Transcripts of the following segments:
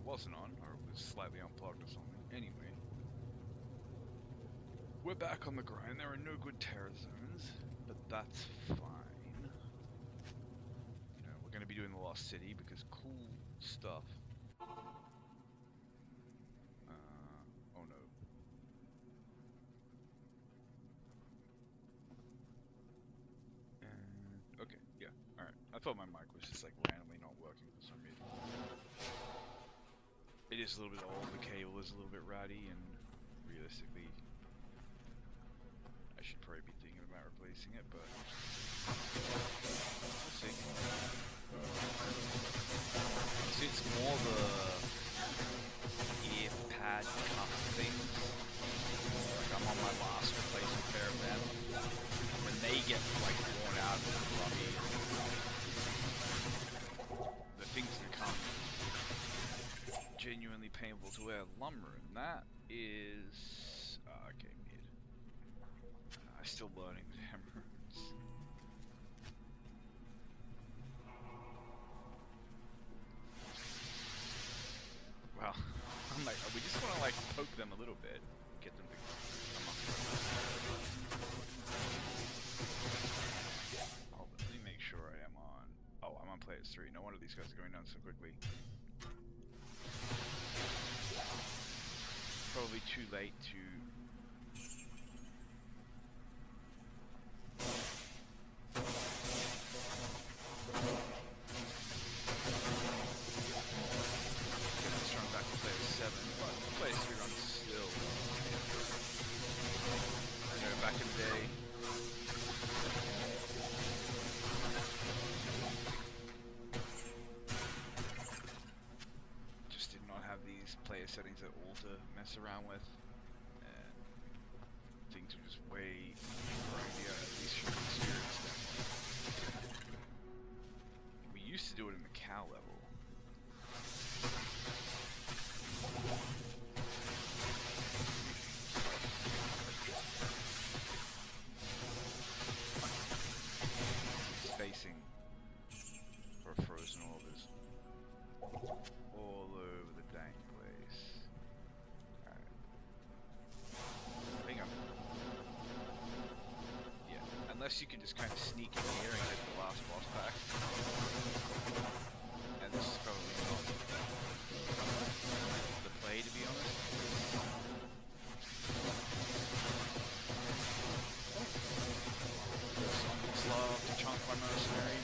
wasn't on, or it was slightly unplugged or something. Anyway, we're back on the grind. There are no good terror zones, but that's fine. You know, we're going to be doing the Lost City because cool stuff. Oh no. Okay, yeah, alright. I thought my mic was just like randomly not working for some reason. It is a little bit old, the cable is a little bit ratty, and realistically, I should probably be thinking about replacing it, but we'll see. See, it's more the ear pad cuff things. Like I'm on my last replacement pair of them. When they get like worn out and fluffy, the things become genuinely painful to wear. Lumber, and that is okay, mid. I'm still learning the emeralds. Well, I'm like, we just want to like poke them a little bit, get them to come up. Hold on, let me make sure I am on. Oh, I'm on players 3. No wonder these guys are going down so quickly. Probably too late to settings that Alter mess around with, and things are just way grindier, at least from experience standpoint. We used to do it in the cow level. Spacing for frozen orbs all over the dang place. Alright. I think I'm... Yeah, unless you can just kind of sneak in here and get the last boss back. And this is probably not the play, to be honest. Zombies love to chunk my mercenary.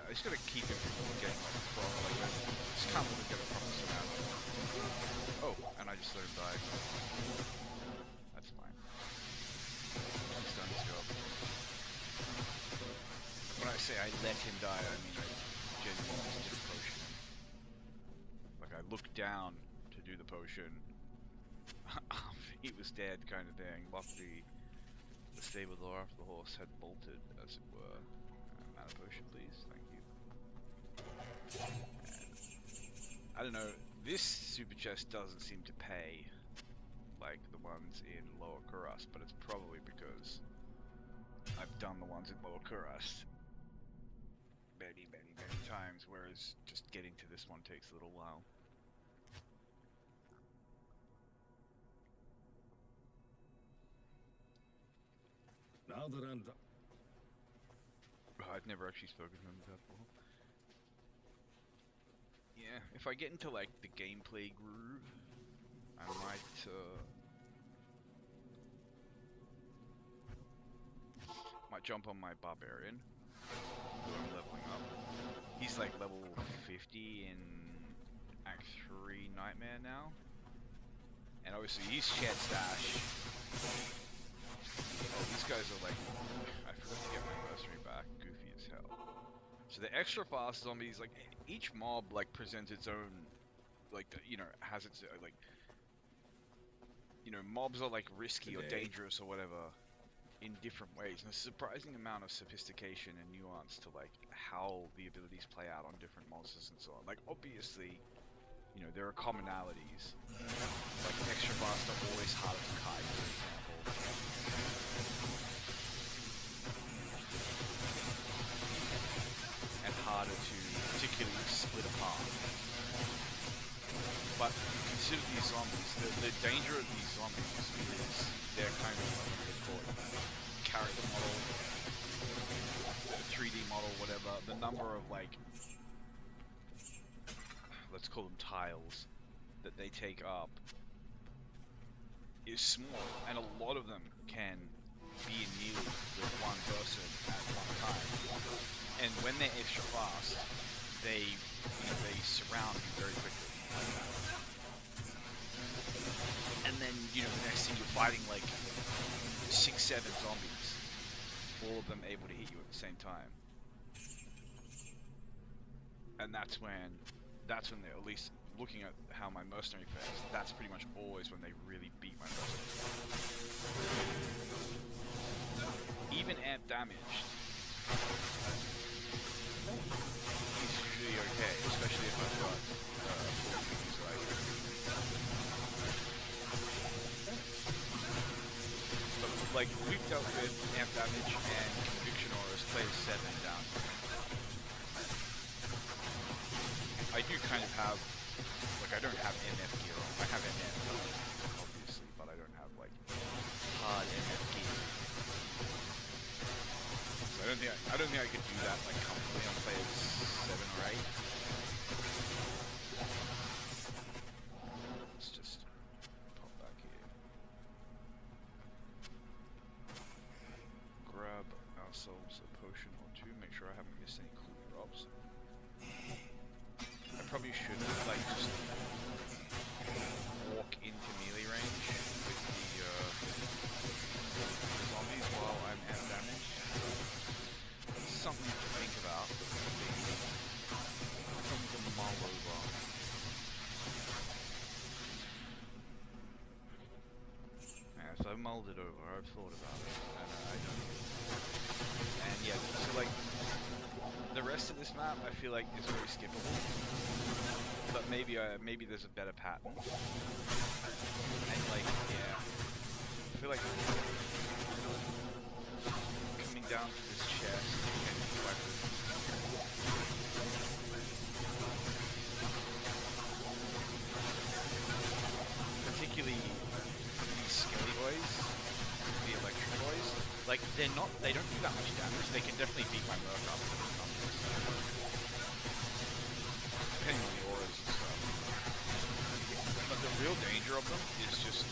I just gotta keep him from getting like a frog like that. Just can't let him get a proper surround. Oh, and I just let him die. That's fine. He's done his job. When I say I let him die, I mean I genuinely just did a potion. Like I looked down to do the potion. He was dead, kind of thing. Luckily, the stable door after the horse had bolted, as it were. Mana potion, please. Thank you. And I don't know. This super chest doesn't seem to pay like the ones in Lower Kurast, but it's probably because I've done the ones in Lower Kurast many times, whereas just getting to this one takes a little while. Now that I'm done. I've never actually spoken to him before. Yeah, if I get into like the gameplay groove, I might jump on my barbarian, who I'm leveling up. He's like level 50 in Act 3 Nightmare now, and obviously he's shared stash. Oh, these guys are like, I forgot to get my mercenary back, goofy as hell. So the extra fast zombies, like each mob like presents its own, like you know, has its like, you know, mobs are like risky or dangerous or whatever in different ways. And a surprising amount of sophistication and nuance to like how the abilities play out on different monsters and so on. Like obviously, you know, there are commonalities. Like extra fast are always harder to kite, for example. the danger of these zombies is they're kind of like what they call it, character model, 3D model, whatever. The number of like, let's call them tiles, that they take up is small, and a lot of them can be in melee with one person at one time. And when they're extra fast, they they surround you very quickly. And then, the next thing you're fighting like 6-7 zombies, all of them able to hit you at the same time. And that's when they're, at least looking at how my mercenary fares, that's pretty much always when they really beat my mercenary. Even amp damaged is usually okay, especially if I've got full user ID. But like, we've dealt with amp damage and conviction auras players 7 down. I do kind of have, like, I don't have MF gear on. I have MF, obviously, but I don't have, like, hard MF gear. So I don't think I could do that, like, comfortably on players 7 or 8. Let's just pop back here. Grab ourselves a potion or two, make sure I haven't missed any cool drops. I probably should like just walk into melee range with the zombies while I'm at damage. Something to think about. Something to mull over. Yeah, so I've mulled it over, I've thought about it, and I don't. And yeah, so like, the rest of this map, I feel like is very skippable, but maybe there's a better pattern. And like, yeah, I feel like coming down to this chest and like particularly these skelly boys, the electric boys, like they don't do that much damage. They can definitely beat my merc up. Depending on the auras and stuff. But the real danger of them is just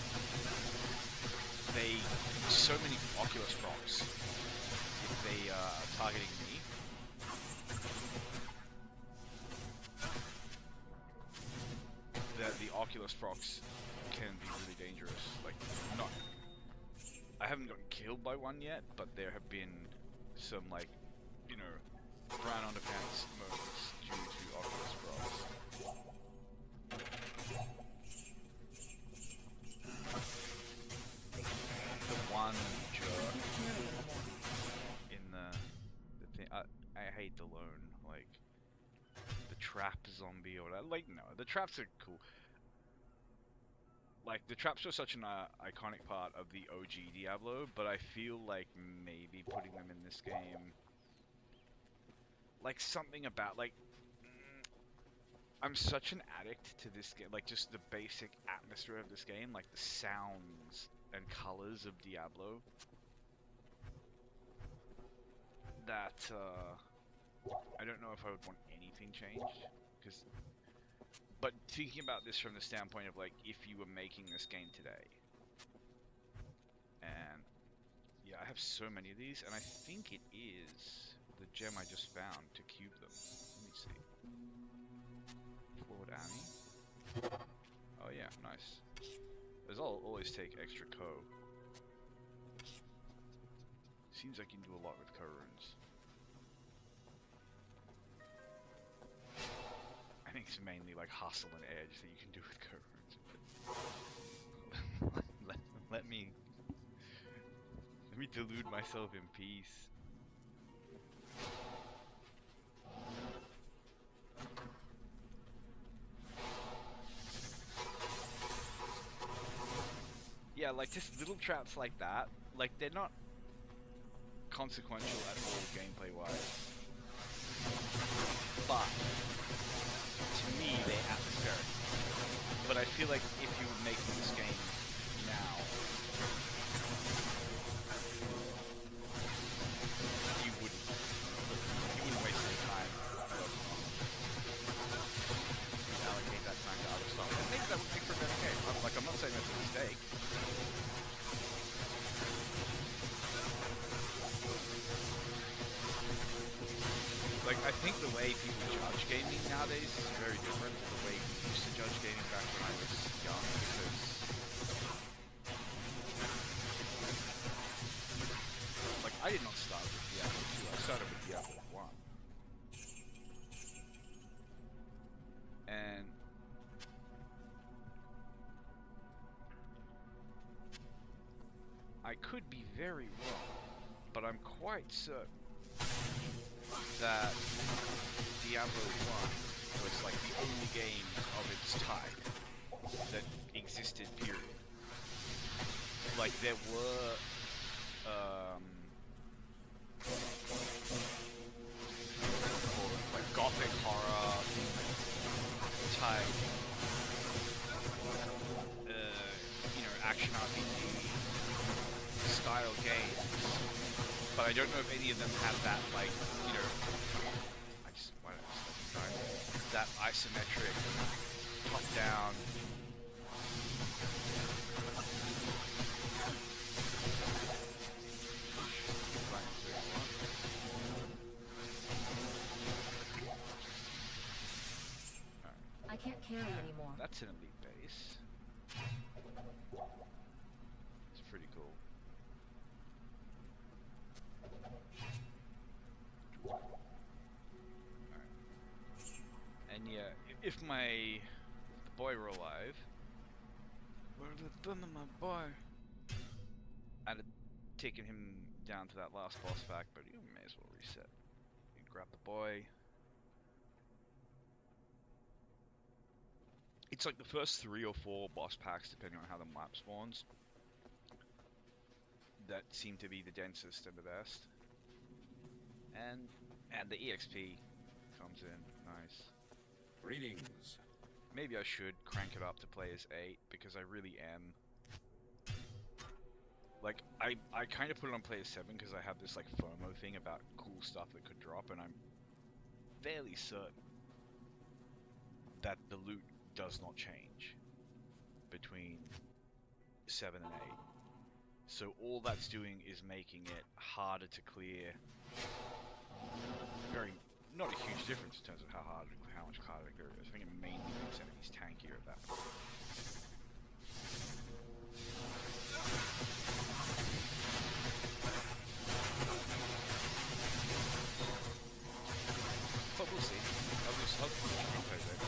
so many Oculus procs. If they are targeting me, the Oculus procs can be really dangerous. Like, I haven't gotten killed by one yet, but there have been some, like, brown underpants moments due to Oculus procs. The one jerk in the thing, I hate the lone, like, the trap zombie or whatever. Like, no, the traps are cool. Like, the traps are such an iconic part of the OG Diablo, but I feel like maybe putting them in this game, like, something about, like, I'm such an addict to this game, like, just the basic atmosphere of this game, like, the sounds and colors of Diablo, that, I don't know if I would want anything changed, but thinking about this from the standpoint of, like, if you were making this game today, and, yeah, I have so many of these, and I think it is the gem I just found to cube them. Let me see. Forward Annie. Oh yeah, nice. There's always take extra co. Seems like you can do a lot with co runes. I think it's mainly like hustle and edge that you can do with co runes. let me delude myself in peace. Yeah, like just little traps like that, like they're not consequential at all gameplay wise, but to me they're atmospheric. but I feel like if you were making this game now, you wouldn't waste any time working on it. You'd allocate that time to other stuff. And maybe that would make for a better game. I'm not saying that's a mistake. Like, I think the way people judge gaming nowadays is very different to the way we used to judge gaming back when I was young, because like, I did not start with Diablo 2, I started with Diablo 1. And I could be very wrong, but I'm quite certain that Diablo 1 was like the only game of its type that existed, period. Like, there were like gothic horror type action RPG style games, but I don't know if any of them have that, like, why did I stop and that isometric top-down I can't carry anymore. That's an elite base. It's pretty cool. And yeah, if the boy were alive, what would have done to my boy? I'd have taken him down to that last boss fight, but you may as well reset. You grab the boy. It's like the first 3 or 4 boss packs, depending on how the map spawns, that seem to be the densest and the best. And the EXP comes in nice. Greetings. Maybe I should crank it up to players 8, because I really am. Like, I kind of put it on player 7 because I have this like FOMO thing about cool stuff that could drop, and I'm fairly certain that the loot does not change between 7 and 8. So all that's doing is making it harder to clear. Not a huge difference in terms of how much harder it is. I think it mainly makes enemies tankier at that point. But we'll see. I'll play that.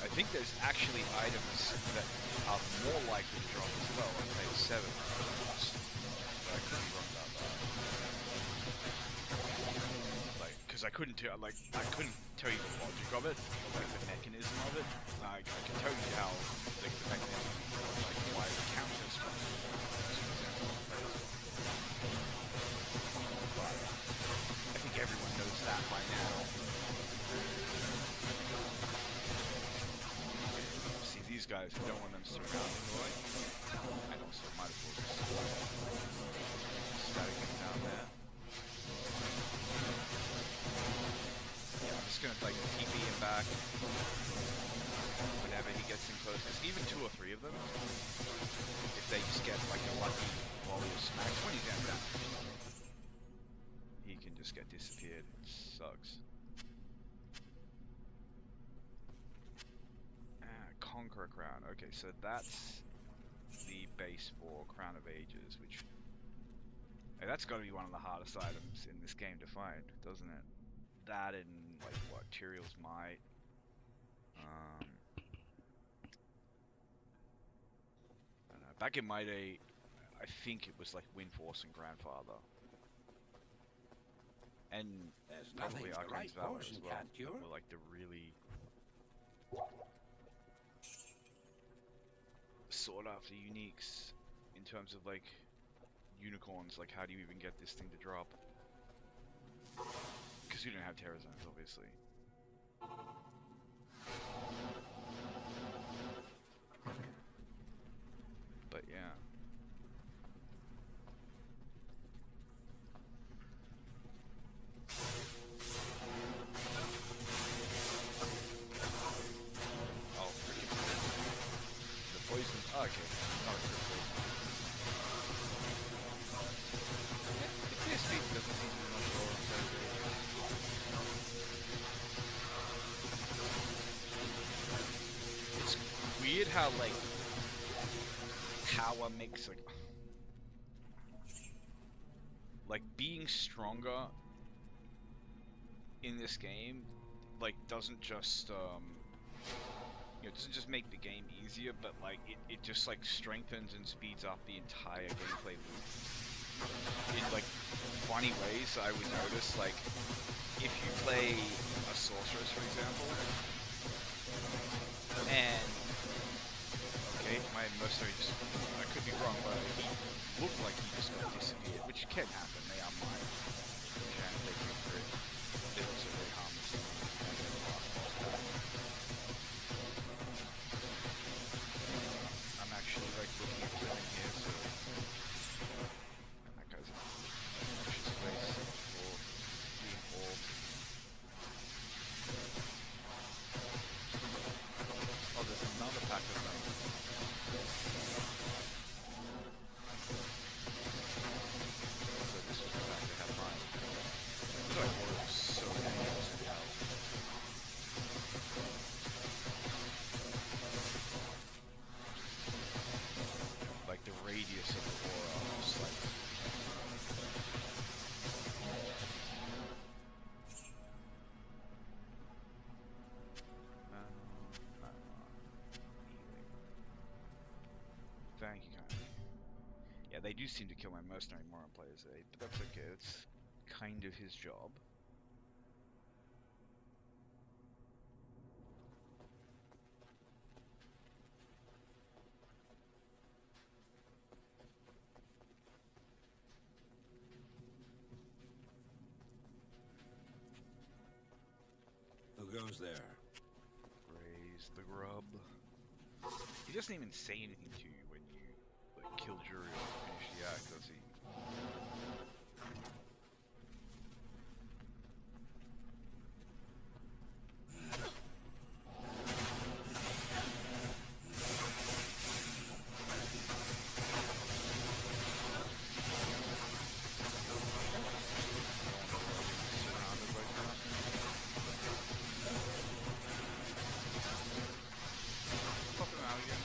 I think there's actually items that are more likely to drop as well on player 7. But I could be wrong about that. Like, because I couldn't tell you the logic of it, or like the mechanism of it. Like, I can tell you how, like, the mechanism, like why it counts as strong. But I think everyone knows that by now. See, these guys, I don't want them surrounding the light. And also, might as well just static him down there. Yeah, I'm just gonna, like, TP him back whenever he gets in close. Because even 2 or 3 of them, if they just get, like, a lucky volley of smacks, when he's down, he can just get disappeared. It sucks. Conqueror Crown. Okay, so that's the base for Crown of Ages, which... Hey, that's got to be one of the hardest items in this game to find, doesn't it? That and, like, what, Tyrael's Might. I don't know. Back in my day, I think it was like Windforce and Grandfather. And probably Arcane's Valor as well. Were like the really sought after uniques in terms of like unicorns. Like, how do you even get this thing to drop? Because you don't have Terra Zones, obviously. Yeah. Oh, freaking the poison. Oh, okay, not a crit poison. The clear speed doesn't seem to be much lower on Saturday. It's weird how like power makes like being stronger in this game like doesn't just you know, it doesn't just make the game easier, but like it just like strengthens and speeds up the entire gameplay loop in like funny ways. I would notice, like if you play a sorceress, for example, and okay, my mercenary just, I could be wrong, but he looked like he just got disappeared, which can happen. They are mine. They can crit. They're also very harmless. I'm actually like looking at killing here, so and that guy's in anxious place for being orbed. Oh, there's another pack of them. So this was the pack that had mine. This like water was so dangerous in hell. Like the radius of the aura was like thank you, kindly. Yeah, they do seem to kill my mercenary more on players 8, but that's okay. It's kind of his job. Who goes there? Raise the grub. He doesn't even say anything to you when you like kill Jury or finish the act, does he? Surrounded right now. Pop him out again.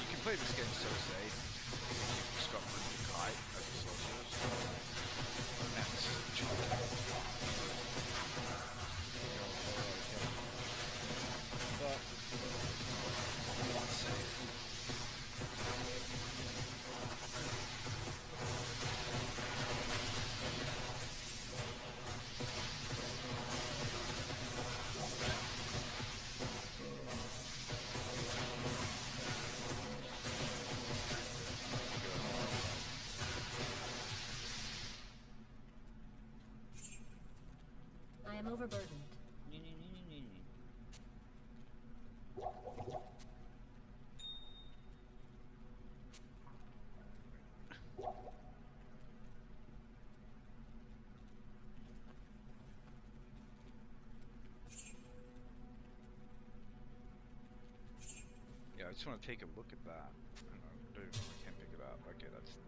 You can play this game so safe. You've just got room to kite as a sorceress. That's but it's safe. I am overburdened. Yeah, I just want to take a look at that. I don't know if I can pick it up. Okay, that's the...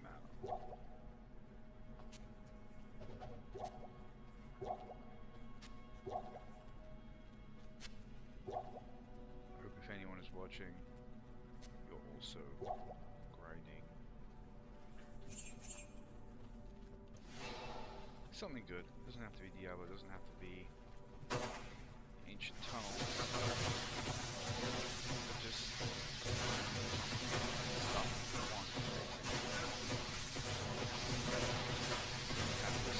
Mana. I hope if anyone is watching, you're also grinding. Something good. Doesn't have to be Diablo, doesn't have to be ancient tunnels. But just stuff you want. Have this.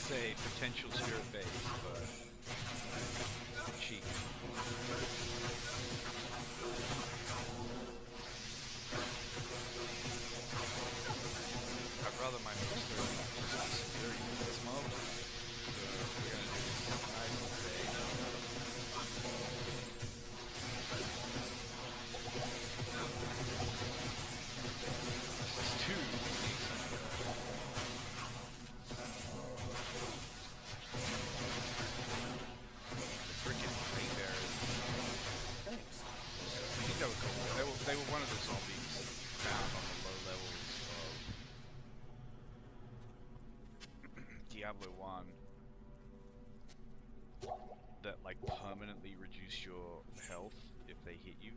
say potential spirit base, but cheap. I'd rather my monster just disappear in this mob. So we're gonna do this nice and safe. This is two. Freaking nightmares. Thanks. I think they were cool. They were one of the zombies found on the low levels of Diablo 1 that like permanently reduce your health if they hit you.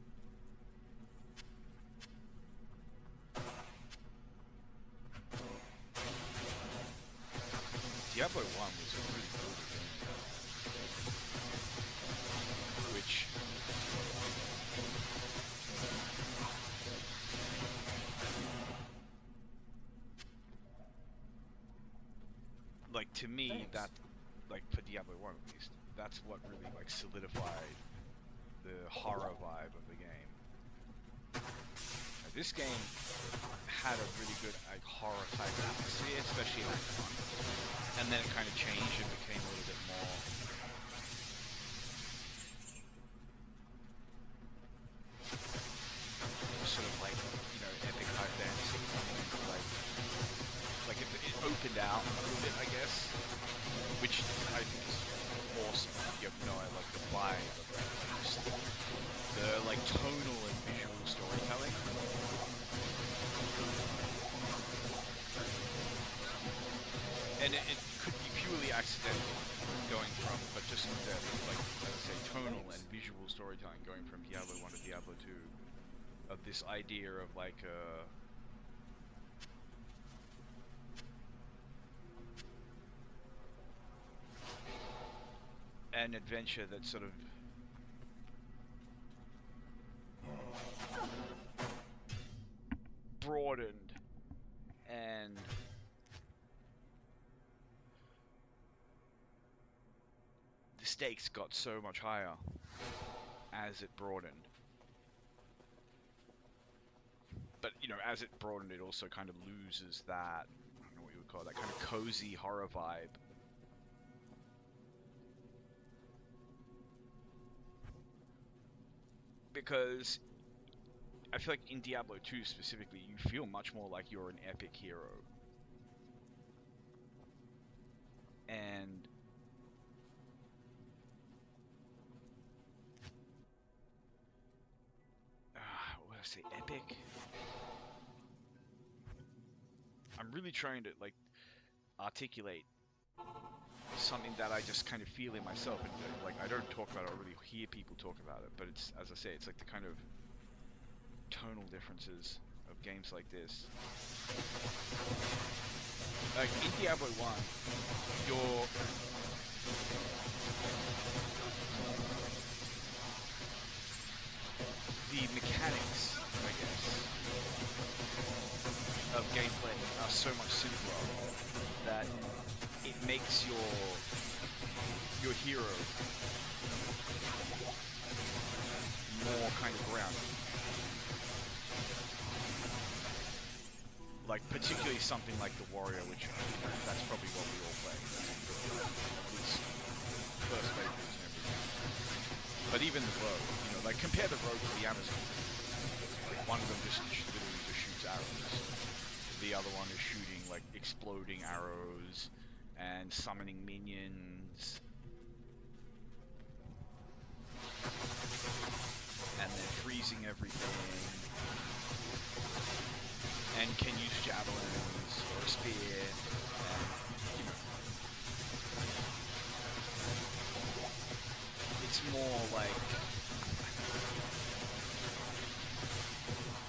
Diablo 1 was a really cool game, which like to me Thanks. that like for Diablo 1 at least, that's what really like solidified the horror vibe of the game. Now, this game had a really good like horror type atmosphere, especially in Act 1. And then it kind of changed and became a little bit more sort of like, you know, epic type dancing. Like it opened out a little bit, I guess, which I think is awesome. You have no idea, like the vibe of it, just the like tonal and visual storytelling. And it could be purely accidental going from, but just the, like, as I say, tonal and visual storytelling going from Diablo 1 to Diablo 2 of this idea of like an adventure that sort of broadened and the stakes got so much higher as it broadened. But, you know, as it broadened, it also kind of loses that, I don't know what you would call it, that kind of cozy horror vibe. Because I feel like in Diablo 2 specifically, you feel much more like you're an epic hero. And what did I say, epic? I'm really trying to like articulate something that I just kind of feel in myself, and like I don't talk about it, I really hear people talk about it, but it's, as I say, it's like the kind of tonal differences of games like this. Like in Diablo 1, you're the mechanics, I guess, of gameplay are so much simpler that it makes your hero more kind of grounded. Like particularly something like the warrior, which, you know, that's probably what we all play. At least first playthroughs and everything. But even the rogue, you know, like compare the rogue to the Amazon. Like one of them just literally just shoots arrows. The other one is shooting like exploding arrows and summoning minions. And then freezing everything. And can use javelins or a spear, and, you know, it's more like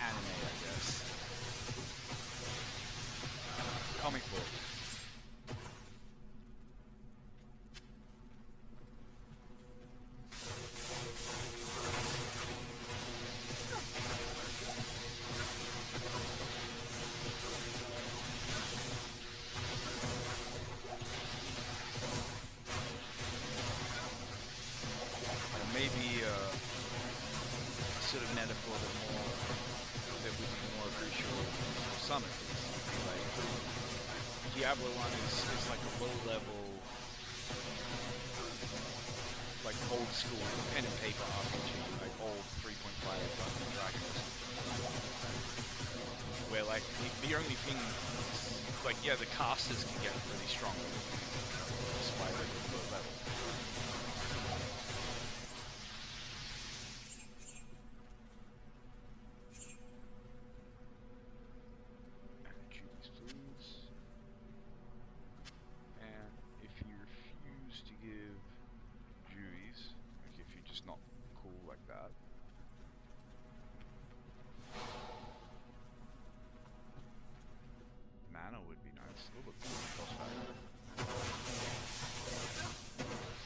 anime, I guess. Comic book. Like Diablo 1 is like a low level, like old school pen and paper RPG, like old 3.5 Dungeons and Dragons, where like the only thing, like yeah, the casters can get really strong despite like the low level. And if you refuse to give Jewies, like if you're just not cool like that, mana would be nice. Oh look, cost value.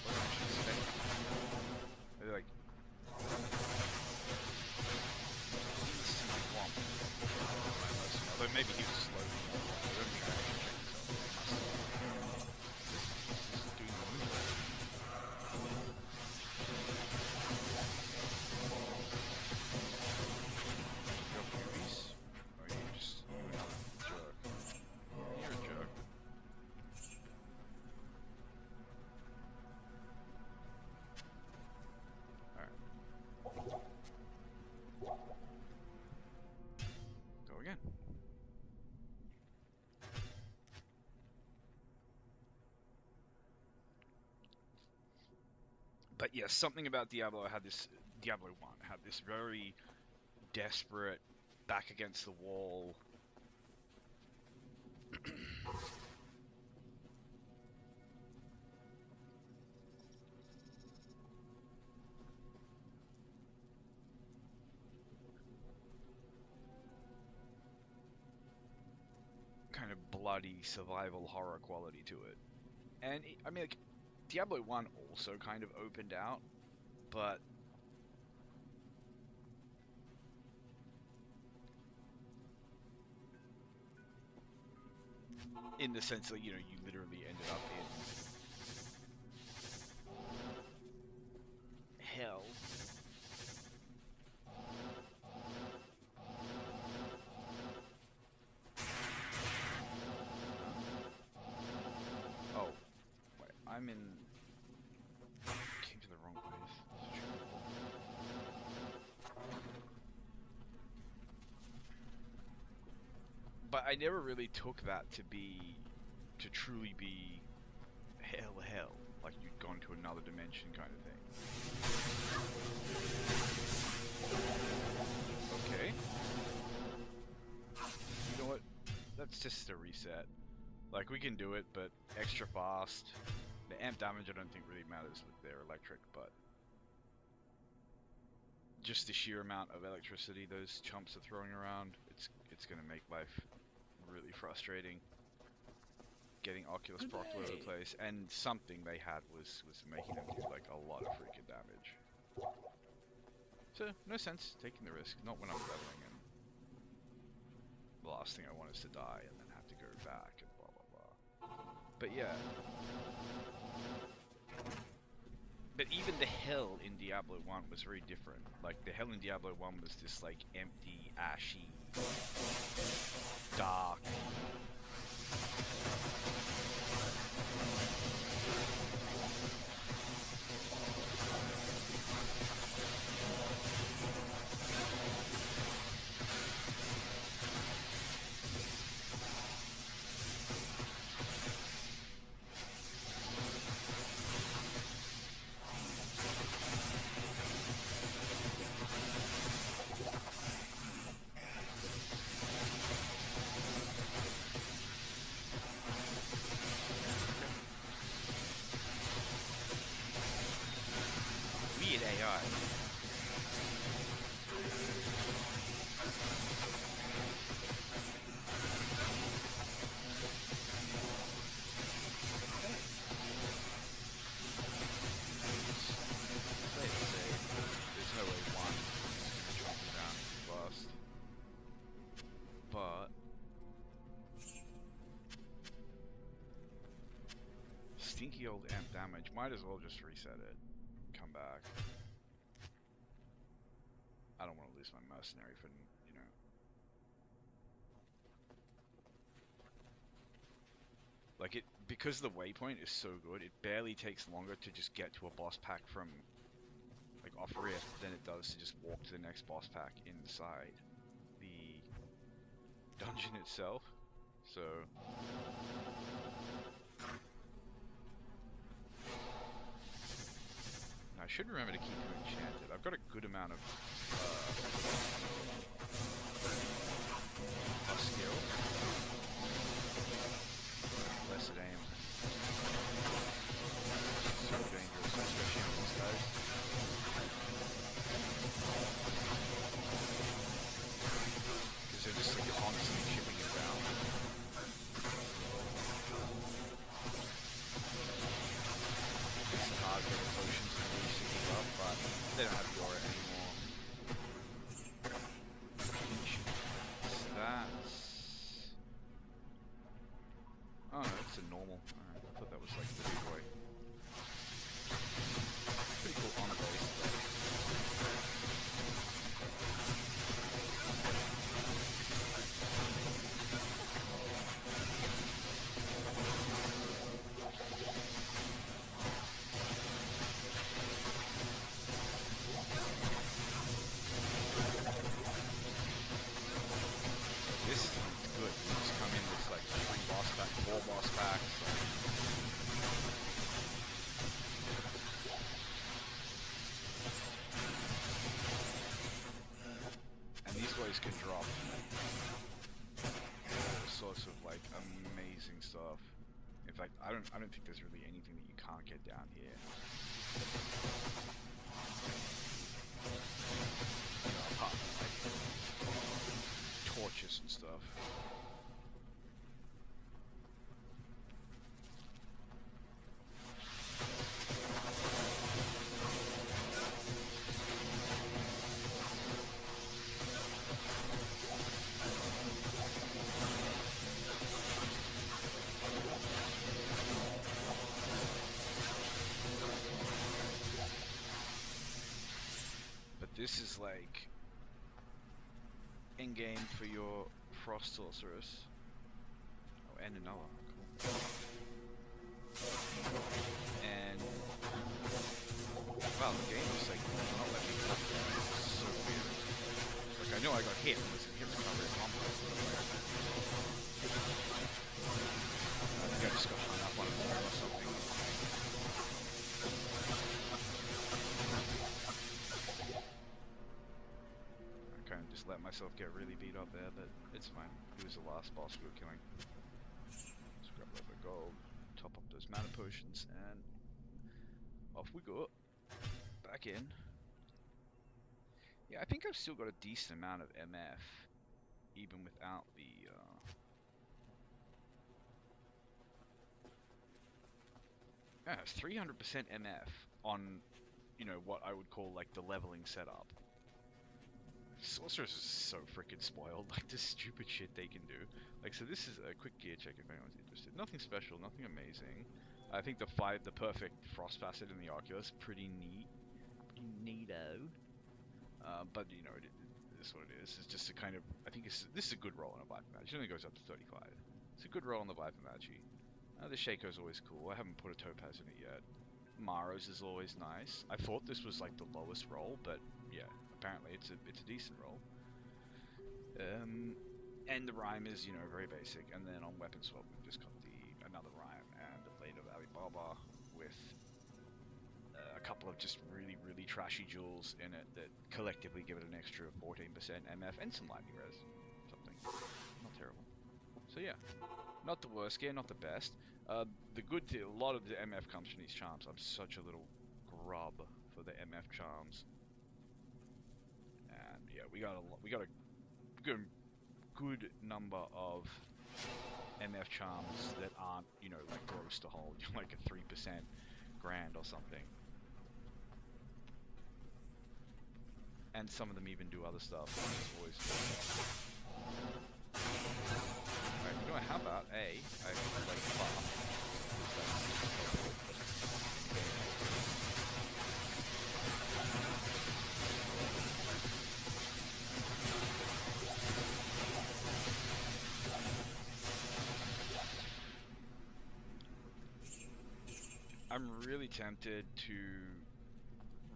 What actually spend? They're like swamp. Although maybe he was slow. I don't think I actually checked this out. This is doing the move. You have Jewies? Or are you just another jerk? You're a jerk. Alright. Go again. But yes, something about Diablo 1 had this very desperate, back against the wall. Kind of bloody survival horror quality to it. And I mean, like, Diablo 1 also kind of opened out, but in the sense that, you know, you literally ended up in hell. Oh, wait, I'm in... Came to the wrong place. But I never really took that to truly be hell. Like you'd gone to another dimension kind of thing. Okay. You know what? That's just a reset. Like we can do it, but extra fast. The amp damage I don't think really matters with their electric, but just the sheer amount of electricity those chumps are throwing around, it's gonna make life really frustrating. Getting Oculus proc all over the place, and something they had was making them do like a lot of freaking damage. So no sense taking the risk. Not when I'm leveling, and the last thing I want is to die and then have to go back and blah blah blah. But yeah. But even the hell in Diablo 1 was very different. Like the hell in Diablo 1 was this like empty, ashy, dark. AI. There's no way one is going to chop him down fast. But stinky old amp damage. Might as well just reset it. Come back. I don't want to lose my mercenary for, you know. Like it, because the waypoint is so good, it barely takes longer to just get to a boss pack from like off Rift than it does to just walk to the next boss pack inside the dungeon itself. So I should remember to keep him enchanted. I've got a good amount of skill. Blessed aim. So dangerous, especially on these guys. Because they're just like constantly chipping you down. It's hard for the potions to really stick you up, but they don't have Yora anymore. That's... Oh no, it's a normal. Alright, I thought that was like the big boy. Pretty cool on base. This is good. You just come in with like 3 boss packs, 4 boss packs. And these boys can drop all sorts of like amazing stuff. In fact, I don't think there's really anything that you can't get down here. You know, apart from like torches and stuff. But this is like in-game for your Frost Sorceress. Oh, and another. Cool. And wow, the game is like not letting me play. It's so weird. Like I know I got hit. Listen, hit recovery combo. I think I just got hung up on a wall or something. Just let myself get really beat up there, but it's fine. He was the last boss we were killing. Let's grab a little bit of gold, top up those mana potions, and off we go. Back in. Yeah, I think I've still got a decent amount of MF, even without the... Yeah, it's 300% MF on, you know, what I would call like the leveling setup. Sorcerers is so freaking spoiled, like the stupid shit they can do. Like, so this is a quick gear check if anyone's interested. Nothing special, nothing amazing. I think the perfect frost facet in the Oculus, pretty neat. Pretty neato. But, you know, it is what it is. It's just a kind of, I think this is a good roll on a Viper Magi. It only goes up to 35. It's a good roll on the Viper Magi. The Shaco's always cool. I haven't put a Topaz in it yet. Maro's is always nice. I thought this was like the lowest roll, but yeah. Apparently it's a decent roll. And the rhyme is, you know, very basic. And then on weapon swap we've just got another rhyme and the Blade of Alibaba with a couple of just really, really trashy jewels in it that collectively give it an extra 14% MF and some lightning res. Something. Not terrible. So yeah. Not the worst gear, not the best. The good thing, a lot of the MF comes from these charms. I'm such a little grub for the MF charms. Yeah, we got a good number of MF charms that aren't, you know, like gross to hold, like a 3% grand or something. And some of them even do other stuff, which is always Alright, you know what, how about I like buff. I'm really tempted to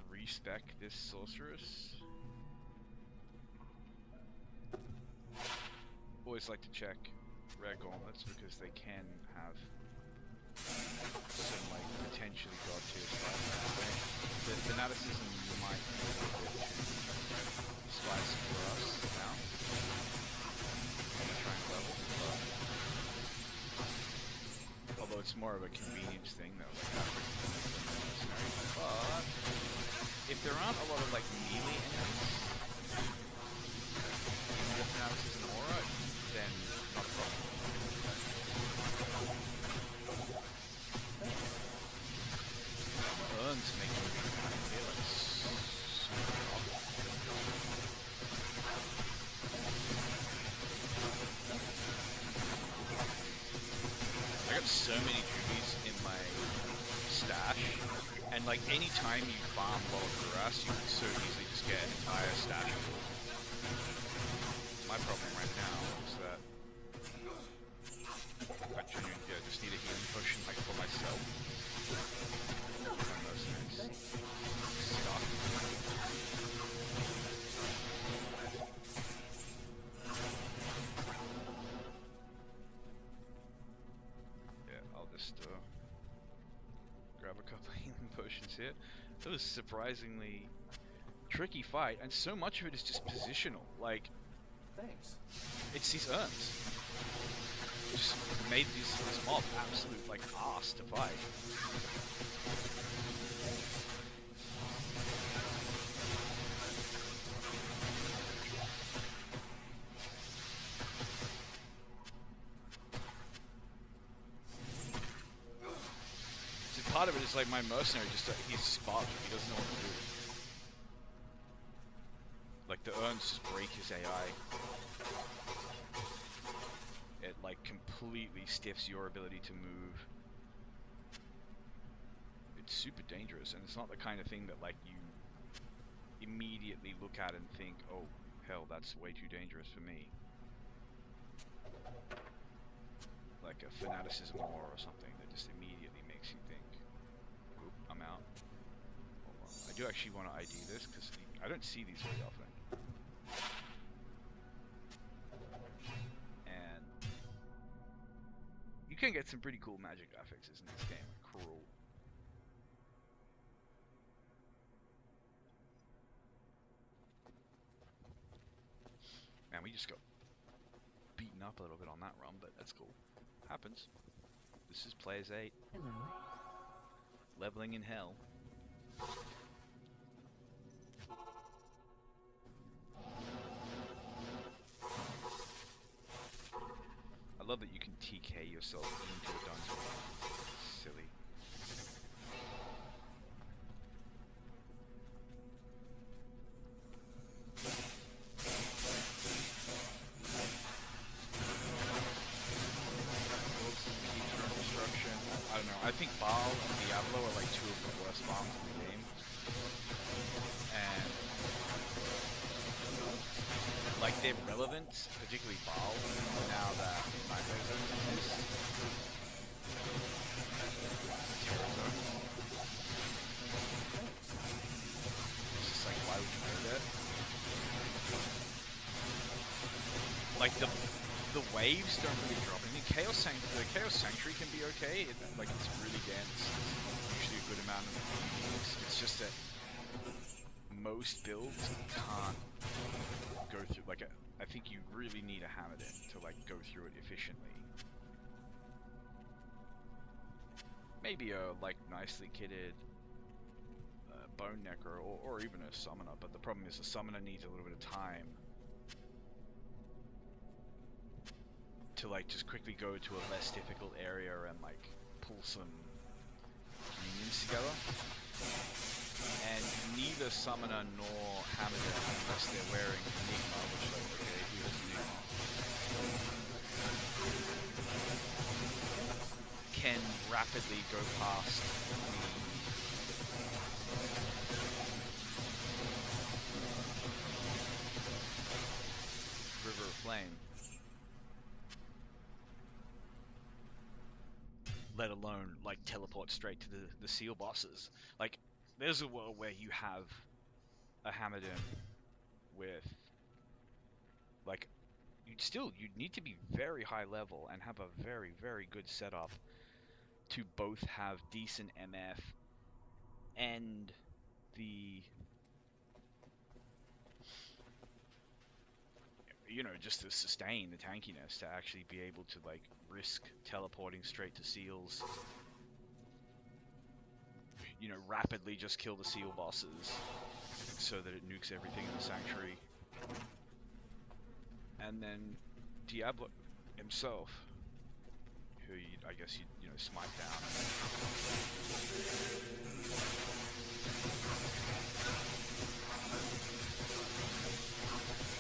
respec this sorceress. Always like to check rare gauntlets because they can have some like potentially god tier stuff. The fanaticism might be a little bit too spicy for us now. On the rank level, but although it's more of a convenience thing though, like mercenary. But if there aren't a lot of like melee enemies in the fanaticism aura, then not a problem. Urns make me kind of feel like super hot. I got so many rubies in my stash, and like any time you farm low grass, you can so easily just get an entire stash full. My problem right now is that I genuinely just need a healing potion like for myself. Yeah, I'll just grab a couple of healing potions here. It was a surprisingly tricky fight, and so much of it is just positional. Like, Thanks. it's these urns. Just made this mob absolute like arse to fight. So part of it is like my mercenary just he's sparked, he doesn't know what to do. Like the urns just break his AI. It like completely stiffs your ability to move. It's super dangerous, and it's not the kind of thing that like you immediately look at and think, oh hell, that's way too dangerous for me. Like a fanaticism aura or something that just immediately makes you think, oop, I'm out. Hold on. I do actually want to ID this because I don't see these very often. And you can get some pretty cool magic affixes in this game, like cruel. Man, we just got beaten up a little bit on that run, but that's cool. Happens. This is Players 8. Hello. Leveling in hell. I love that you can TK yourself into a dungeon. Silly. I don't know, I think Baal and Diablo are like two of the worst farms in the game. And like they're relevant, particularly Baal, now that Nightmare Zone exists. Terror Zone. It's just like, why would you do that? Like the waves don't really drop anything. The Chaos Sanctuary can be okay. Like it's really dense. It's usually a good amount of units. It's just that most builds can't go through. Like I think you really need a Hammerden to like go through it efficiently. Maybe a like nicely kitted Bone Necker or even a Summoner. But the problem is the Summoner needs a little bit of time to like just quickly go to a less difficult area and like pull some minions together. And neither Summoner nor Hammerden, unless they're wearing Enigma, which like, okay, who has Enigma? Can rapidly go past the River of Flame. let alone like teleport straight to the seal bosses. Like, there's a world where you have a Hamadan with like you'd need to be very high level and have a very, very good setup to both have decent MF and the just to sustain the tankiness to actually be able to like risk teleporting straight to seals, rapidly just kill the seal bosses so that it nukes everything in the sanctuary. And then Diablo himself, who I guess you smite down.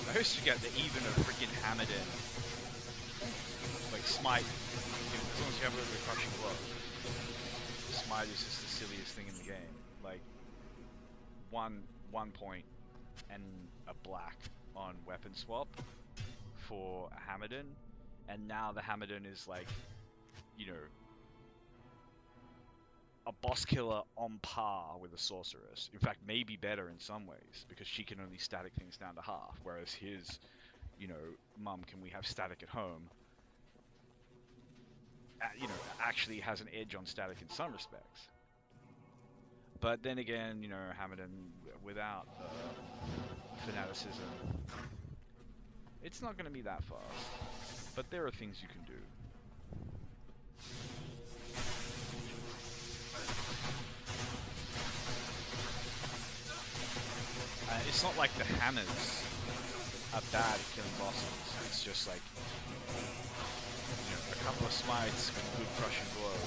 I always forget that even a freaking Hamadan, like smite, as long as you have a little bit of crushing blow, smite is just the silliest thing in the game. Like one point and a black on weapon swap for a Hamadan, and now the Hamadan is like, a boss killer on par with a sorceress. In fact, maybe better in some ways, because she can only static things down to half, whereas his, mum, can we have static at home? Actually has an edge on static in some respects. But then again, Hamadan without fanaticism, it's not going to be that fast. But there are things you can do. It's not like the hammers are bad at killing bosses. It's just like, a couple of smites with good crushing blow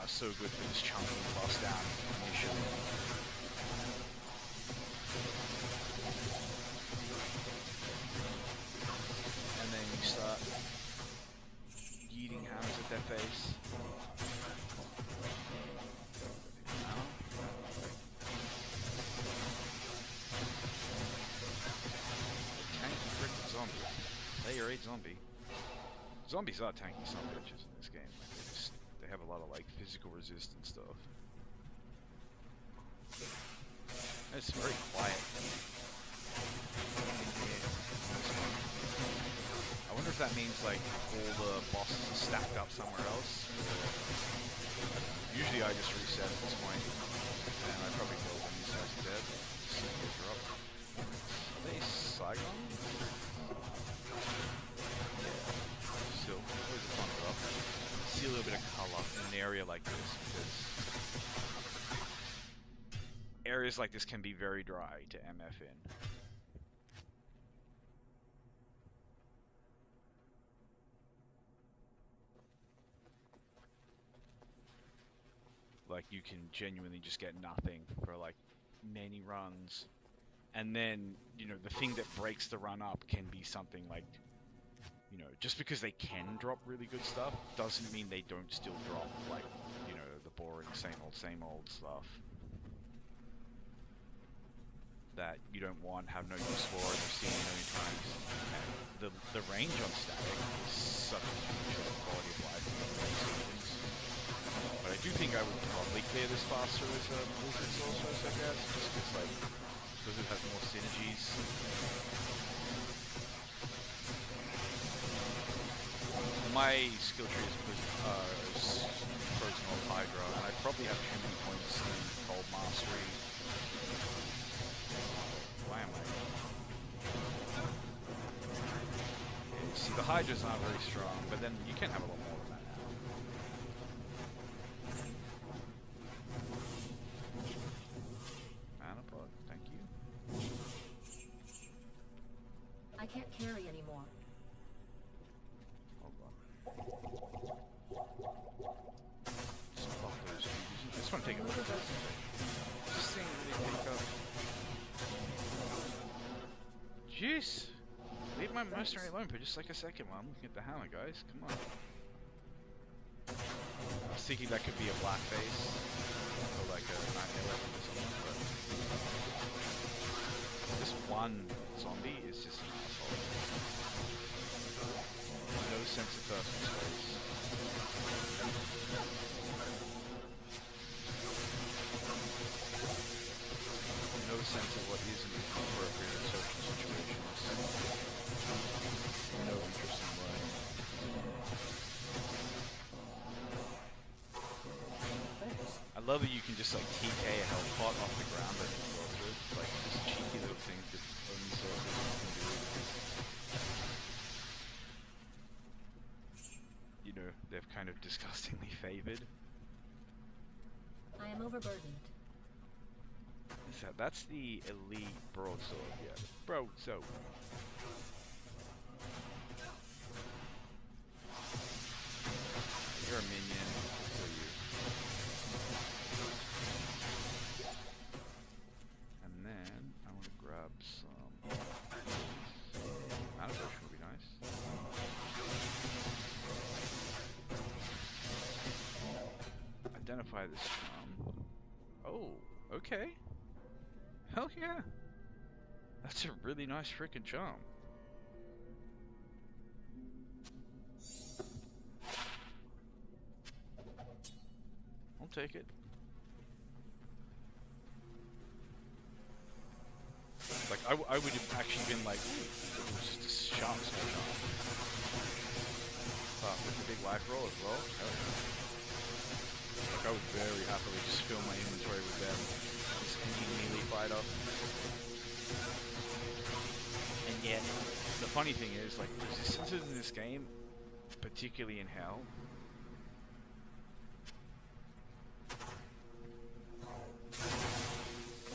are so good for just chunking the boss down initially. And then you start yeeting hammers at their face. Layer 8 zombie. Zombies are tanky son of bitches in this game. They have a lot of like physical resistance stuff. It's very quiet. I wonder if that means like all the bosses are stacked up somewhere else. Usually I just reset at this point, and I probably will when these guys are dead. Are they Saigon? See a little bit of color in an area like this, because areas like this can be very dry to MF in. Like, you can genuinely just get nothing for like many runs, and then the thing that breaks the run up can be something like, just because they can drop really good stuff doesn't mean they don't still drop, like, the boring same old stuff that you don't want, have no use for, and you've seen a million times. And the range on static is such a huge quality of life in those regions. But I do think I would probably clear this faster as a Blizzard Sorceress, I guess, just because it has more synergies. My skill tree is Frozen Old Hydra, and I probably have too many points in Cold Mastery. Why am I? Yeah, see, the Hydra's not very strong, but then you can have a lot more than that now. Mana pod, thank you. I can't carry anymore. I just want to take a look at this. Just seeing what they pick up. Jeez! Leave my mercenary alone for just like a second while I'm looking at the hammer, guys. Come on. I was thinking that could be a black face, or like a 911 or something, but this one zombie is just an asshole. No sense of person's face. No sense of what isn't appropriate in social situations. No interesting way. Thanks. I love that you can just like TK a health pot off the ground and go through it. Like just cheeky little things that only sorcerers can do. You know, they've kind of disgustingly favored. I am overburdened. So that's the elite broadsword, yeah. Broadsword. You're a minion, so you. And then I want to grab some. Mana potion would be nice. Identify this charm. Oh, okay. Hell yeah. That's a really nice freaking charm. I'll take it. Like, I would have actually been like, ooh, it was just a sharp small charm. But with the big life roll as well, hell yeah. Like, I would very happily just fill my inventory with them. This any melee fighter. And yet, the funny thing is, like, resistances in this game, particularly in Hell,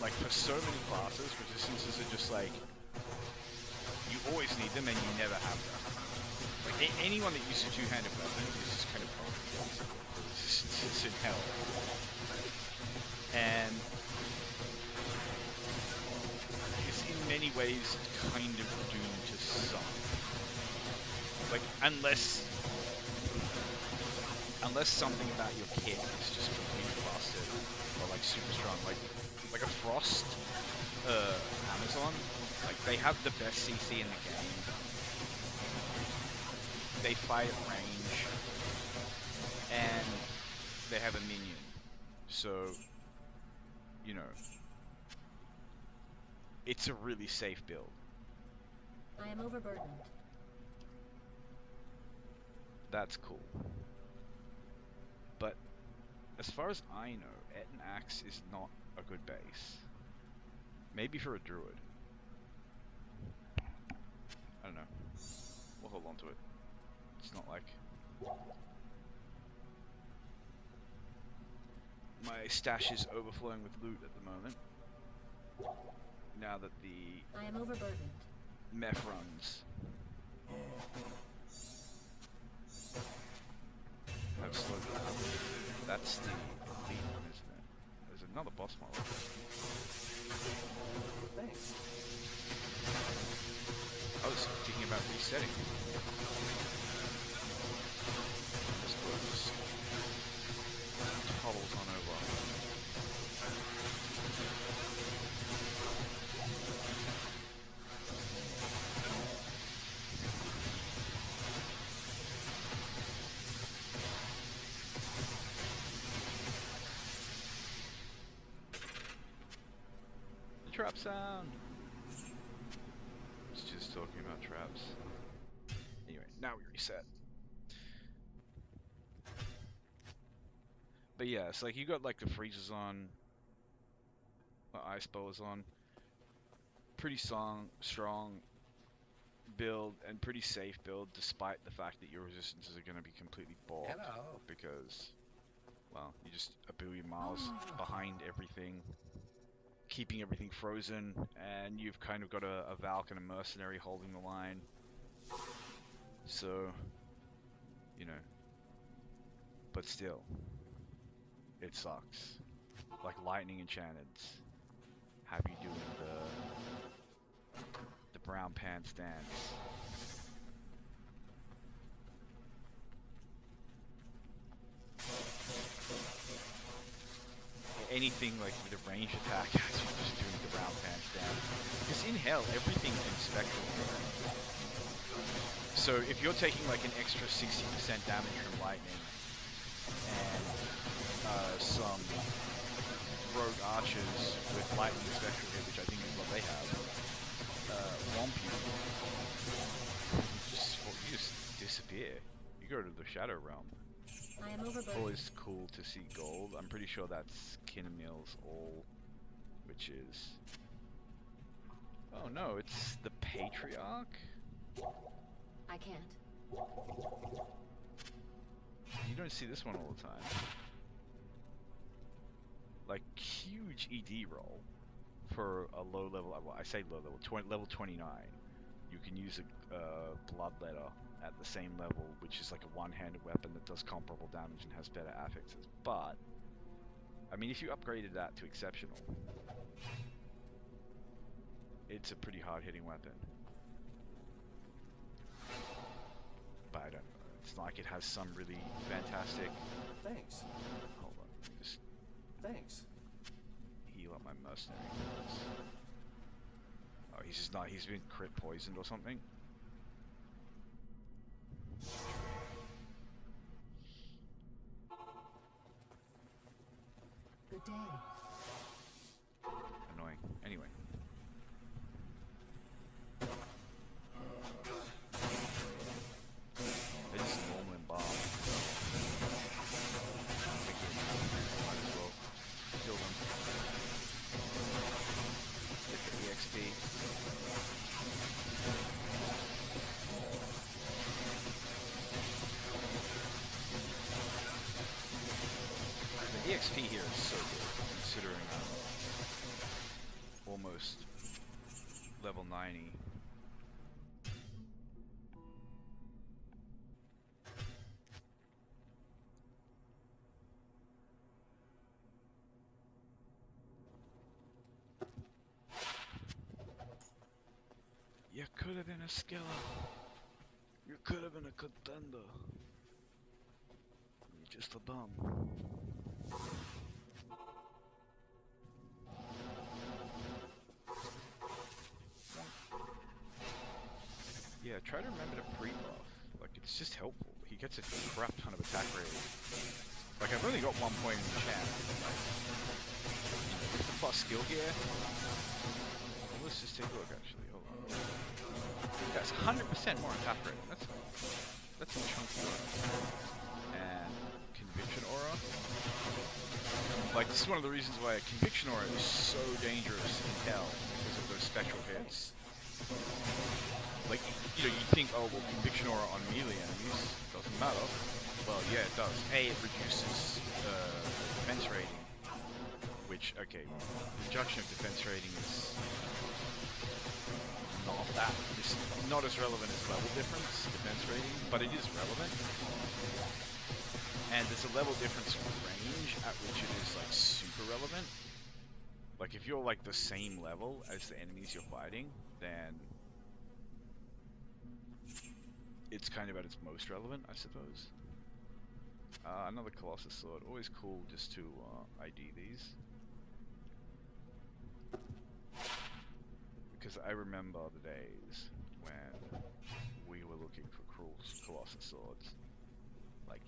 like, for so many classes, resistances are just like, you always need them and you never have them. Like, anyone that uses two-handed weapons is just kind of resistance in Hell. And it's in many ways kind of doomed to suck. Like, unless something about your kit is just completely busted or like super strong, like a Frost Amazon, like they have the best CC in the game. They fight at range, and they have a minion. So, you know, it's a really safe build. I am overburdened. That's cool. But as far as I know, Etten Axe is not a good base. Maybe for a druid. I don't know. We'll hold on to it. It's not like my stash is overflowing with loot at the moment. Now that the I am overburdened. meth runs have slowed down. That's the lead one, isn't it? There's another boss model. Thanks. I was thinking about resetting. This book just toddles on over. The trap sound! It's just talking about traps. Anyway, now we reset. But yeah, it's like you got like the freezers on, the ice bows on. Pretty strong build and pretty safe build, despite the fact that your resistances are going to be completely bought. Hello. Because, well, you're just a billion miles behind everything, keeping everything frozen, and you've kind of got a Valk and a mercenary holding the line. So, you know, but still, it sucks. Like Lightning Enchanteds have you doing the brown pants dance. Anything like with a range attack has you just doing the brown pants dance. Because in Hell, everything's in spectral. So if you're taking like an extra 60% damage from lightning and some rogue archers with lightning spectral hit, which I think is what they have, womp you, you just disappear. You go to the Shadow Realm. I am overburdened. Always cool to see gold. I'm pretty sure that's Kinnemil's all, which is... Oh no, it's the Patriarch? I can't. You don't see this one all the time. Like, huge ED roll for a low level, well, I say low level, level 29. You can use a Bloodletter at the same level, which is like a one-handed weapon that does comparable damage and has better affixes. But, I mean, if you upgraded that to exceptional, it's a pretty hard-hitting weapon. But I don't know. It's not like it has some really fantastic... Thanks. Hold on. Let me just Thanks. heal up my mercenary. Oh, he's just not... He's been crit poisoned or something. Good day. Annoying. Anyway. They just normal and bomb. Might as well kill them. Get the EXP. The EXP here is so good, considering I'm almost level 90. You could have been a skiller. You could have been a contender. You're just a bum. Yeah, try to remember to pre-buff. Like, it's just helpful. He gets a crap ton of attack rating. Like, I've only got 1 point in the chat. Like, the plus skill gear. Well, let's just take a look, actually. Hold on. That's 100% more attack rating. That's a chunky aura. And conviction aura. Like, this is one of the reasons why a conviction aura is so dangerous in hell, because of those spectral hits. Like, you know, you think, oh, well, conviction aura on melee enemies doesn't matter. Well, yeah, it does. A, it reduces defense rating, which, okay, reduction of defense rating is not as relevant as level difference, defense rating, but it is relevant. And there's a level difference range at which it is, like, super relevant. Like, if you're, like, the same level as the enemies you're fighting, then it's kind of at its most relevant, I suppose. Another Colossus Sword. Always cool just to ID these. Because I remember the days when we were looking for cool Colossus Swords. Like,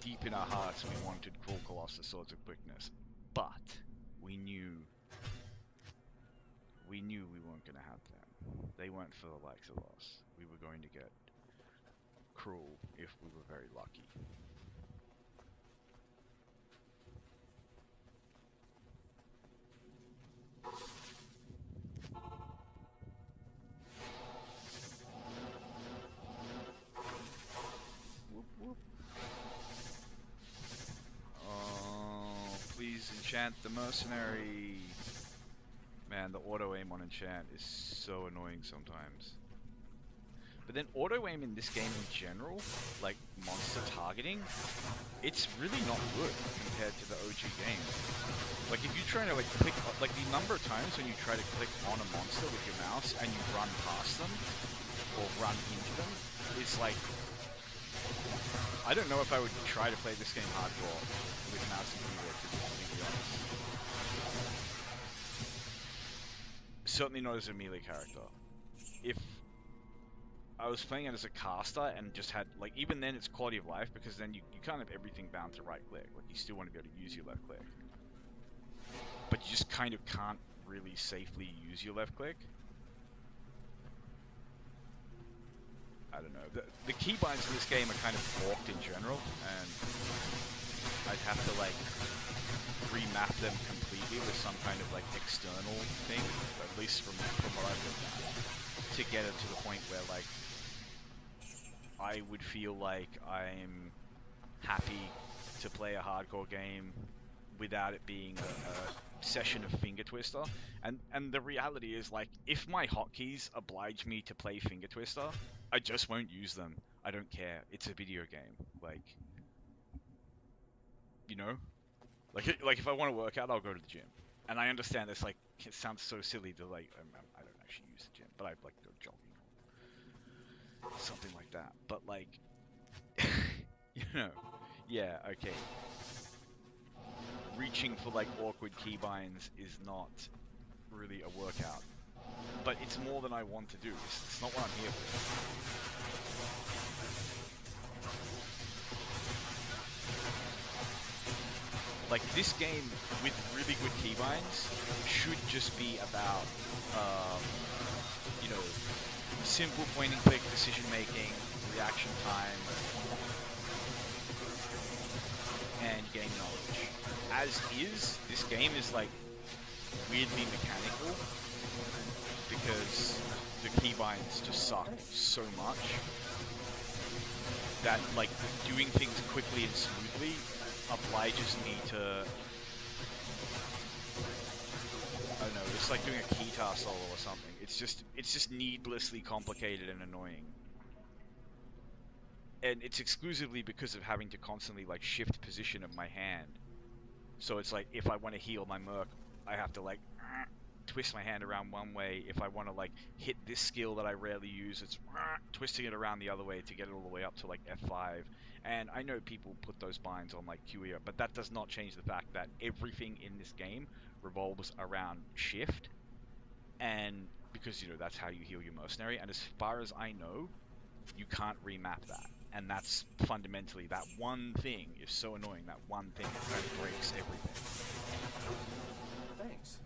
deep in our hearts we wanted cool Colossus Swords of quickness. But we knew we weren't going to have them. They weren't for the likes of us. We were going to get cruel if we were very lucky. Whoop, whoop. Oh, please enchant the mercenary. Man, the auto aim on enchant is so annoying sometimes. But then auto aim in this game in general, like monster targeting, it's really not good compared to the OG game. Like if you're trying to like click, like the number of times when you try to click on a monster with your mouse and you run past them or run into them, it's like, I don't know if I would try to play this game hardcore with mouse and keyboard, to be completely honest. Certainly not as a melee character. I was playing it as a caster and just had, like, even then it's quality of life because then you kind of have everything bound to right click. Like, you still want to be able to use your left click. But you just kind of can't really safely use your left click. I don't know. The keybinds in this game are kind of forked in general, and I'd have to, like, remap them completely with some kind of, like, external thing, at least from what I've looked at, to get it to the point where, like, I would feel like I'm happy to play a hardcore game without it being a session of finger twister. And the reality is, like, if my hotkeys oblige me to play finger twister, I just won't use them. I don't care. It's a video game. Like, you know, like if I want to work out, I'll go to the gym. And I understand this. Like, it sounds so silly to, like, I don't actually use the gym, but I like go jogging or something like that. But, like, you know, yeah, okay. Reaching for, like, awkward keybinds is not really a workout, but it's more than I want to do. It's not what I'm here for. Like, this game with really good keybinds should just be about, you know, simple point and click decision making, reaction time, and game knowledge. As is, this game is, like, weirdly mechanical because the keybinds just suck so much that, like, doing things quickly and smoothly obliges me to, I don't know, it's like doing a guitar solo or something. It's just needlessly complicated and annoying. And it's exclusively because of having to constantly, like, shift position of my hand. So it's like, if I want to heal my merc, I have to, like, twist my hand around one way. If I want to, like, hit this skill that I rarely use, it's twisting it around the other way to get it all the way up to, like, F5. And I know people put those binds on, like, QE, but that does not change the fact that everything in this game revolves around shift. And because, you know, that's how you heal your mercenary. And as far as I know, you can't remap that. And that's fundamentally, that one thing is so annoying. That one thing kind of breaks everything. Thanks.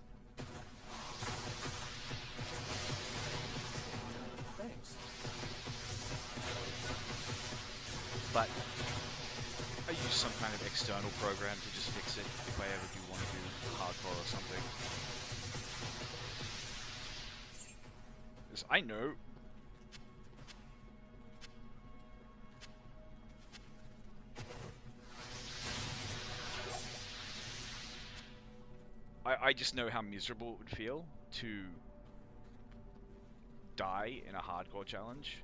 Thanks. But I use some kind of external program to just fix it if I ever do want to do hardcore or something. Because I know I just know how miserable it would feel to die in a hardcore challenge.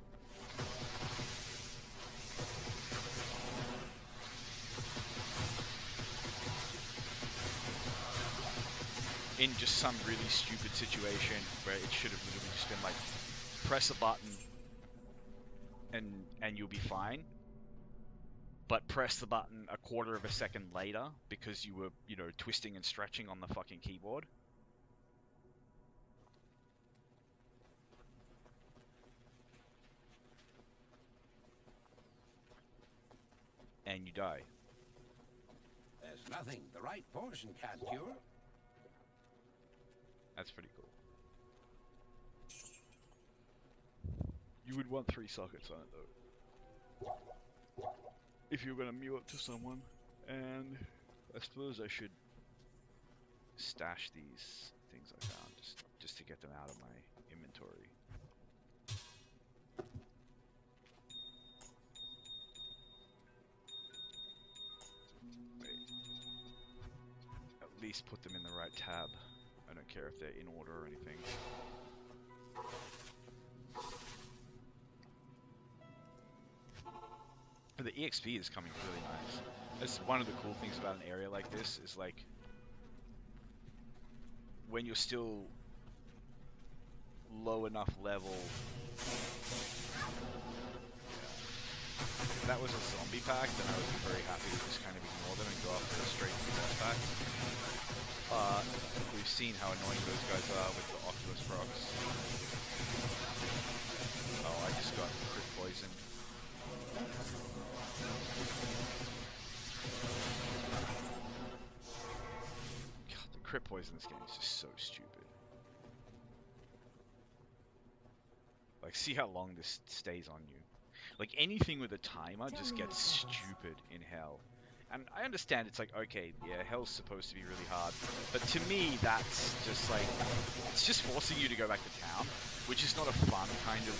In just some really stupid situation where it should have literally just been like, press a button and you'll be fine. But press the button a quarter of a second later because you were, you know, twisting and stretching on the fucking keyboard. And you die. There's nothing the right portion can't cure. That's pretty cool. You would want 3 sockets on it though, if you're gonna mute it to someone. And I suppose I should stash these things I found just to get them out of my inventory. Wait. At least put them in the right tab. I don't care if they're in order or anything. But the EXP is coming really nice. That's one of the cool things about an area like this, is like, when you're still low enough level. If that was a zombie pack, then I would be very happy to just kind of ignore them and go after a straight boss pack. We've seen how annoying those guys are with the Oculus procs. Oh, I just got crit poison. God, the crit poison in this game is just so stupid. Like, see how long this stays on you. Like, anything with a timer just gets stupid in hell. And I understand it's like, okay, yeah, hell's supposed to be really hard. But to me, that's just like, it's just forcing you to go back to town, which is not a fun kind of...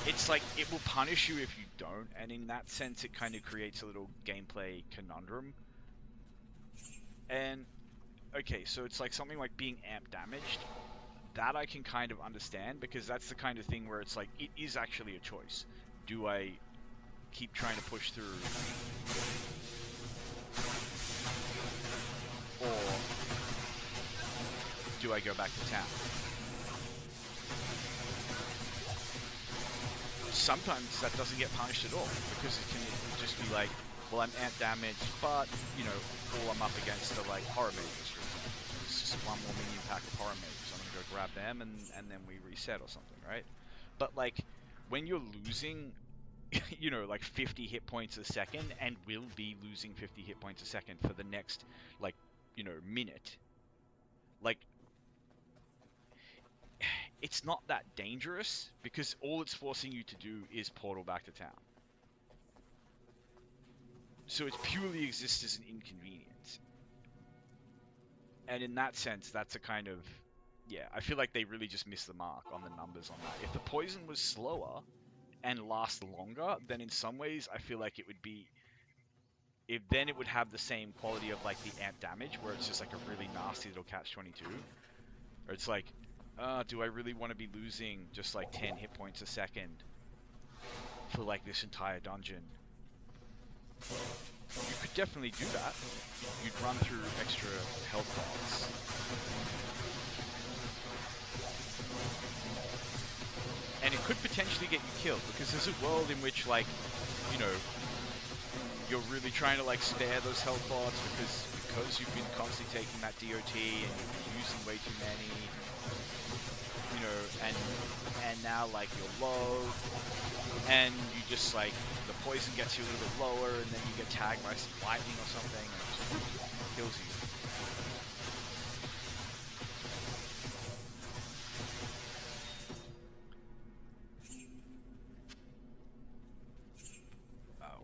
It's like, it will punish you if you don't, and in that sense, it kind of creates a little gameplay conundrum. And, okay, so it's like something like being amp damaged. That I can kind of understand, because that's the kind of thing where it's like, it is actually a choice. Do I keep trying to push through, or do I go back to town? Sometimes that doesn't get punished at all, because it can just be like, well, I'm amp damaged, but, you know, all I'm up against are like horror mages, for example. It's just one more minion pack of horror mages. I'm gonna go grab them, and then we reset or something, right? But like, when you're losing, you know, like 50 hit points a second, and will be losing 50 hit points a second for the next, like, you know, minute. Like, it's not that dangerous, because all it's forcing you to do is portal back to town. So it purely exists as an inconvenience. And in that sense, that's a kind of... Yeah, I feel like they really just missed the mark on the numbers on that. If the poison was slower and last longer, then in some ways I feel like it would be, if then it would have the same quality of like the amp damage, where it's just like a really nasty little catch-22, or it's like, do I really want to be losing just like 10 hit points a second for like this entire dungeon? You could definitely do that. You'd run through extra health pods. And it could potentially get you killed, because there's a world in which, like, you know, you're really trying to, like, spare those health pods because you've been constantly taking that DOT and you're using way too many, you know, and now, like, you're low, and you just, like, the poison gets you a little bit lower, and then you get tagged by some lightning or something, and it just kills you.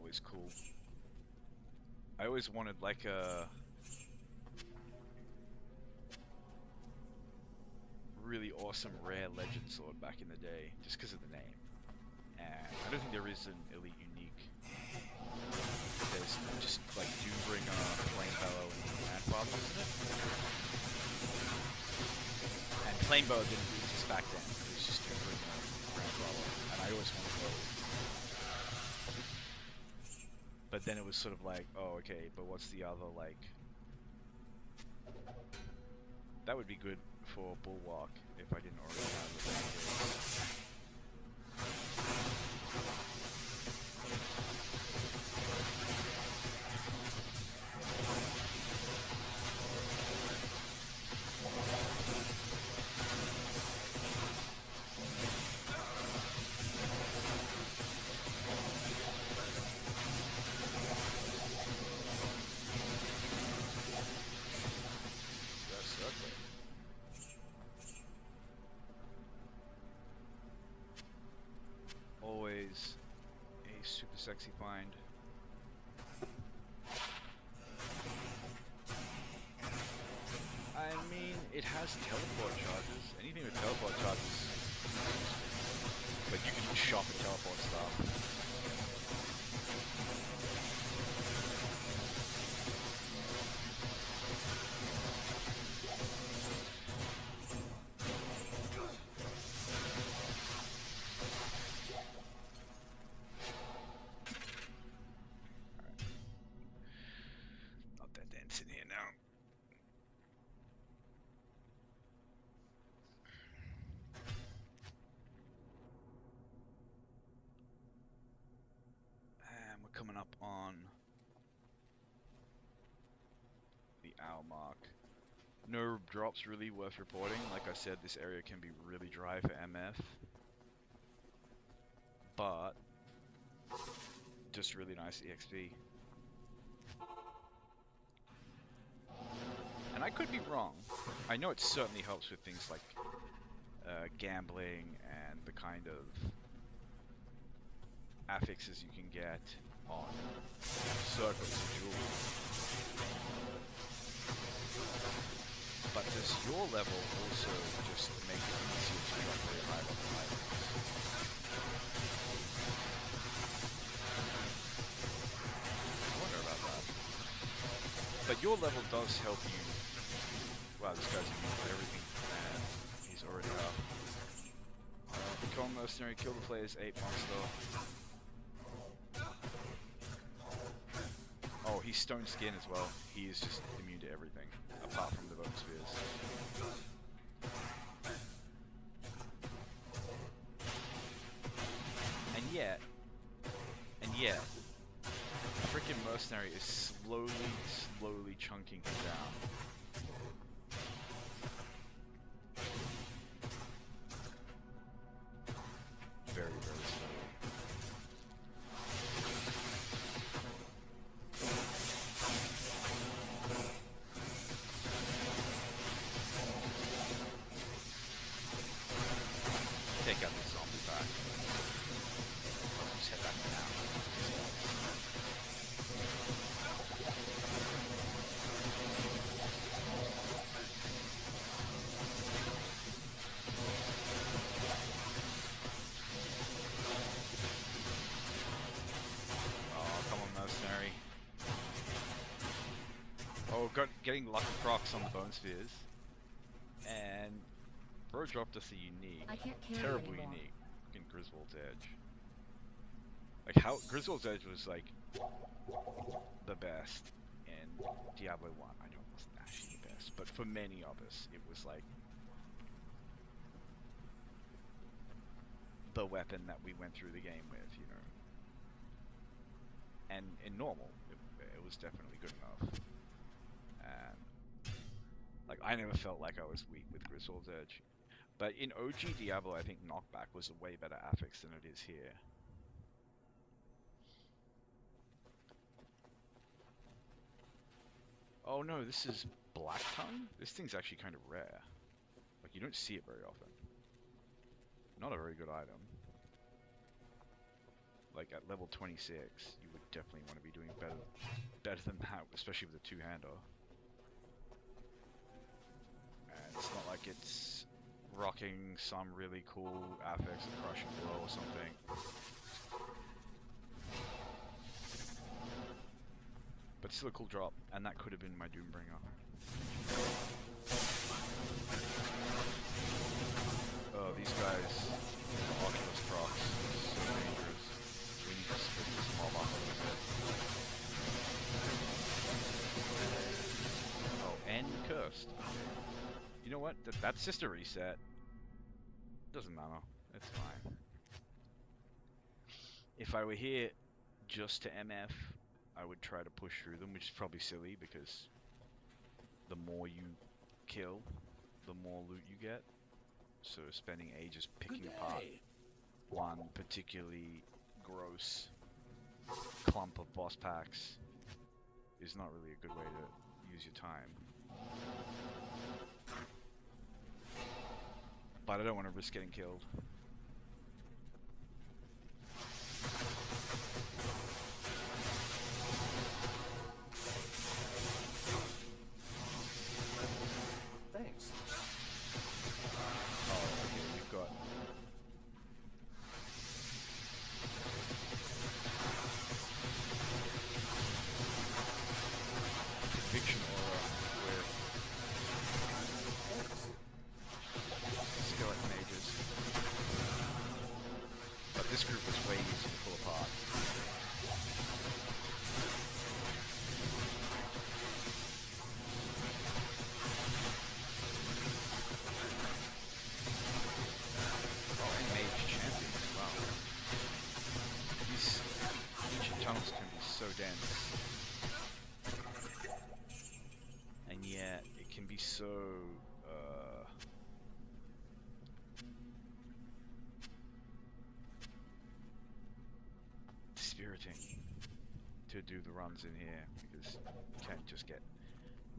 Always cool. I always wanted like a really awesome rare legend sword back in the day, just because of the name. And I don't think there is an elite unique. There's just like Doombringer, Flamebearer, and Grandfather, isn't it? And Flamebearer didn't exist back then. It was just Doombringer, Grandfather, and I always wanted those. But then it was sort of like, oh, okay, but what's the other, like... That would be good for Bulwark, if I didn't already have it. Always a super sexy find. I mean, it has teleport charges. Anything with teleport charges. Like, you can just shop and teleport stuff. Coming up on the hour mark. No drops really worth reporting. Like I said, this area can be really dry for MF. but just really nice EXP. And I could be wrong. I know it certainly helps with things like gambling and the kind of affixes you can get on circles and jewelry. But does your level also just make it easier to drop very high level items? I wonder about that. But your level does help you. Wow, this guy's immune to everything, and he's already up. Become mercenary, kill the player's 8 monster. Oh, he's stone skin as well. He is just immune to everything, apart from the bone spheres. And yet, the freaking mercenary is slowly chunking him down. Very slowly. Take out this zombie back. Just head back now. Getting lucky procs on the bone spheres, and bro dropped us a unique, I can't carry terrible anymore. unique, fucking Griswold's Edge. Like how Griswold's Edge was like the best in Diablo 1. I know it wasn't actually the best, but for many of us, it was like the weapon that we went through the game with, you know. And in normal, it was definitely good enough. And like I never felt like I was weak with Griswold's Edge. But in OG Diablo, I think knockback was a way better affix than it is here. Oh no, this is Black Tongue? This thing's actually kind of rare. Like you don't see it very often. Not a very good item. Like at level 26, you would definitely want to be doing better than that, especially with a two-hander. And it's not like it's rocking some really cool affix of Crushing Blow or something. But still a cool drop, and that could have been my Doombringer. Oh, these guys, Oculus procs, so dangerous. We need to split this mob up a little bit. Oh, and cursed. You know what? That's just a reset. Doesn't matter. It's fine. If I were here just to MF, I would try to push through them, which is probably silly because the more you kill, the more loot you get. So spending ages picking apart one particularly gross clump of boss packs is not really a good way to use your time. But I don't want to risk getting killed. Thanks. Oh, okay, we've got... Conviction Aura with skeleton mages. But this group was way easier to pull apart. Oh, and mage champion as well. These ancient tunnels can be so dense. And yet, it can be so, dispiriting to do the runs in here because you can't just get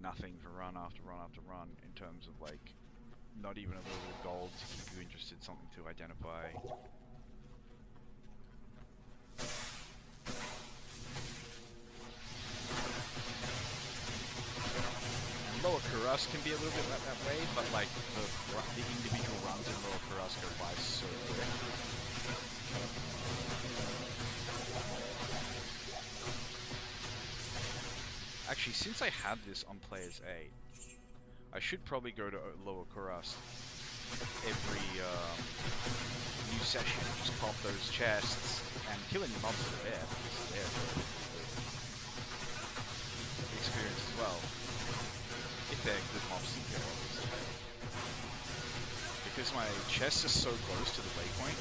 nothing for run after run after run in terms of like not even a little bit of gold to keep you interested, something to identify. Lower Kuras can be a little bit like that way, but like the individual runs in Lower Kuras go by so quick. Actually, since I have this on Players 8, I should probably go to Lower Kuras every new session, just pop those chests, and killing the mobs that are there, because they're the experience as well. If they're good mobs to kill, obviously. Because my chest is so close to the waypoint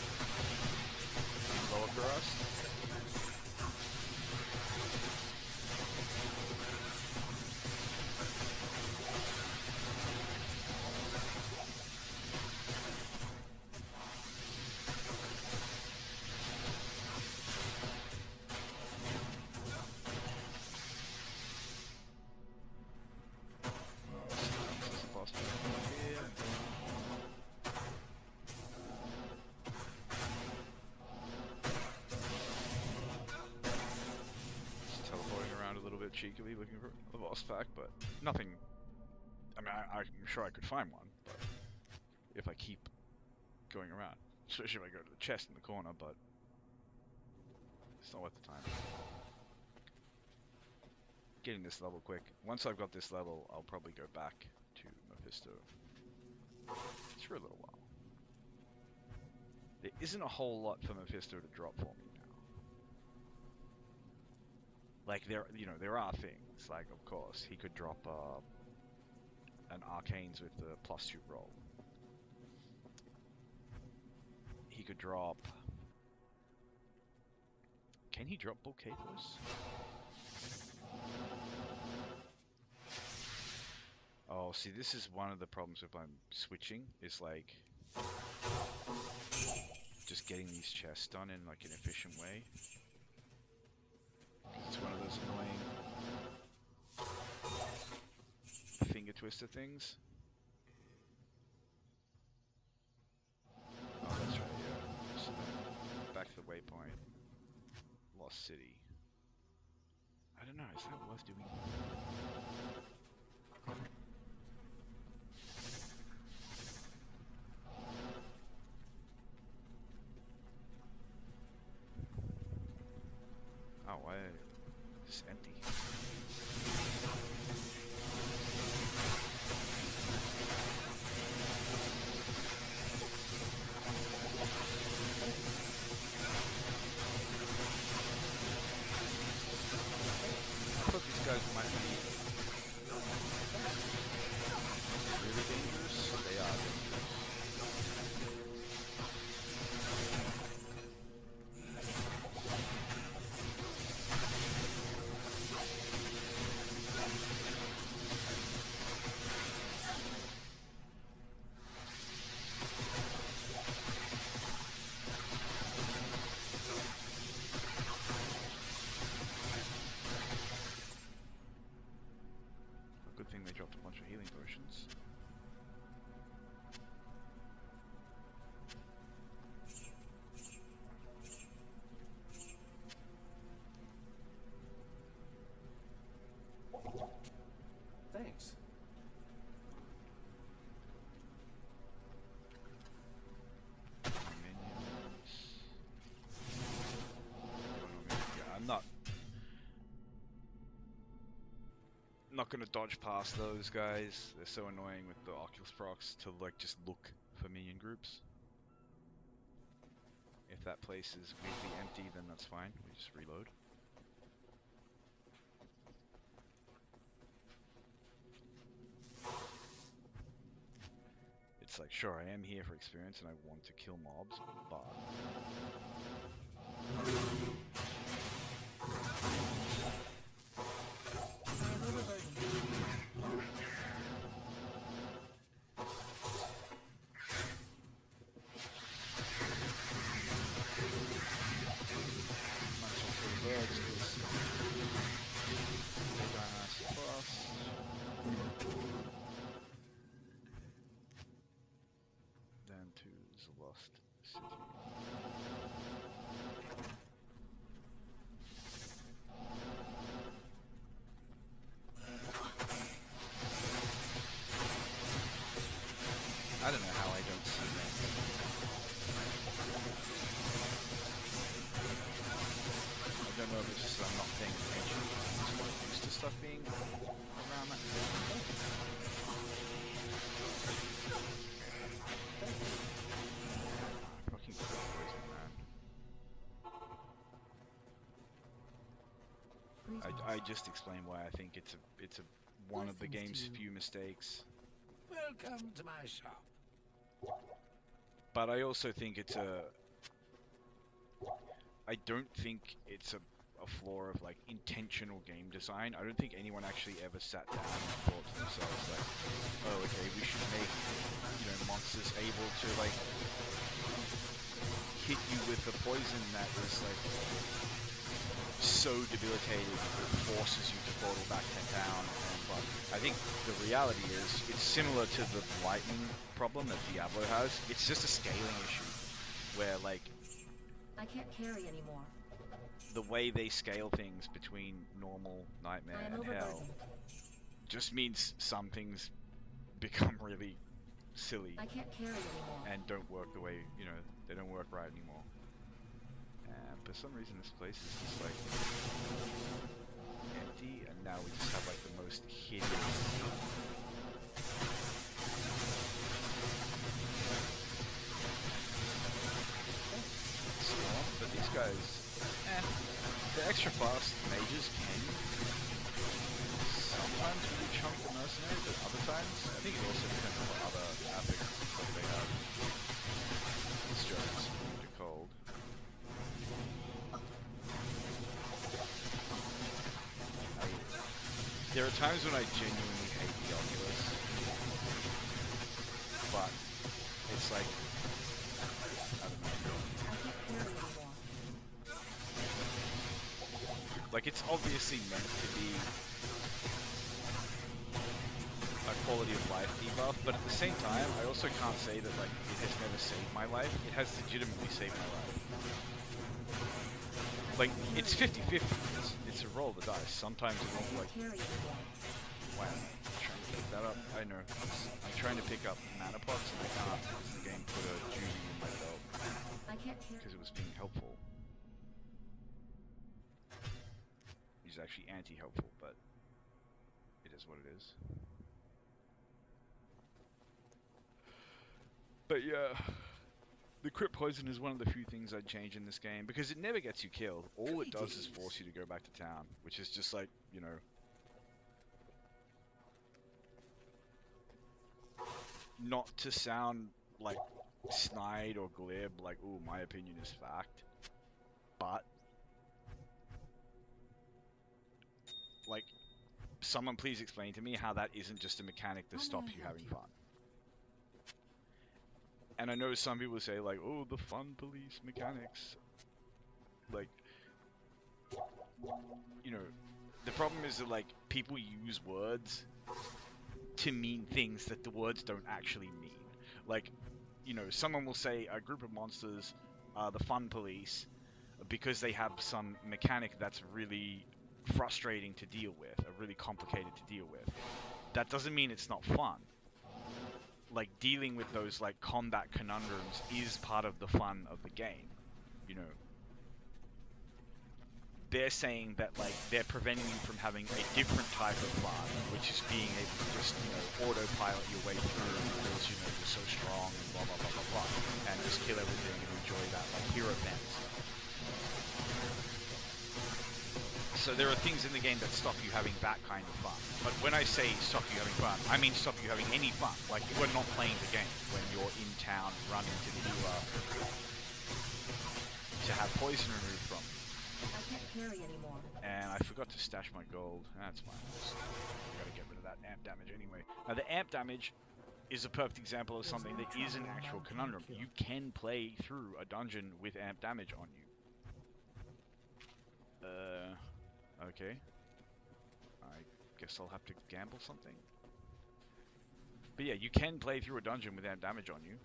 in Lower Kuras. Cheekily looking for the boss pack, but nothing. I mean, I'm sure I could find one, but if I keep going around, especially if I go to the chest in the corner, but it's not worth the time. Getting this level quick. Once I've got this level, I'll probably go back to Mephisto. It's for a little while. There isn't a whole lot for Mephisto to drop for me. Like there are things. Like of course he could drop an Arcanes with the +2 roll. He could drop. Can he drop Volcathos? Oh, see, this is one of the problems if I'm switching. Is like just getting these chests done in like an efficient way. It's one of those annoying finger twister things. Oh, that's right, yeah. So then, back to the waypoint. Lost City. I don't know, is that worth doing? Oh, why? It's empty. I thought these guys might be really dangerous. They are dangerous. Good thing they dropped a bunch of healing potions. Thanks. Minions. Yeah, I'm not gonna dodge past those guys. They're so annoying with the Oculus procs to like just look for minion groups. If that place is weirdly empty, then that's fine. We just reload. It's like, sure, I am here for experience and I want to kill mobs, but might as well kill don't know if it's just that I'm not paying attention. I'm just not used to stuff being around that. Fucking poison, man. I just explained why I think it's one of the game's few mistakes. Welcome to my shop. But I also think I don't think it's a flaw of like intentional game design. I don't think anyone actually ever sat down and thought to themselves like, oh, okay, we should make, monsters able to like hit you with the poison that is like so debilitating it forces you to portal back down. But I think the reality is it's similar to the lightning problem that Diablo has. It's just a scaling issue where like I can't carry anymore. the way they scale things between normal, nightmare, I am and hell overburdened. just means some things become really silly I can't carry anymore. and don't work the way, they don't work right anymore. And for some reason this place is just like empty, and now we just have like the most hideous storm, but these guys, the extra fast mages can sometimes really chunk the mercenaries, but other times, I think it also depends on what other epic stuff they have. This joke's pretty cold. There are times when I genuinely hate the Oculus, but it's like, I don't know. I can't carry anymore. Like, it's obviously meant to be a quality of life debuff, but at the same time, I also can't say that, like, it has never saved my life. It has legitimately saved my life. Like, it's 50-50. It's a roll of the dice. Sometimes it won't, like, Carry anymore. wow, I'm trying to pick that up. I know. I'm trying to pick up mana pots, and I can't because the game put a Judy in my belt I can't carry. because it was being helpful. He's actually anti-helpful, but it is what it is. But yeah, the crit poison is one of the few things I'd change in this game because it never gets you killed. All it does is force you to go back to town, which is just like, not to sound like snide or glib, like, ooh, my opinion is fact, but like, someone please explain to me how that isn't just a mechanic that stops you having fun. And I know some people say like, oh, the fun police mechanics. Like, the problem is that like people use words to mean things that the words don't actually mean. Like, someone will say a group of monsters are the fun police because they have some mechanic that's really frustrating to deal with, or really complicated to deal with. That doesn't mean it's not fun. Like, dealing with those like combat conundrums is part of the fun of the game. They're saying that like they're preventing you from having a different type of fun, which is being able to just autopilot your way through because you're so strong and blah blah blah blah blah, and just kill everything and enjoy that like hero events. So there are things in the game that stop you having that kind of fun. But when I say stop you having fun, I mean stop you having any fun. Like, you are not playing the game when you're in town running to the healer to have poison removed from you. I can't carry anymore. And I forgot to stash my gold. That's fine. I gotta get rid of that amp damage anyway. Now, the amp damage is a perfect example of something that is an actual conundrum. You can play through a dungeon with amp damage on you. Okay. I guess I'll have to gamble something. But yeah, you can play through a dungeon with amp damage on you.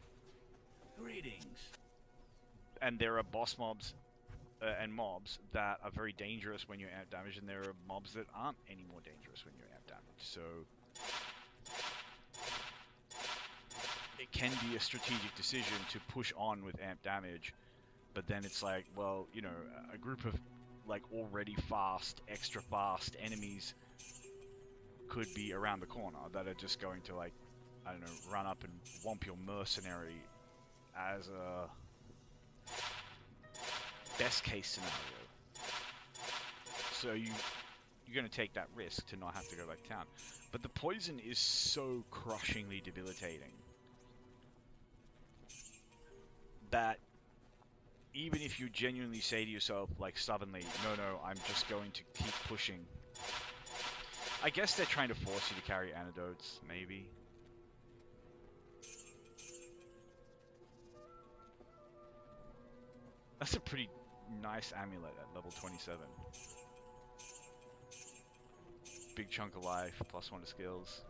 Greetings. And there are boss mobs and mobs that are very dangerous when you're amp damaged, and there are mobs that aren't any more dangerous when you're amp damaged. So it can be a strategic decision to push on with amp damage, but then it's like, well, a group of like already fast, extra fast enemies could be around the corner that are just going to, like, I don't know, run up and whomp your mercenary as a best case scenario. So you're going to take that risk to not have to go back to town. But the poison is so crushingly debilitating that even if you genuinely say to yourself, like, stubbornly, no, I'm just going to keep pushing. I guess they're trying to force you to carry antidotes, maybe. That's a pretty nice amulet at level 27. Big chunk of life, +1 to skills.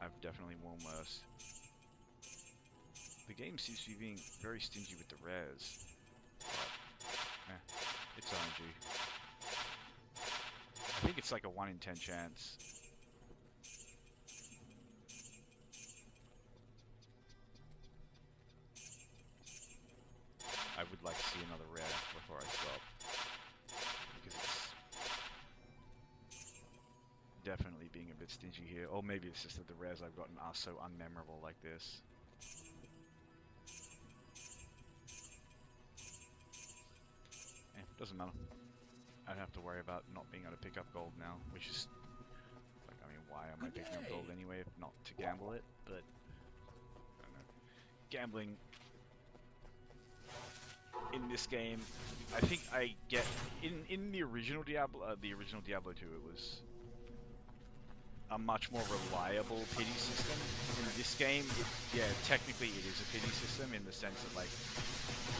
I've definitely worn worse. The game seems to be being very stingy with the rares. But, it's RNG. I think it's like a 1 in 10 chance. I would like to see another rare before I stop. Because it's definitely being a bit stingy here. Or maybe it's just that the rares I've gotten are so unmemorable like this. Doesn't matter. I don't have to worry about not being able to pick up gold now, which is, like, I mean, why am I picking up gold anyway if not to gamble it? But, I don't know. Gambling in this game, I think I get, in the original Diablo 2, it was a much more reliable pity system. In this game, yeah, technically it is a pity system in the sense that, like,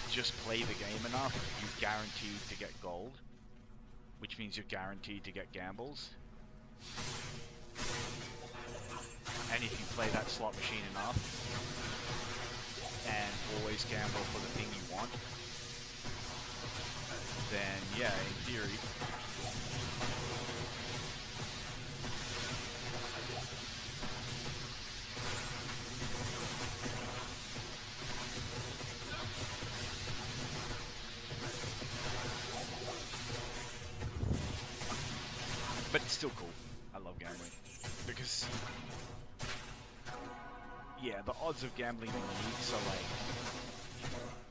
just play the game enough, you're guaranteed to get gold, which means you're guaranteed to get gambles. And if you play that slot machine enough, and always gamble for the thing you want, then yeah, in theory, but it's still cool. I love gambling. Because, yeah, the odds of gambling in leagues are like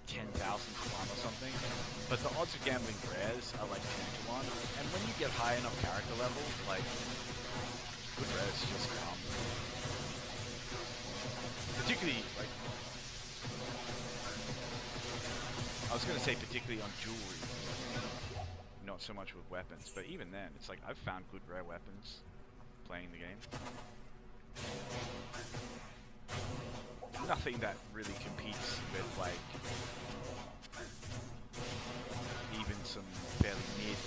10,000 to 1 or something. But the odds of gambling rares are like 10 to 1. And when you get high enough character level, like, good rares just come. Particularly, like, I was going to say particularly on jewelry. Not so much with weapons, but even then, it's like I've found good rare weapons playing the game. Nothing that really competes with, like, even some fairly mid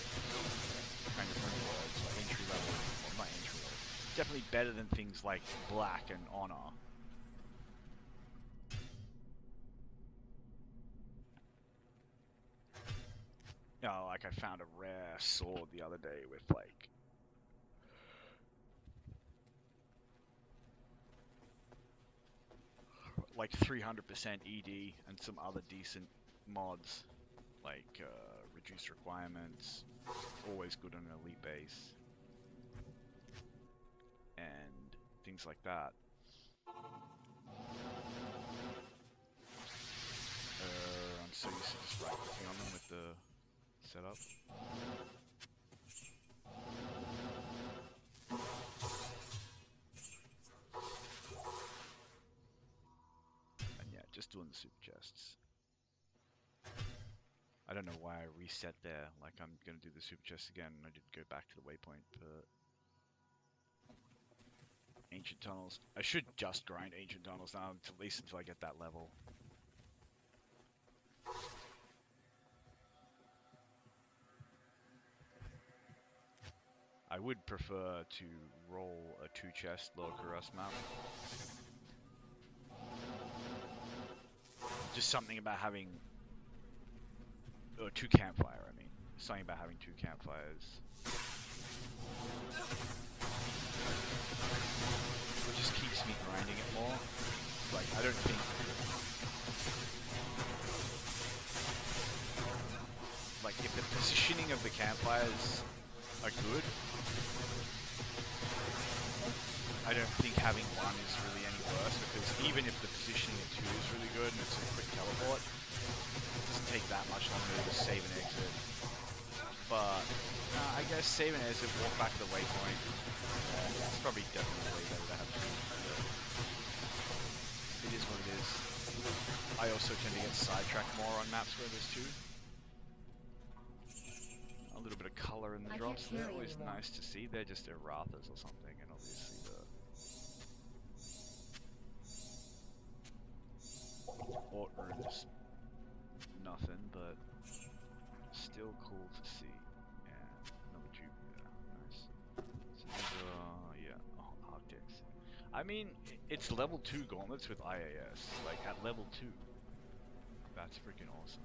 kind of rewards, like entry level, well, not entry level. Definitely better than things like Black and Honor. You know, like I found a rare sword the other day with like 300% ED and some other decent mods, like reduced requirements, always good on an elite base, and things like that. I'm so used to just right-clicking on them with the setup. And yeah, just doing the super chests. I don't know why I reset there, like I'm gonna do the super chest again and I did go back to the waypoint, but Ancient Tunnels. I should just grind Ancient Tunnels now, at least until I get that level. I would prefer to roll a 2-chest Lower Kuros map. Just something about having... or 2 campfire, I mean. Something about having 2 campfires. It just keeps me grinding it more. Like, I don't think the positioning of the campfires are good. I don't think having one is really any worse, because even if the positioning of two is really good and it's a quick teleport, it doesn't take that much longer to just save and exit. But I guess save and exit, walk back to the waypoint. It's probably definitely way better to have two. It is what it is. I also tend to get sidetracked more on maps where there's two. A little bit of color in the drops there, always nice to see. They're just erratas or something, and obviously the Ort runes, nothing, but still cool to see. And another tube, yeah, nice. So these are, yeah, oh, Arctics. I mean, it's level 2 gauntlets with IAS, like at level 2. That's freaking awesome.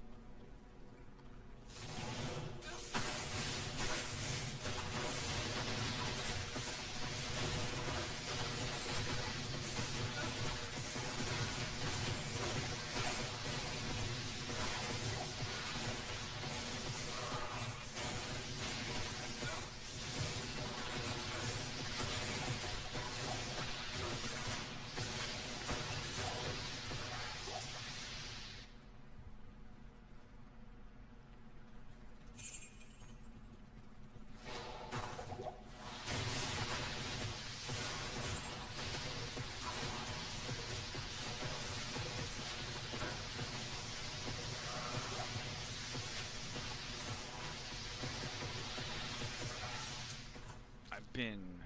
Been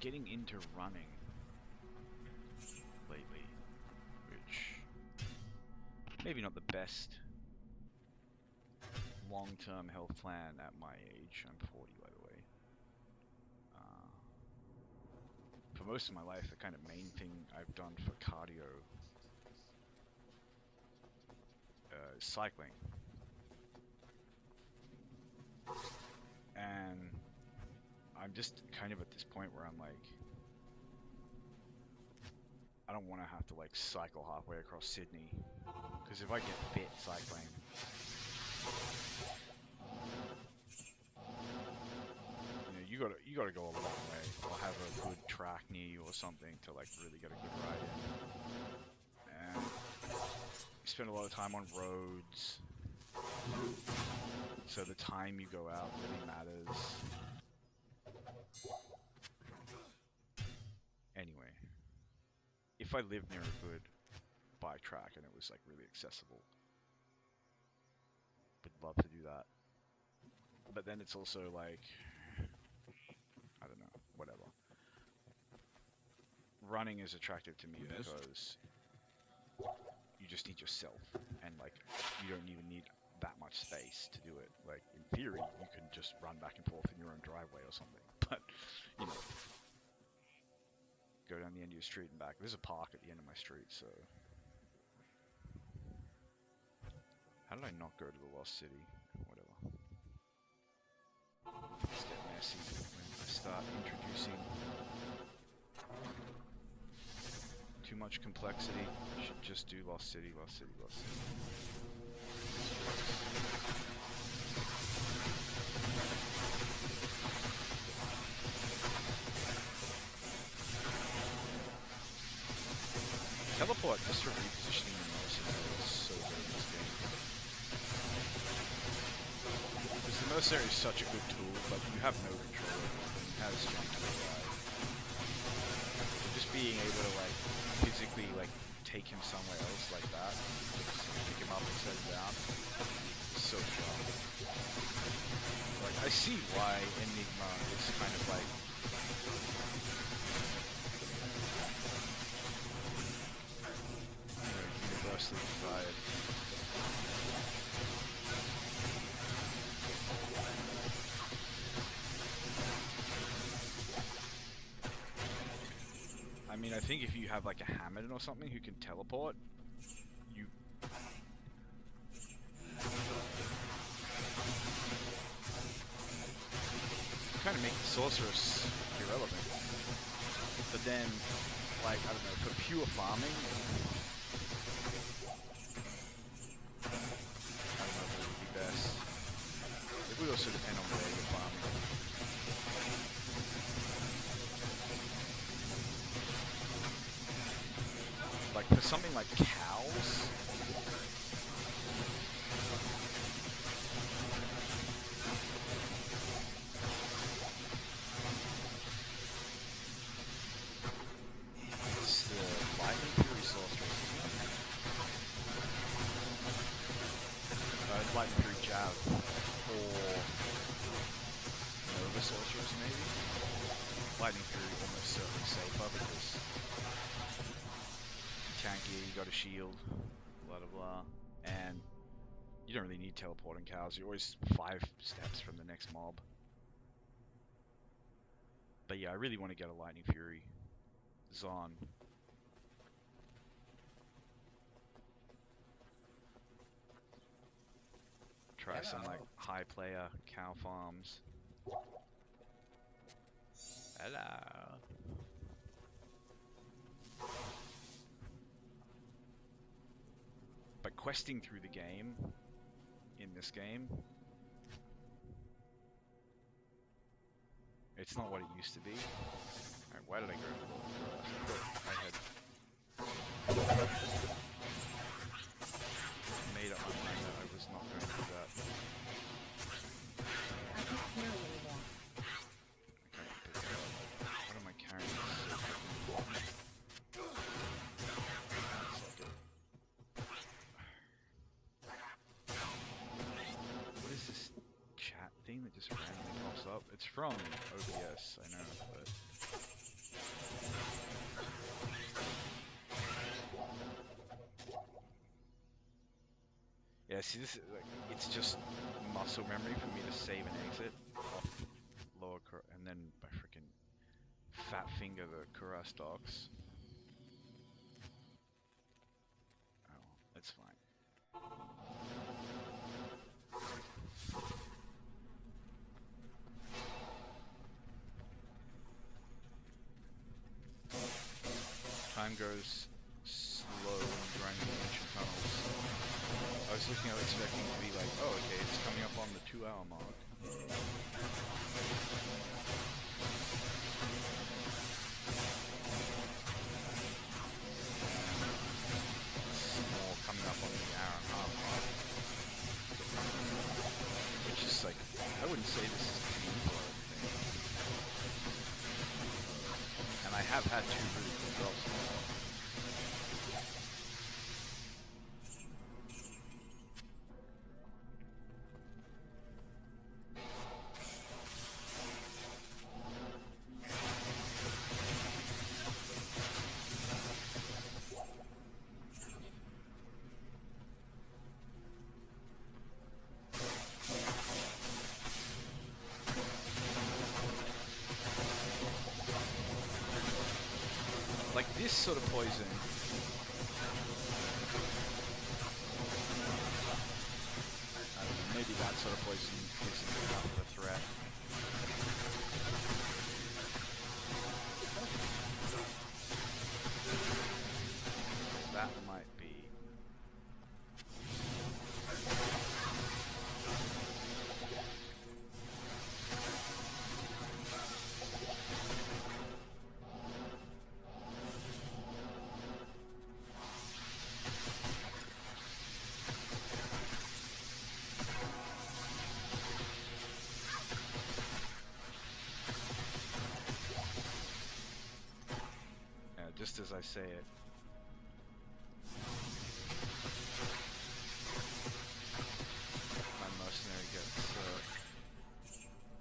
getting into running lately, which maybe not the best long-term health plan at my age. I'm 40, by the way. For most of my life, the kind of main thing I've done for cardio is cycling. And I'm just kind of at this point where I'm like, I don't want to have to like cycle halfway across Sydney, because if I get fit cycling, you know, you gotta go a long way, or have a good track near you or something to like really get a good ride in. And you spend a lot of time on roads. So the time you go out really matters. Anyway, if I lived near a good bike track and it was like really accessible, would love to do that. But then it's also like, I don't know, whatever. Running is attractive to me because you just need yourself, and like you don't even need that much space to do it. Like in theory, you can just run back and forth in your own driveway or something, but you know, go down the end of your street and back. There's a park at the end of my street, so how did I not go to the Lost City? Whatever. Things get messy when I start introducing too much complexity. You should just do Lost City, Lost City, Lost City. Teleport, just for repositioning the mercenary, is so good in this game. Because the mercenary is such a good tool, but you have no control over it, and it has jump to the right. So just being able to like physically like take him somewhere else like that, just pick him up and set him down, is so strong. Like I see why Enigma is kind of like universally desired. I mean, I think if you have like a Hammond or something who can teleport, you kind of make the sorceress irrelevant. But then, like, I don't know, for pure farming, would also depend on where you're farming. Like for something like cows, it's the Lightning Fury Sorceress. Lightning Fury Jab or Nova Sorceress maybe. Lightning Fury almost certainly safer because tanky, you got a shield, blah blah blah, and you don't really need teleporting cows. You're always 5 steps from the next mob. But yeah, I really want to get a Lightning Fury Zon. Try some like high player cow farms. Hello. But questing through the game, in this game, it's not what it used to be. Alright, why did I go? I had made up my mind that I was not going to do that. I can't carry anymore. What am I carrying? What is this chat thing that just randomly pops up? It's from OBS, I know, but... Yeah, see, this is, like, it's just muscle memory for me to save and exit off lower and then I freaking fat finger the Kuras docks. Oh, that's fine. Time goes slow when grinding the ancient tunnels. I was looking at expecting to be like, oh okay, it's coming up on the 2-hour mark. It's more coming up on the hour and a half mark. Which is like, I wouldn't say this is painful or anything. And I have had 2 really good drops now. Like this sort of poison. I don't know, maybe that sort of poison isn't enough of a threat. That might be. Just as I say it. My mercenary gets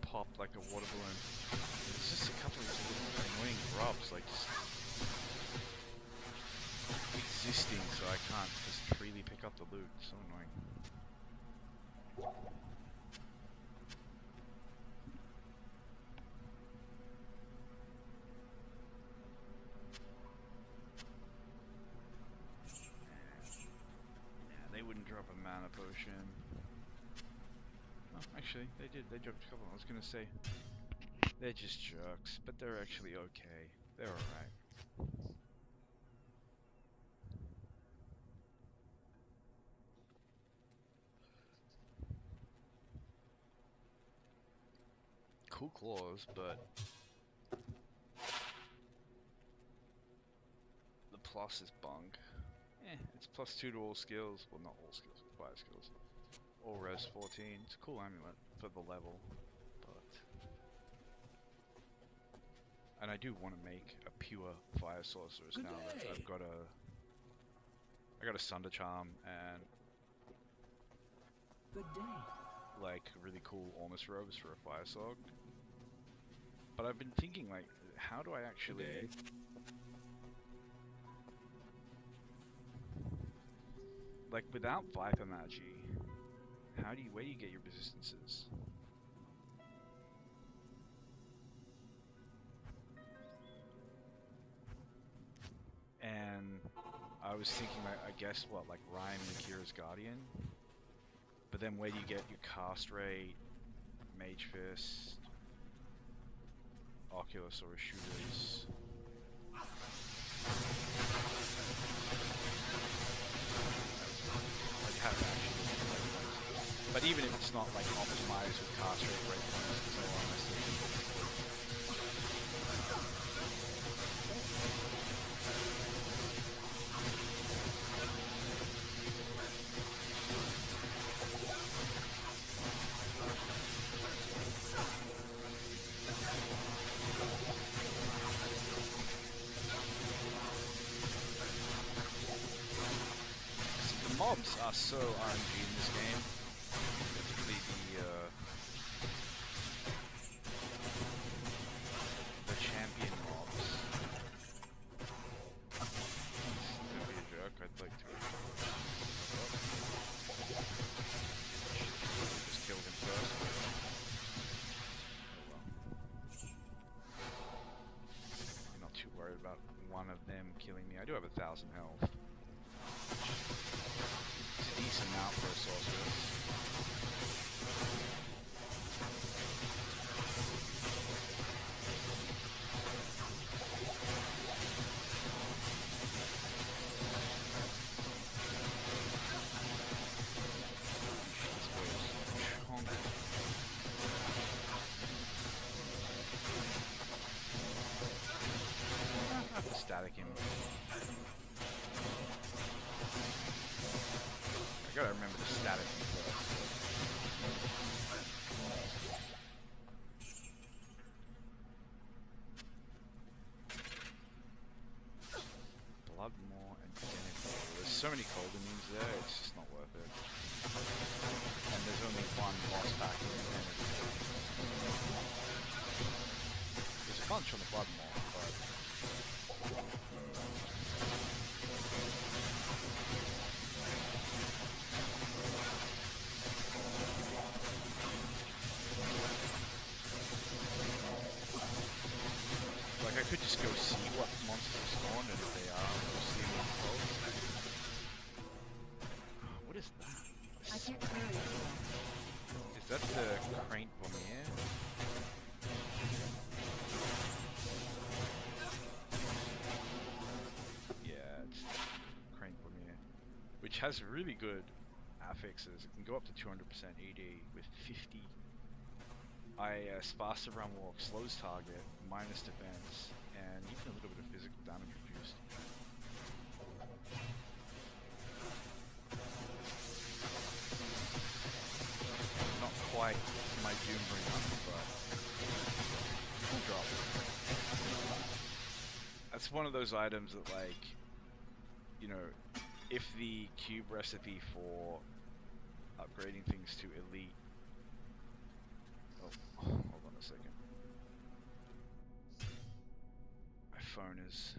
popped like a water balloon. It's just a couple of annoying grubs, like just existing, so I can't just freely pick up the loot. It's so annoying. Drop a mana potion. Oh, actually, they did. They dropped a couple. I was gonna say they're just jerks, but they're actually okay. They're alright. cool claws, but the plus is bunk. It's +2 to all skills. Well, not all skills, but 5 skills. All res 14. It's a cool amulet for the level, but... And I do want to make a pure fire sorceress Good now that day. I got a Sunder Charm and Good day. like really cool Ormus robes for a fire sog. But I've been thinking like, how do I actually... Good day. Like without Viper Magi, where do you get your resistances? And I was thinking, I guess, what, like Rhyme and Kira's Guardian? But then where do you get your cast rate, Mage Fist, Oculus or shooters? I'd have to actually look at those. But even if it's not like optimized with cast rate breakpoints and so on, I still think it's cool. The mobs are so RNG in this game, particularly the champion mobs. Don't be a jerk. I'd like to. Just killed him first. Oh well. I'm not too worried about one of them killing me. I do have 1,000 health. It's a decent amount for a sorceress. Static him. I gotta remember to static him first. Bloodmore and Denethor. There's so many cold immunes there, it's just not worth it. And there's only one boss back in Denethor. There's a bunch on the Bloodmore, but... Like, I could just go see what monsters spawned and if they are, we'll see what close. What is that? I can't carry anymore. Is that the Craint Bombier? Yeah, it's Craint Bombier. Which has really good affixes. It can go up to 200% ED with 50. Faster run walk, slows target, minus defense, and even a little bit of physical damage reduced. Not quite my Doom bringer, but full drop. That's one of those items that, like, you know, if the cube recipe for upgrading things to elite. Oh, hold on a second. My phone is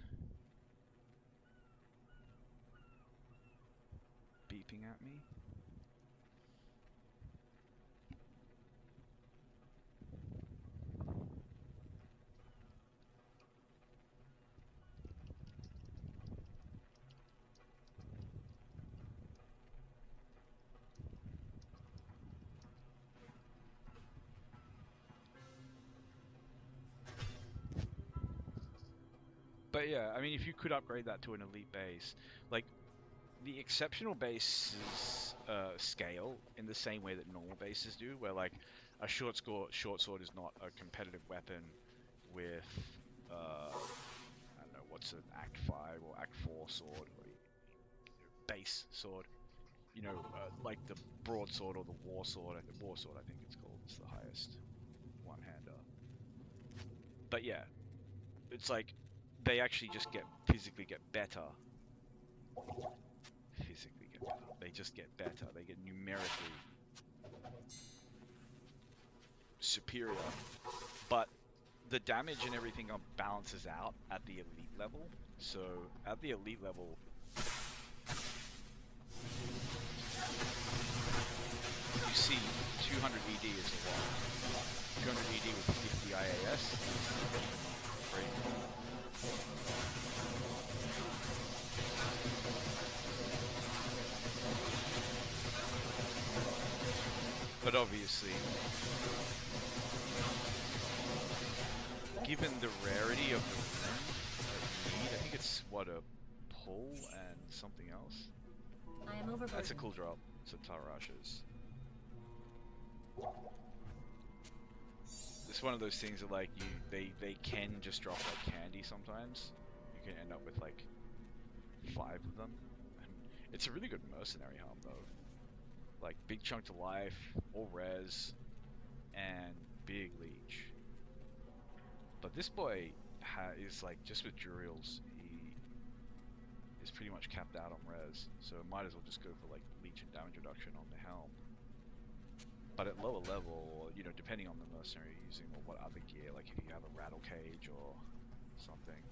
beeping at me. But yeah, I mean, if you could upgrade that to an elite base, like, the exceptional bases scale in the same way that normal bases do, where, like, A short sword is not a competitive weapon with I don't know what's an Act 5 or Act 4 sword or base sword. Like the broadsword or the war sword. The war sword, I think it's called. It's the highest one-hander. But yeah, it's like they actually just physically get better. Physically get better. They just get better. They get numerically superior. But the damage and everything balances out at the elite level. So at the elite level, you see 200 ED is a lot. 200 ED with 50 IAS. Great. But obviously, given the rarity of the rune that you need, I think it's what, a pull and something else? I am overburdened. That's a cool drop. So Tarasha's. It's one of those things that like they can just drop like candy sometimes. You can end up with like 5 of them. And it's a really good mercenary helm though. Like big chunk to life, all res, and big leech. But this boy is like, just with Duriels, he is pretty much capped out on res. So might as well just go for like leech and damage reduction on the helm. But at lower level, or depending on the mercenary you're using or what other gear, like if you have a rattle cage or something.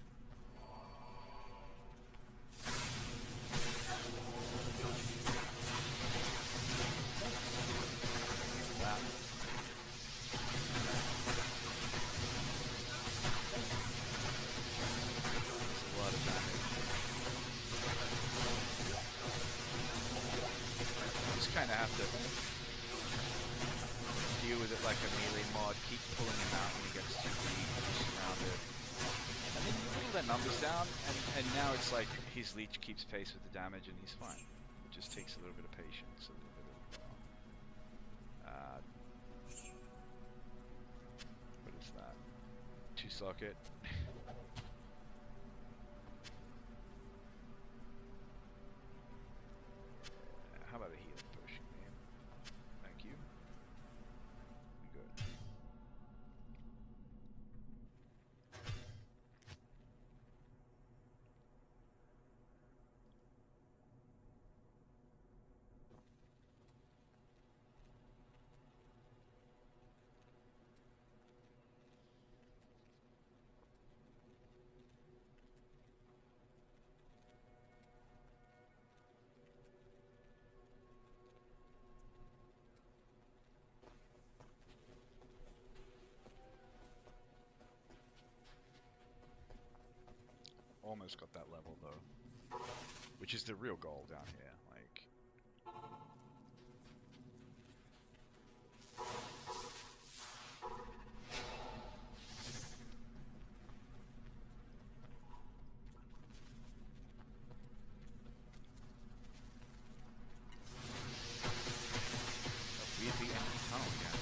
That. That's a lot of damage. You just kind of have to deal with it like a melee mod, keep pulling him out when he gets too weak, just surround it. And then you whittle their numbers down, and now it's like his leech keeps pace with the damage and he's fine. It just takes a little bit of patience, a little bit of... what is that? 2-socket. How about a healing potion, man? Thank you. Good. Almost got that level though, which is the real goal down here. Like, weirdly empty tunnel again.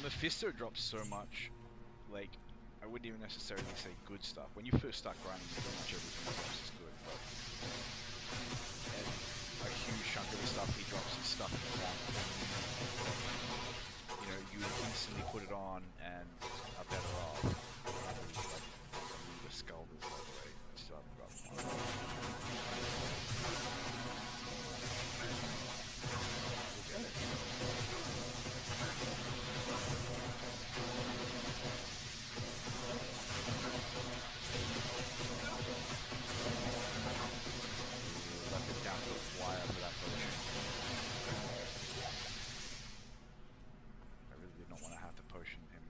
Mephisto drops so much, like, I wouldn't even necessarily say good stuff. When you first start grinding, pretty much everything he drops is good, but and a huge chunk of the stuff he drops is stuff that, you instantly put it on and are better off. The skull is all the way. I still haven't got one. We'll get it. I really did not want to have to potion him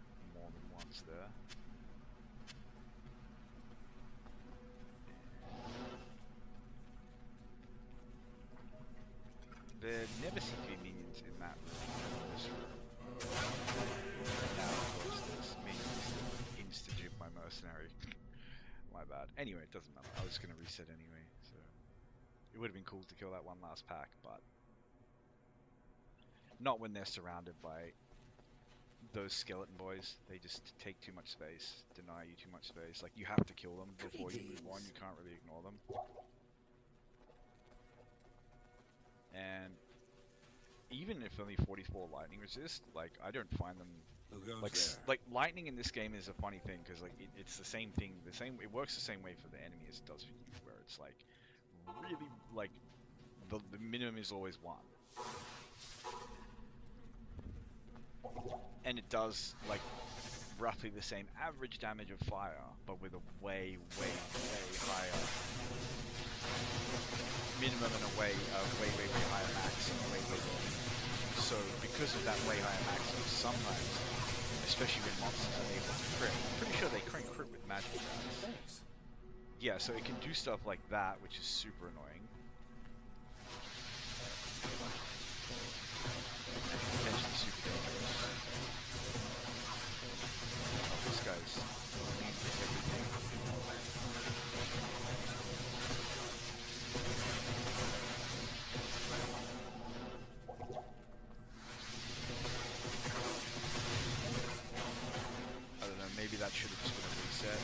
Anyway, it doesn't matter. I was gonna reset anyway, so it would have been cool to kill that one last pack, but not when they're surrounded by those skeleton boys. They just take too much space, deny you too much space. Like, you have to kill them before you move on. You can't really ignore them. And even if only 44 lightning resist, like, I don't find them Who goes like there? like lightning in this game is a funny thing because like it's the same thing. It works the same way for the enemy as it does for you, where it's like really like the minimum is always 1. And it does like roughly the same average damage of fire, but with a way higher minimum and a way higher max and a way lower. So because of that way higher max, sometimes, especially when monsters are able to crit, I'm pretty sure they crit with magic jabs. Thanks. Yeah, so it can do stuff like that, which is super annoying. And potentially super dangerous. Oh, this guy's immune to everything. I don't know, maybe that should have just been a reset.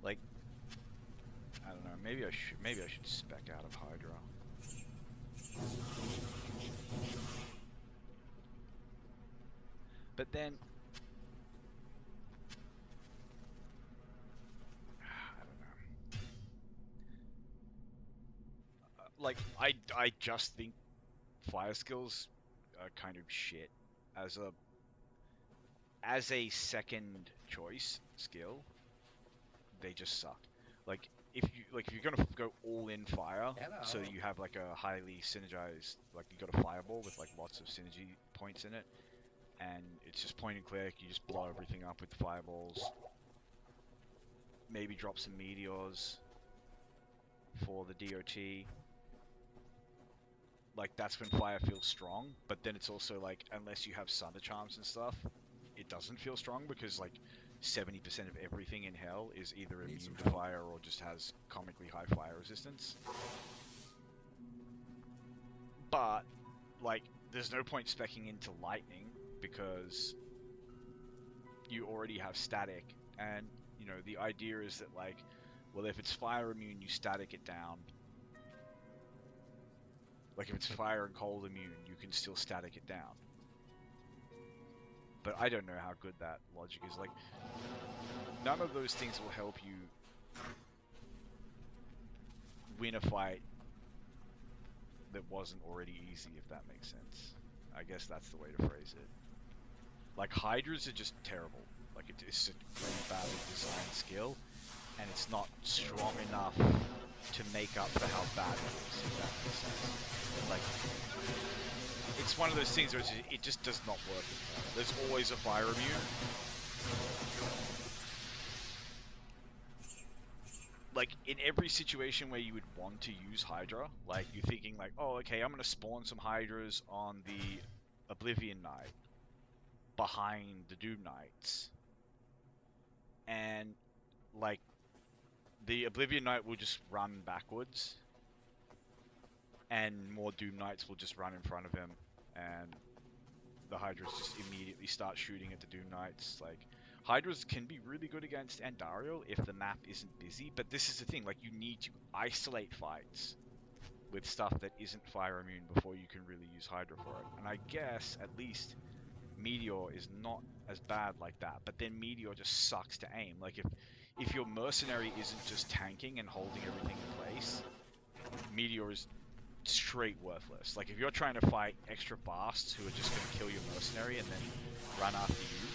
Like, I don't know, maybe I should spec out of Hydra. But then I don't know. Like I just think fire skills are kind of shit as a second choice skill. They just suck. Like if you're gonna go all in fire, so Hello. you have like a highly synergized, like you got a fireball with like lots of synergy points in it, and it's just point and click. You just blow everything up with the fireballs. Maybe drop some meteors for the DOT. Like that's when fire feels strong, but then it's also like unless you have Sunder Charms and stuff, it doesn't feel strong because like 70% of everything in Hell is either immune to fire or just has comically high fire resistance. But like there's no point speccing into lightning because you already have static, and you know the idea is that like, well, if it's fire immune you static it down. Like if it's fire and cold immune, you can still static it down. But I don't know how good that logic is. Like, none of those things will help you win a fight that wasn't already easy, if that makes sense. I guess that's the way to phrase it. Like, Hydras are just terrible. Like, it's a really badly designed skill, and it's not strong enough to make up for how bad it is, if that makes sense. Like, it's one of those things where it just does not work. There's always a fire immune. Like, in every situation where you would want to use Hydra, like, you're thinking like, oh, okay, I'm gonna spawn some Hydras on the Oblivion Knight behind the Doom Knights. And, like, the Oblivion Knight will just run backwards, and more Doom Knights will just run in front of him, and the Hydras just immediately start shooting at the Doom Knights. Like, Hydras can be really good against Andariel if the map isn't busy, but this is the thing, like, you need to isolate fights with stuff that isn't fire immune before you can really use Hydra for it. And I guess, at least, Meteor is not as bad like that, but then Meteor just sucks to aim. Like, if your Mercenary isn't just tanking and holding everything in place, Meteor is straight worthless. Like, if you're trying to fight extra fasts who are just going to kill your Mercenary and then run after you,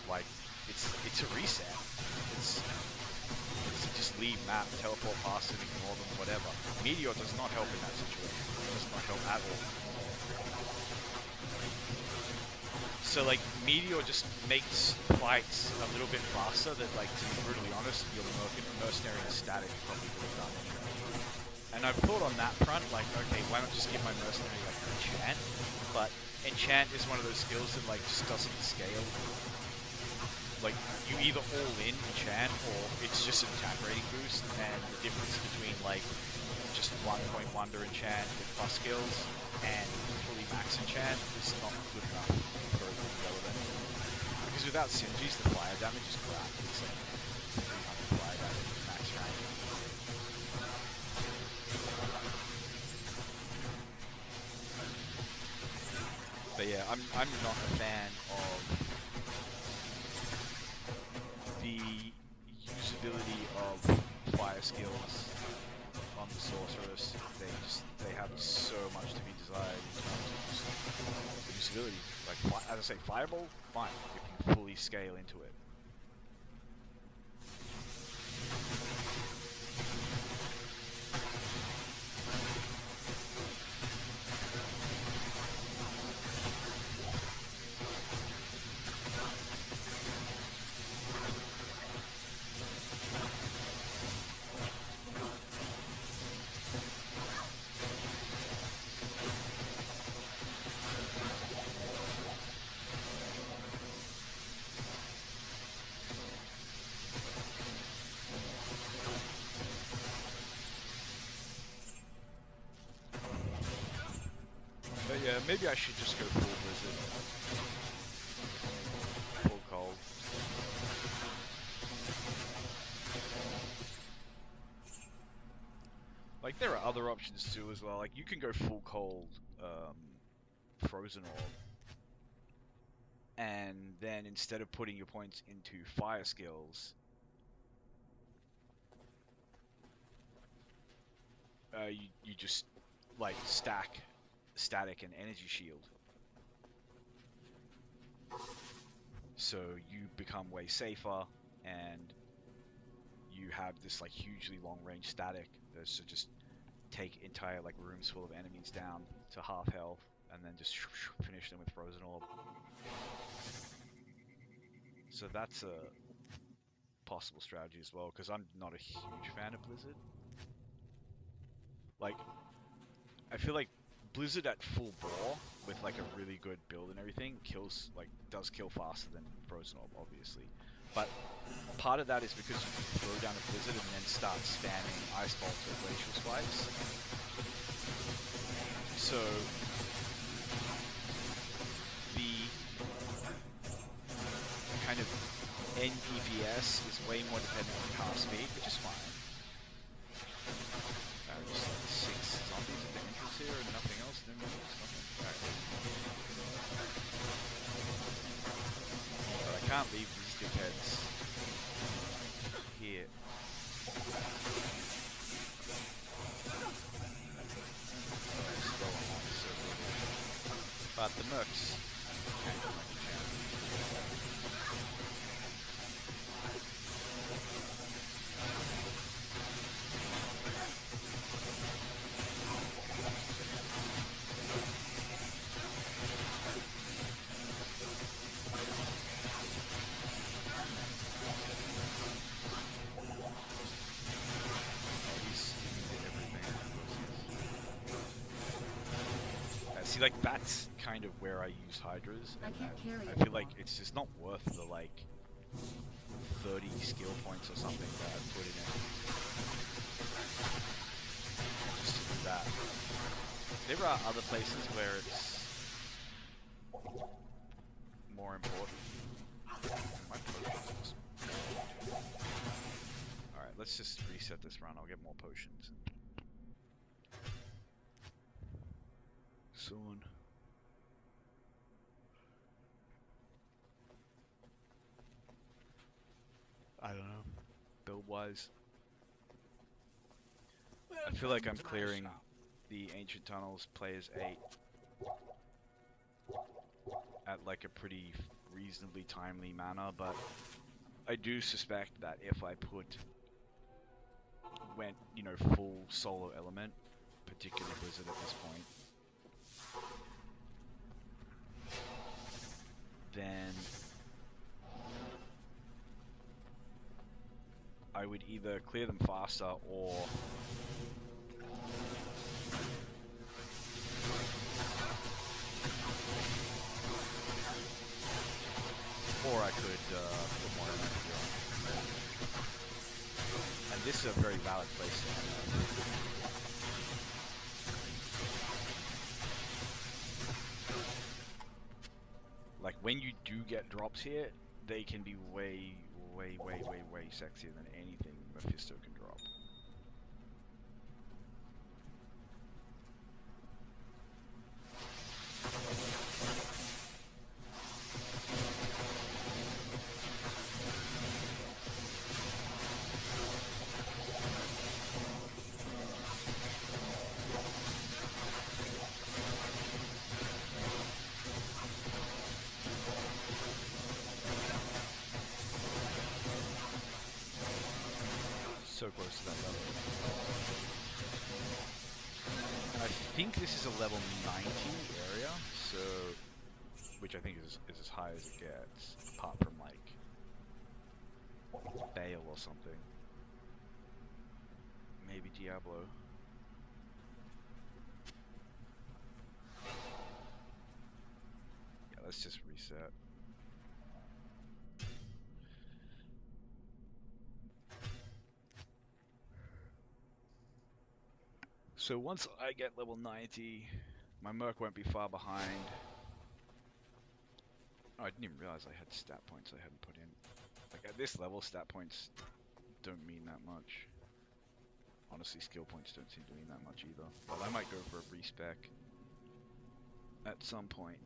like, it's a reset. It's just leave map, teleport past them, ignore them, whatever. Meteor does not help in that situation. It does not help at all. So like Meteor just makes fights a little bit faster. That like, to be brutally honest, your mercenary and static probably would have done anyway. And I've thought on that front, like, okay, why not just give my mercenary like enchant? But enchant is one of those skills that like just doesn't scale. Like you either all in enchant or it's just an attack rating boost, and the difference between like just 1 point wonder enchant with plus skills and fully max enchant is not good enough for it to be relevant. Because without synergies, the fire damage is crap. It's like 300 fire damage with max rank. But yeah, I'm not a fan of the usability of fire skills on the sorceress. They have so much to be desired in terms of just usability. Like as I say, fireball, fine if you fully scale into it. But yeah, maybe I should just go full blizzard. Full cold. Like there are other options too as well. Like you can go full cold, frozen orb, and then instead of putting your points into fire skills, you just like stack static and energy shield. So you become way safer, and you have this like hugely long range static that's to just take entire like rooms full of enemies down to half health, and then just finish them with frozen orb. So that's a possible strategy as well, because I'm not a huge fan of Blizzard. Like, I feel like Blizzard at full bore with like a really good build and everything does kill faster than Frozen Orb, obviously. But part of that is because you can throw down a Blizzard and then start spamming Ice Bolt or Glacial Spikes. So the kind of end DPS is way more dependent on cast speed, which is fine. Just like 6 zombies at the entrance here and nothing else, no moves, nothing. Right. But I can't leave these dickheads here. But the mercs can't do much damage. See, like, that's kind of where I use Hydras, and I feel like it's just not worth the, like, 30 skill points or something that I put in it. Just to do that. There are other places where it's more important. Alright, let's just reset this run, I'll get more potions. Soon. I don't know. Build wise. I feel like I'm clearing the Ancient Tunnels players 8 at like a pretty reasonably timely manner, but I do suspect that if I went, you know, full solo element, particularly Blizzard at this point, would either clear them faster or I could put more energy on. And this is a very valid place to end up. Like, when you do get drops here, they can be way sexier than anything Mephisto can drop. So close to that level. I think this is a level 90 area, so which I think is as high as it gets, apart from like Bale or something. Maybe Diablo. Yeah, let's just reset. So once I get level 90, my Merc won't be far behind. Oh, I didn't even realize I had stat points I hadn't put in. Like, at this level, stat points don't mean that much. Honestly, skill points don't seem to mean that much either. But I might go for a respec at some point.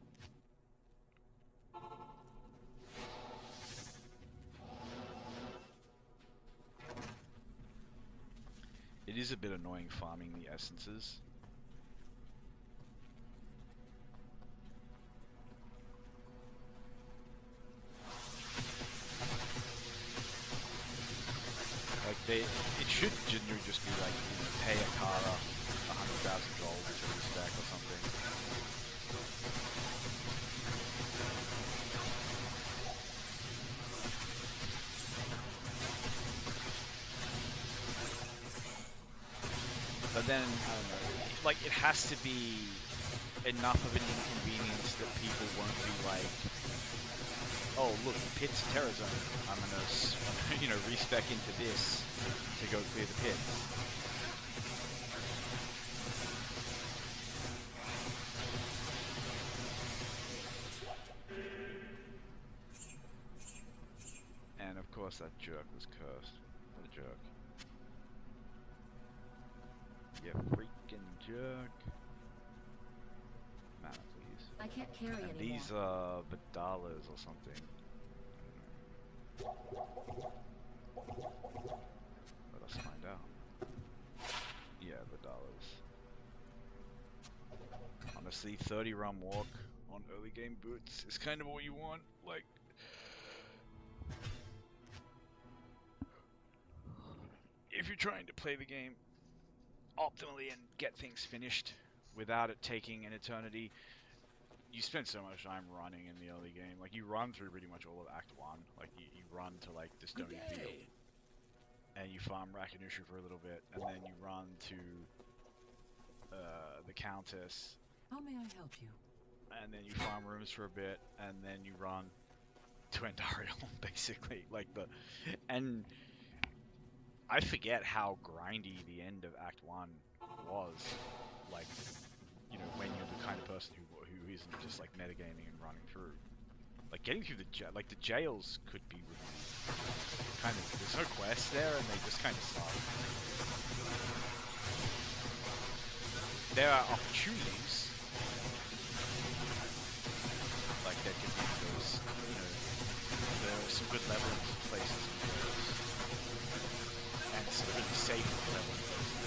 It is a bit annoying farming the essences. Like it should generally just be like, you know, pay a Kara 100,000 gold to respec or something. But then, I don't know, like, it has to be enough of an inconvenience that people won't be like, oh, look, the pit's a terror zone. I'm gonna, you know, respec into this to go clear the pits. And of course that jerk was cursed. What a jerk. You freaking jerk. Mana, please. I can't carry And anymore. these are Vidalas or something. Let us find out. Yeah, Vidalas. Honestly, 30 run walk on early game boots is kind of what you want. Like, if you're trying to play the game optimally and get things finished without it taking an eternity, you spend so much time running in the early game. Like, you run through pretty much all of Act 1. Like, you run to, like, the Stony Field. And you farm Rakanusha for a little bit. And then you run to the Countess. How may I help you? And then you farm rooms for a bit. And then you run to Andariel, basically. Like, and I forget how grindy the end of Act 1 was. Like, you know, when you're the kind of person who isn't just like metagaming and running through. Like, getting through the jails could be really kind of, there's no quests there and they just kind of suck. There are opportunities, like there could be those, you know, there are some good leveling places in jails and some really safe leveling places.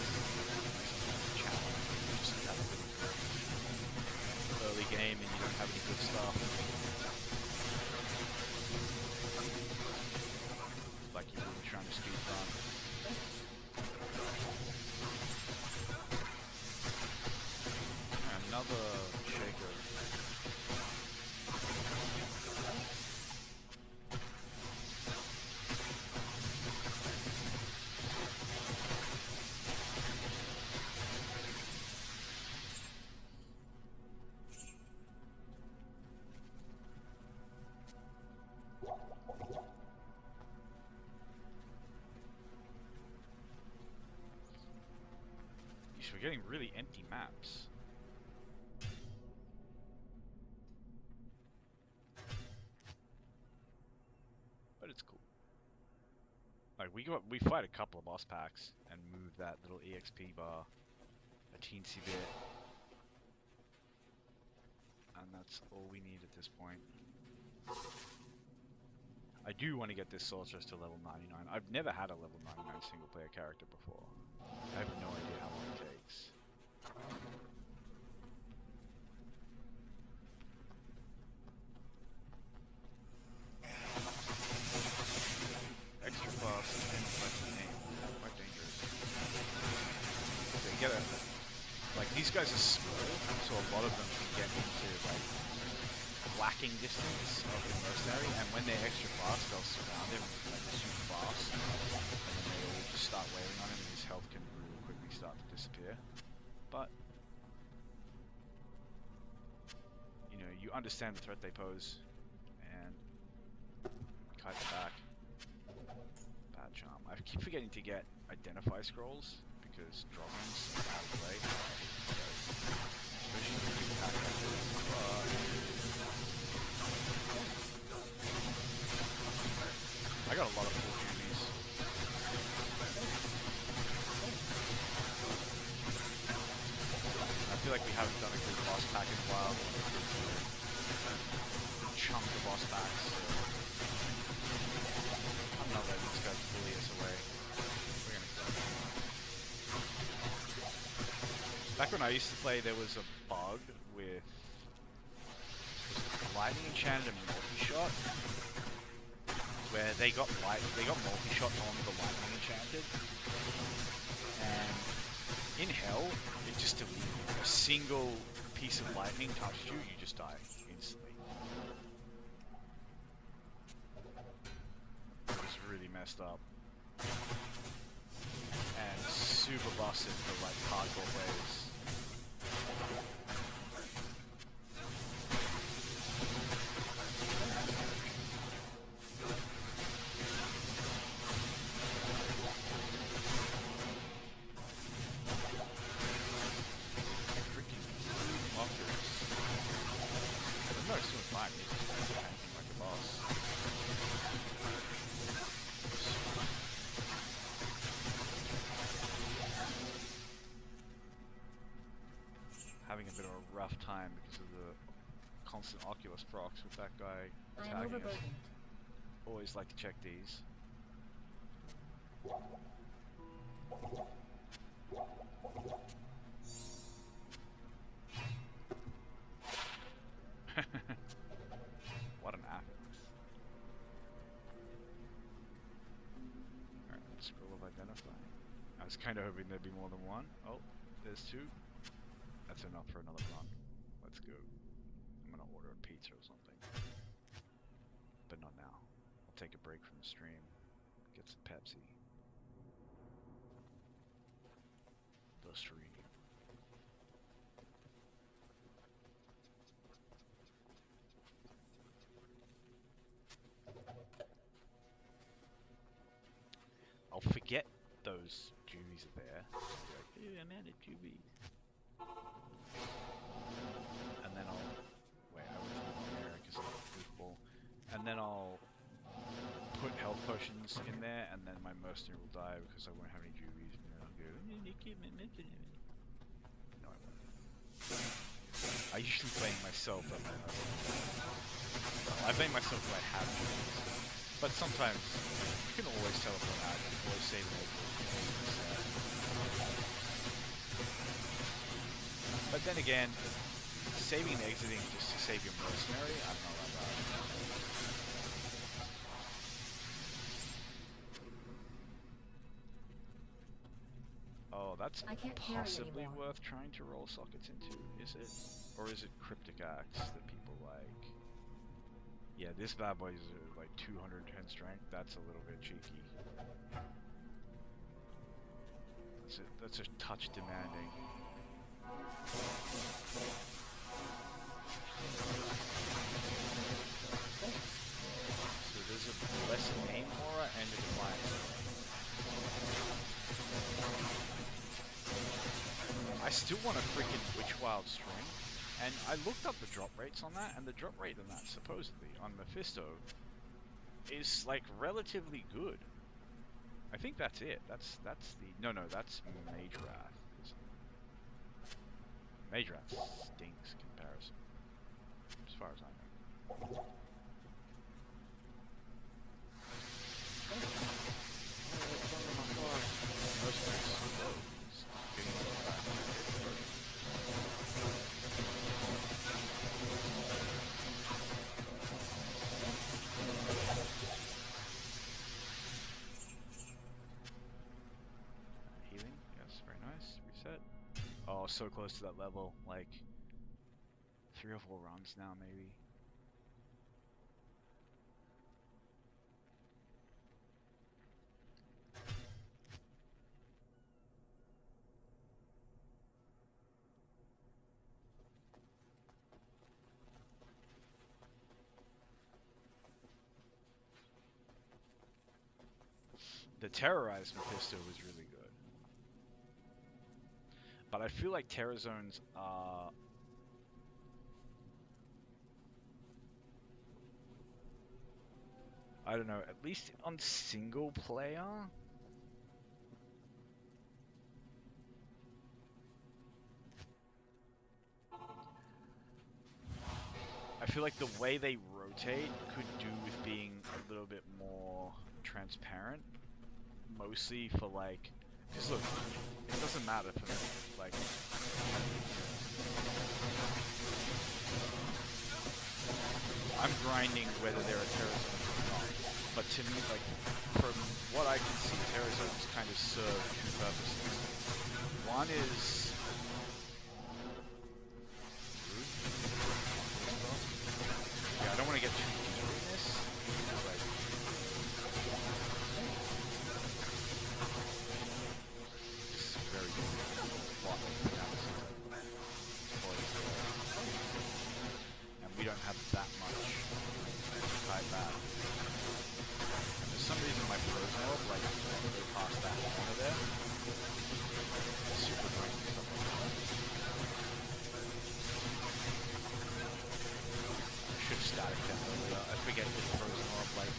Challenge, just have a bit of early game and you don't have any good stuff. Like you're really trying to speed run. we're getting really empty maps. But it's cool. Like we fight a couple of boss packs and move that little EXP bar a teensy bit. And that's all we need at this point. I do want to get this sorceress to level 99. I've never had a level 99 single player character before. I have no idea how long it takes. Extra fast and less aim. Quite dangerous. They get a... Like, these guys are small, so a lot of them can get into, like, whacking distance of the mercenary, and when they're extra fast, they'll surround him like super fast, and then they all just start wailing on him, and his health can really quickly start to disappear. But you know, you understand the threat they pose, and kite them back. Bad charm. I keep forgetting to get identify scrolls because droppings are out of the way. Especially if you pack I got a lot of full duties. I feel like we haven't done a good boss pack in a while. Chunk of boss packs. I'm not letting these guys bully us away. We're gonna go. Back when I used to play, there was a bug with lightning enchanted and multi-shot, where they got multi-shot on the lightning enchanted, and in hell, it just deleted a single piece of lightning touched you, you just die instantly. It was really messed up. And super busted for like hardcore players. Having a bit of a rough time because of the constant Oculus procs with that guy attacking us. Always like to check these. What an affix. Alright, scroll of identifying. I was kind of hoping there'd be more than one. Oh, there's two. That's enough for another run. Let's go. I'm gonna order a pizza or something. But not now. I'll take a break from the stream. Get some Pepsi. The stream. I'll forget those juvies are there. I'll be like, hey, I'm out of juvies. And then I'll wait. I went to the area because I'm a goofball. And then I'll put health potions in there, and then my mercenary will die because I won't have any juvies. And then I'll go. No, I won't. I usually blame myself. I blame myself if I have juvies. But sometimes you can always teleport out. You can always save an exit. But then again, saving and exiting just to save your mercenary, I don't know about that. Oh, that's possibly worth trying to roll sockets into, is it? Or is it cryptic acts that people like? Yeah, this bad boy is like 210 strength. That's a little bit cheeky. That's a touch demanding. So there's a blessed aim aura and a defiance aura. So still want a freaking Witch Wild String, and I looked up the drop rates on that, and the drop rate on that, supposedly, on Mephisto, is, like, relatively good. I think that's it. That's the... No, that's Mage Wrath. Mage Wrath stinks comparison, as far as I know. Healing, yes, very nice. Reset. Oh, so close to that level, like 3 or 4 runs now, maybe. The Terrorized Mephisto was really good. But I feel like Terror Zones are... I don't know, at least on single player? I feel like the way they rotate could do with being a little bit more transparent. Mostly for like... Because look, it doesn't matter for me. Like... I'm grinding whether there are terror zones or not. But to me, like, from what I can see, terror zones kind of serve two purposes. One is... Yeah, I don't want to get too deep in this. Like... This is very good. And we don't have that much to fight back. And for some reason my pros help, like, go past that corner there. It's super great and stuff like that. I should static them earlier. I forget with pros help, like,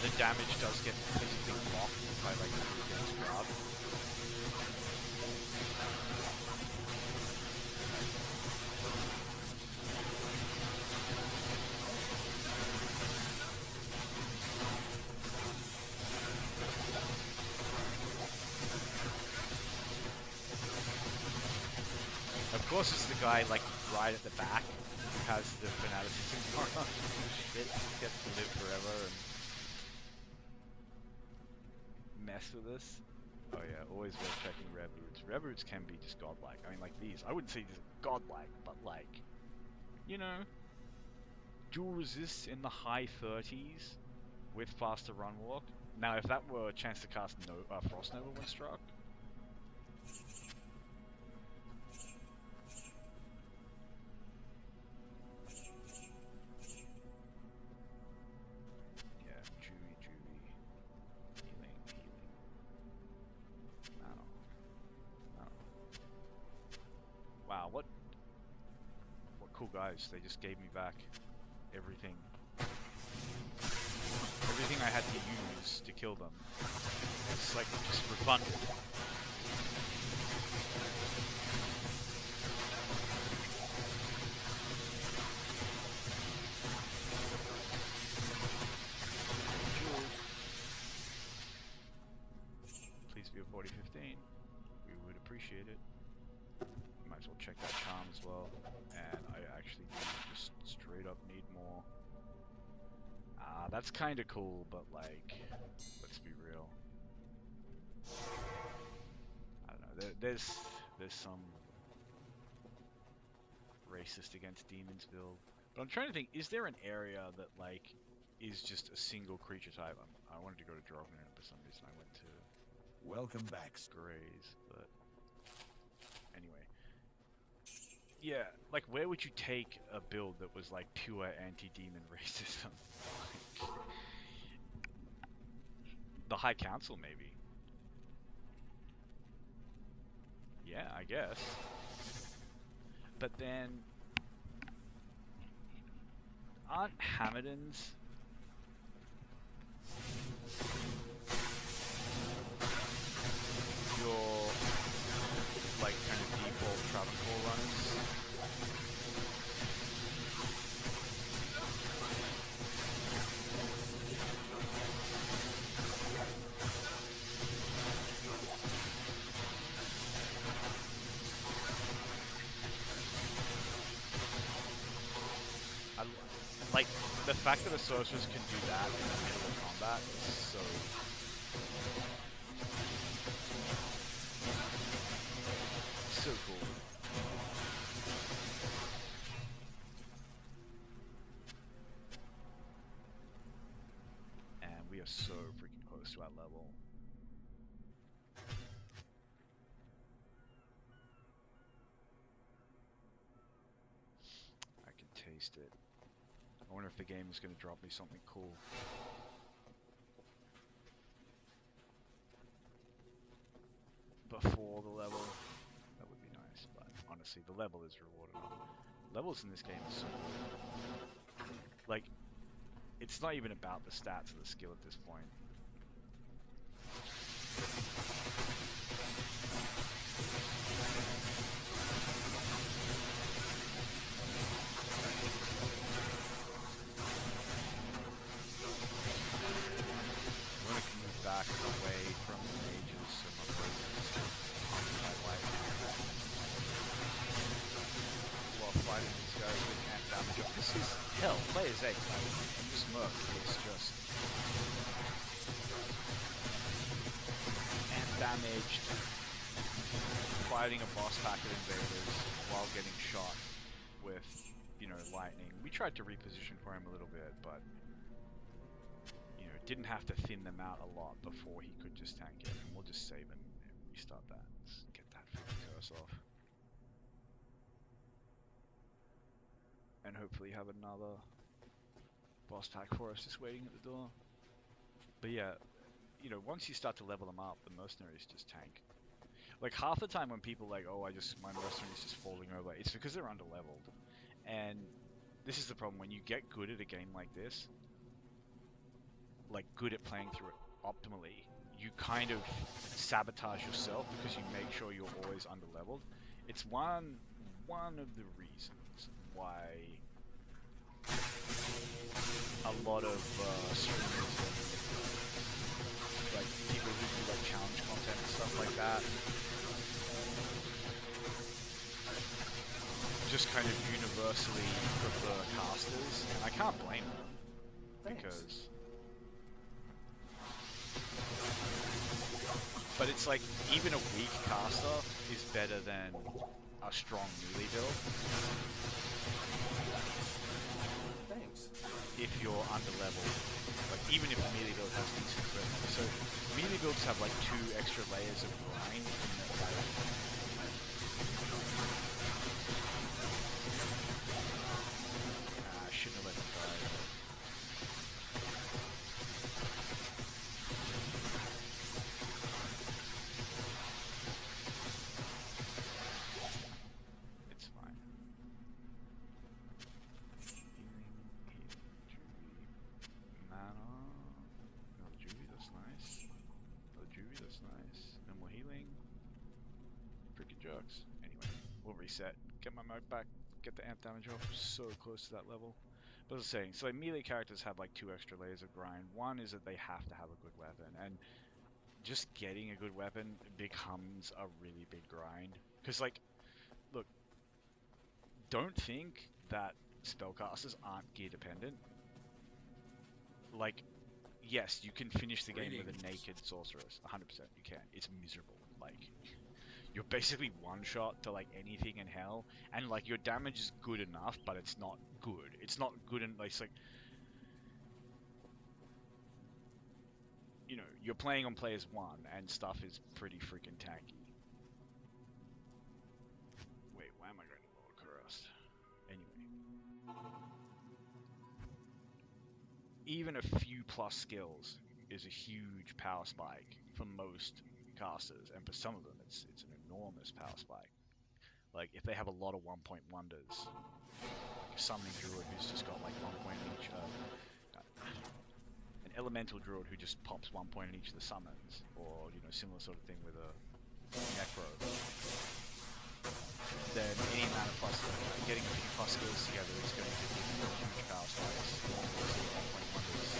the damage does get physically blocked by, like, the against crowd. Of course, it's the guy, like, right at the back who has the fanaticism going on. Shit, gets to live forever and mess with us. Oh yeah, always worth checking Rev Roots. Rev Roots can be just godlike. I mean, like these. I wouldn't say these are godlike, but like, you know, dual resist in the high 30s with faster run walk. Now, if that were a chance to cast Frost Nova when struck, wow, what cool guys. They just gave me back everything. Everything I had to use to kill them. It's like just refunded. Please be a 4015. We would appreciate it. Might as well check that charm as well. And I actually do just straight up need more. That's kind of cool, but like, let's be real. I don't know. There's some racist against demons build. But I'm trying to think, is there an area that like is just a single creature type? I wanted to go to Drogner, and for some reason I went to Welcome back. Grays, but anyway. Yeah, like where would you take a build that was like pure anti-demon racism? Like, the High Council, maybe. Yeah, I guess. But then, aren't Hammerdans your, like, kind of default Travancore runners? Like, the fact that a sorceress can do that in the middle of combat is so cool. And we are so freaking close to our level. I can taste it. I wonder if the game is going to drop me something cool. Before the level, that would be nice, but honestly, the level is rewarded. Levels in this game are so good. Like, it's not even about the stats or the skill at this point. I'm going to move back away from the mages so my presence my light while fighting these guys with hand damage. This is hell. Player's egg. This Merc is just hand damaged, fighting a boss pack of invaders while getting shot with, you know, lightning. We tried to reposition for him a little bit, but you know, didn't have to thin them out a lot before he could just tank it. And we'll just save and restart that. Let's get that freaking curse off. And hopefully have another boss pack for us just waiting at the door. But yeah, you know, once you start to level them up, the mercenaries just tank. Like, half the time when people like, oh, my mercenaries just falling over, it's because they're under leveled. And this is the problem, when you get good at a game like this, like good at playing through it optimally, you kind of sabotage yourself because you make sure you're always under leveled. It's one of the reasons why a lot of streamers and like people who do like challenge content and stuff like that just kind of universally prefer casters, and I can't blame them. Thanks. Because but it's like, even a weak caster is better than a strong melee build. Thanks. If you're under level, like even if the melee build has decent equipment. So melee builds have like 2 extra layers of grind in that, like, I shouldn't have let them die. It's fine. Mana. Another Juvie, that's nice. Another Juvie, that's nice. No more healing. Freaking jerks. Anyway, we'll reset. Get my mode back. Get the amp damage off. So close to that level. But as I was saying, so like melee characters have like 2 extra layers of grind. One is that they have to have a good weapon, and just getting a good weapon becomes a really big grind. Because, like, look, don't think that spellcasters aren't gear dependent. Like, yes, you can finish the game with a naked sorceress. 100% you can. It's miserable. Like, you're basically one shot to like anything in hell, and like your damage is good enough, but it's not good. It's not good, and it's like, you know, you're playing on players 1 and stuff is pretty freaking tanky. Wait, why am I going to lower Kurust? Anyway. Even a few plus skills is a huge power spike for most casters, and for some of them, it's an enormous power spike. Like if they have a lot of 1-point wonders, like a summoning druid who's just got like 1 point in each, an elemental druid who just pops 1 point in each of the summons, or similar sort of thing with a necro. Then any amount of plus, getting a few plus skills together is going to give you huge power spikes. 1 point wonders.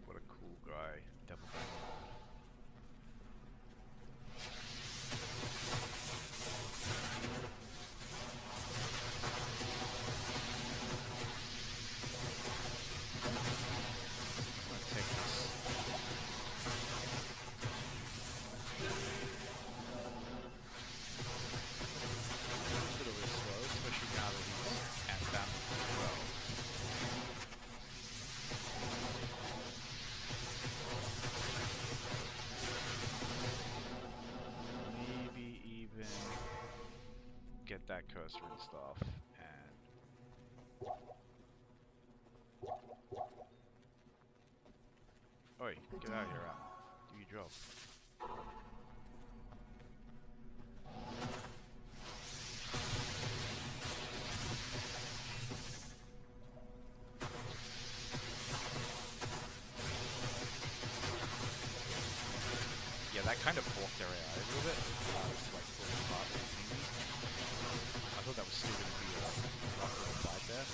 What a cool guy, Devil Banner. Let's take this. A little bit slow, especially now that he's at damage as well. Maybe even get that cursor and stuff, and oi, get out of here, Al. Do your job. Yeah, that kind of blocked their AI a little bit. It's like falling apart and thingy. I thought that was still going to be a rough little fight there.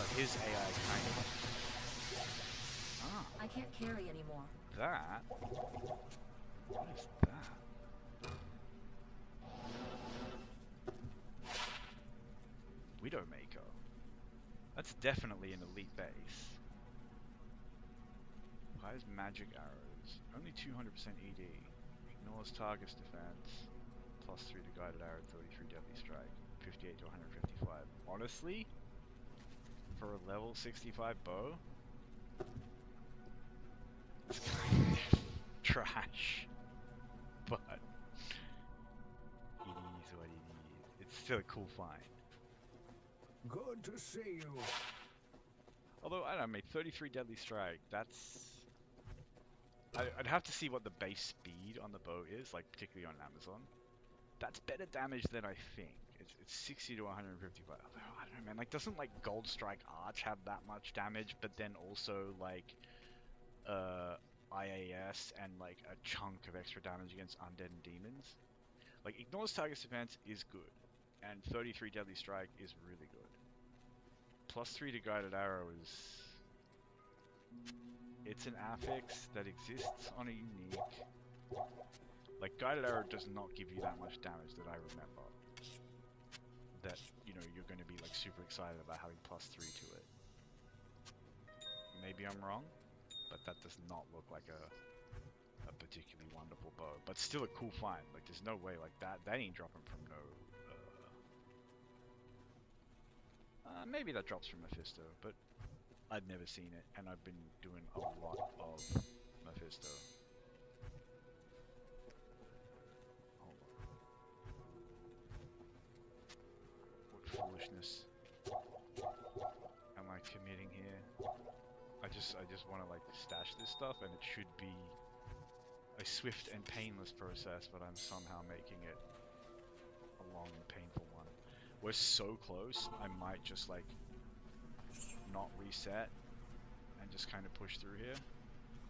But his AI kind of... Ah, I can't carry anymore. that? What is that? Widowmaker. That's definitely an elite base. Applies magic arrows. Only 200% ED. Ignores target's defense. Plus 3 to guided arrow, 33 deadly strike. 58 to 155. Honestly, for a level 65 bow, it's kind of trash. But it is what it is. It's still a cool find. Good to see you. Although, I don't know, mate, 33 deadly strike, that's... I'd have to see what the base speed on the bow is, like particularly on Amazon. That's better damage than I think. It's 60 to 155. Although, I don't know, man, like doesn't like Gold Strike Arch have that much damage, but then also like IAS and like a chunk of extra damage against undead and demons? Like ignores target's defense is good, and 33 deadly strike is really good. Plus 3 to guided arrow is... It's an affix that exists on a unique. Like, guided arrow does not give you that much damage that I remember. That, you're going to be, like, super excited about having plus 3 to it. Maybe I'm wrong, but that does not look like a particularly wonderful bow. But still a cool find. Like, there's no way, like, that ain't dropping from no... maybe that drops from Mephisto, but I'd never seen it, and I've been doing a lot of Mephisto. Hold on. What foolishness am I committing here? I just want to like stash this stuff, and it should be a swift and painless process, but I'm somehow making it a long and painful one. We're so close, I might just like not reset and just kind of push through here.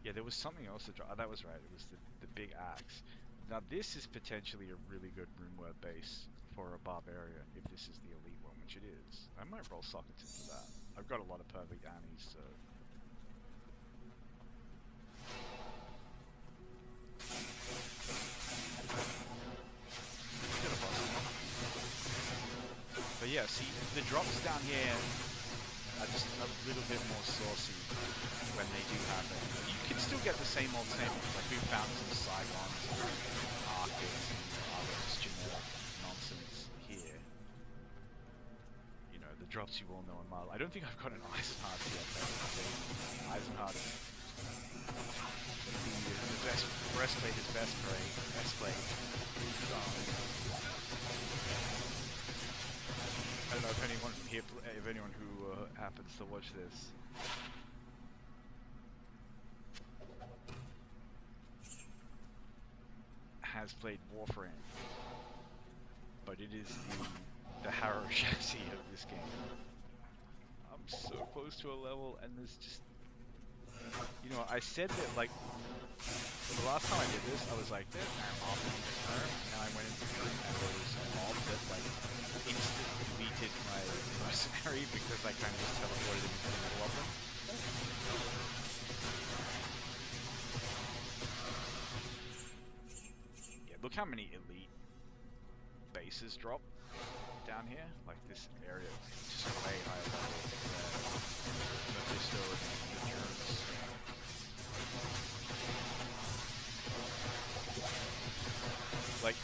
Yeah, there was something else to draw. Oh, that was right. It was the big axe. Now this is potentially a really good RuneWord base for a barbarian if this is the elite one, which it is. I might roll sockets into that. I've got a lot of perfect annies, so... But yeah, see, the drops down here are just a little bit more saucy when they do happen. You can still get the same old same. Like we found some Saigons, Arctics, and other just generic nonsense here. You know, the drops you all know in Marvel. I don't think I've got an Eisenhardt yet. Eisenhardt, the best breastplate is best plate. Best plate. I don't know if anyone here, if anyone who happens to watch this. Has played Warframe, but it is the Harrow chassis of this game. I'm so close to a level, and there's just, you know, I said that like the last time I did this, I was like, there's an mob in this term, and I went into it, and there was a mob that like instantly deleted my mercenary because I kind of just teleported into the middle of them. Look how many elite bases drop down here. Like this area is just way higher level than Mephisto and the Germs. Like,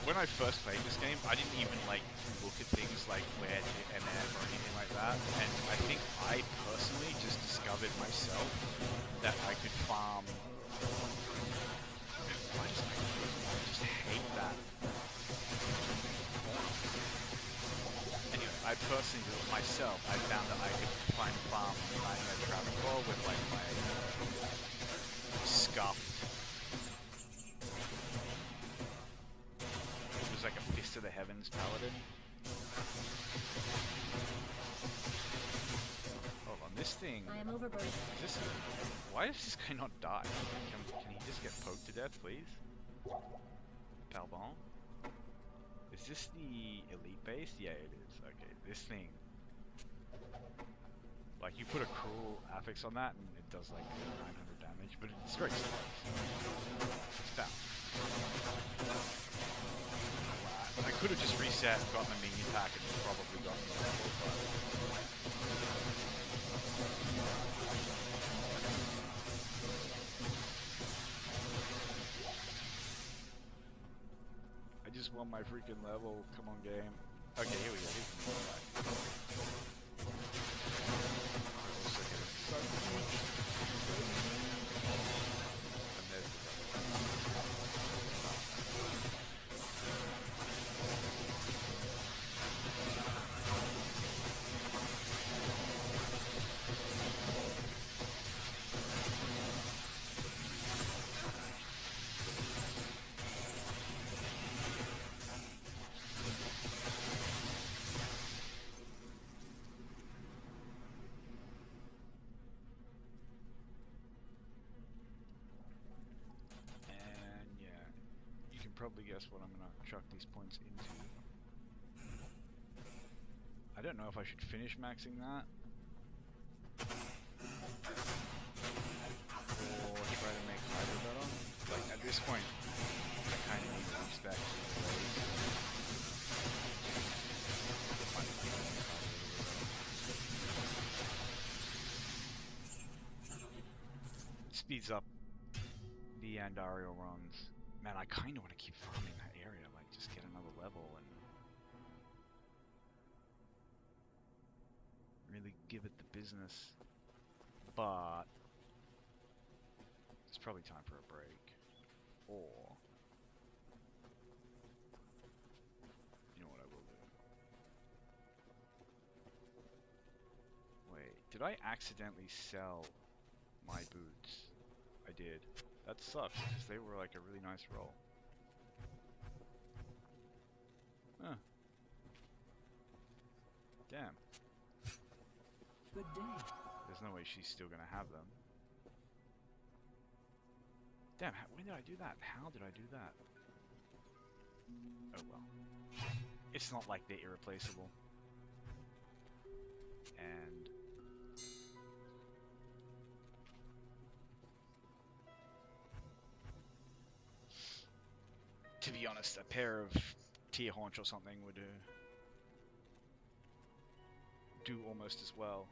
when I first played this game, I didn't even like look at things like where to MF or anything like that. And I think I personally just discovered myself that I could farm. I just hate that. Anyway, I personally, myself, I found that I could find farm Nightmare Travancore with like my scuffed. It was like a Fist of the Heavens Paladin. Hold on, this thing. I am overburdened. Is this? Why does this guy not die? Can he just get poked to death, please? Palbon? Is this the elite base? Yeah, it is. Okay, this thing. Like, you put a cruel affix on that and it does like 900 damage, but it's very slow. It's foul. I could have just reset, gotten a minion pack, and probably gotten the level, but... I just want my freaking level. Come on, game. Okay, here we go. Here's the minion pack. And there's the probably guess what I'm gonna chuck these points into. I don't know if I should finish maxing that or try to make Hydra better. Like at this point, I kind of need to respect speeds up the Andario runs. Man, I kind of want to keep farming that area, like just get another level and really give it the business. But it's probably time for a break. Or you know what I will do? Wait, did I accidentally sell my boots? I did. That sucks, because they were like a really nice roll. Huh. Damn. Good day. There's no way she's still gonna have them. Damn, when did I do that? How did I do that? Oh well. It's not like they're irreplaceable. And to be honest, a pair of Tear Haunch or something would do. do almost as well.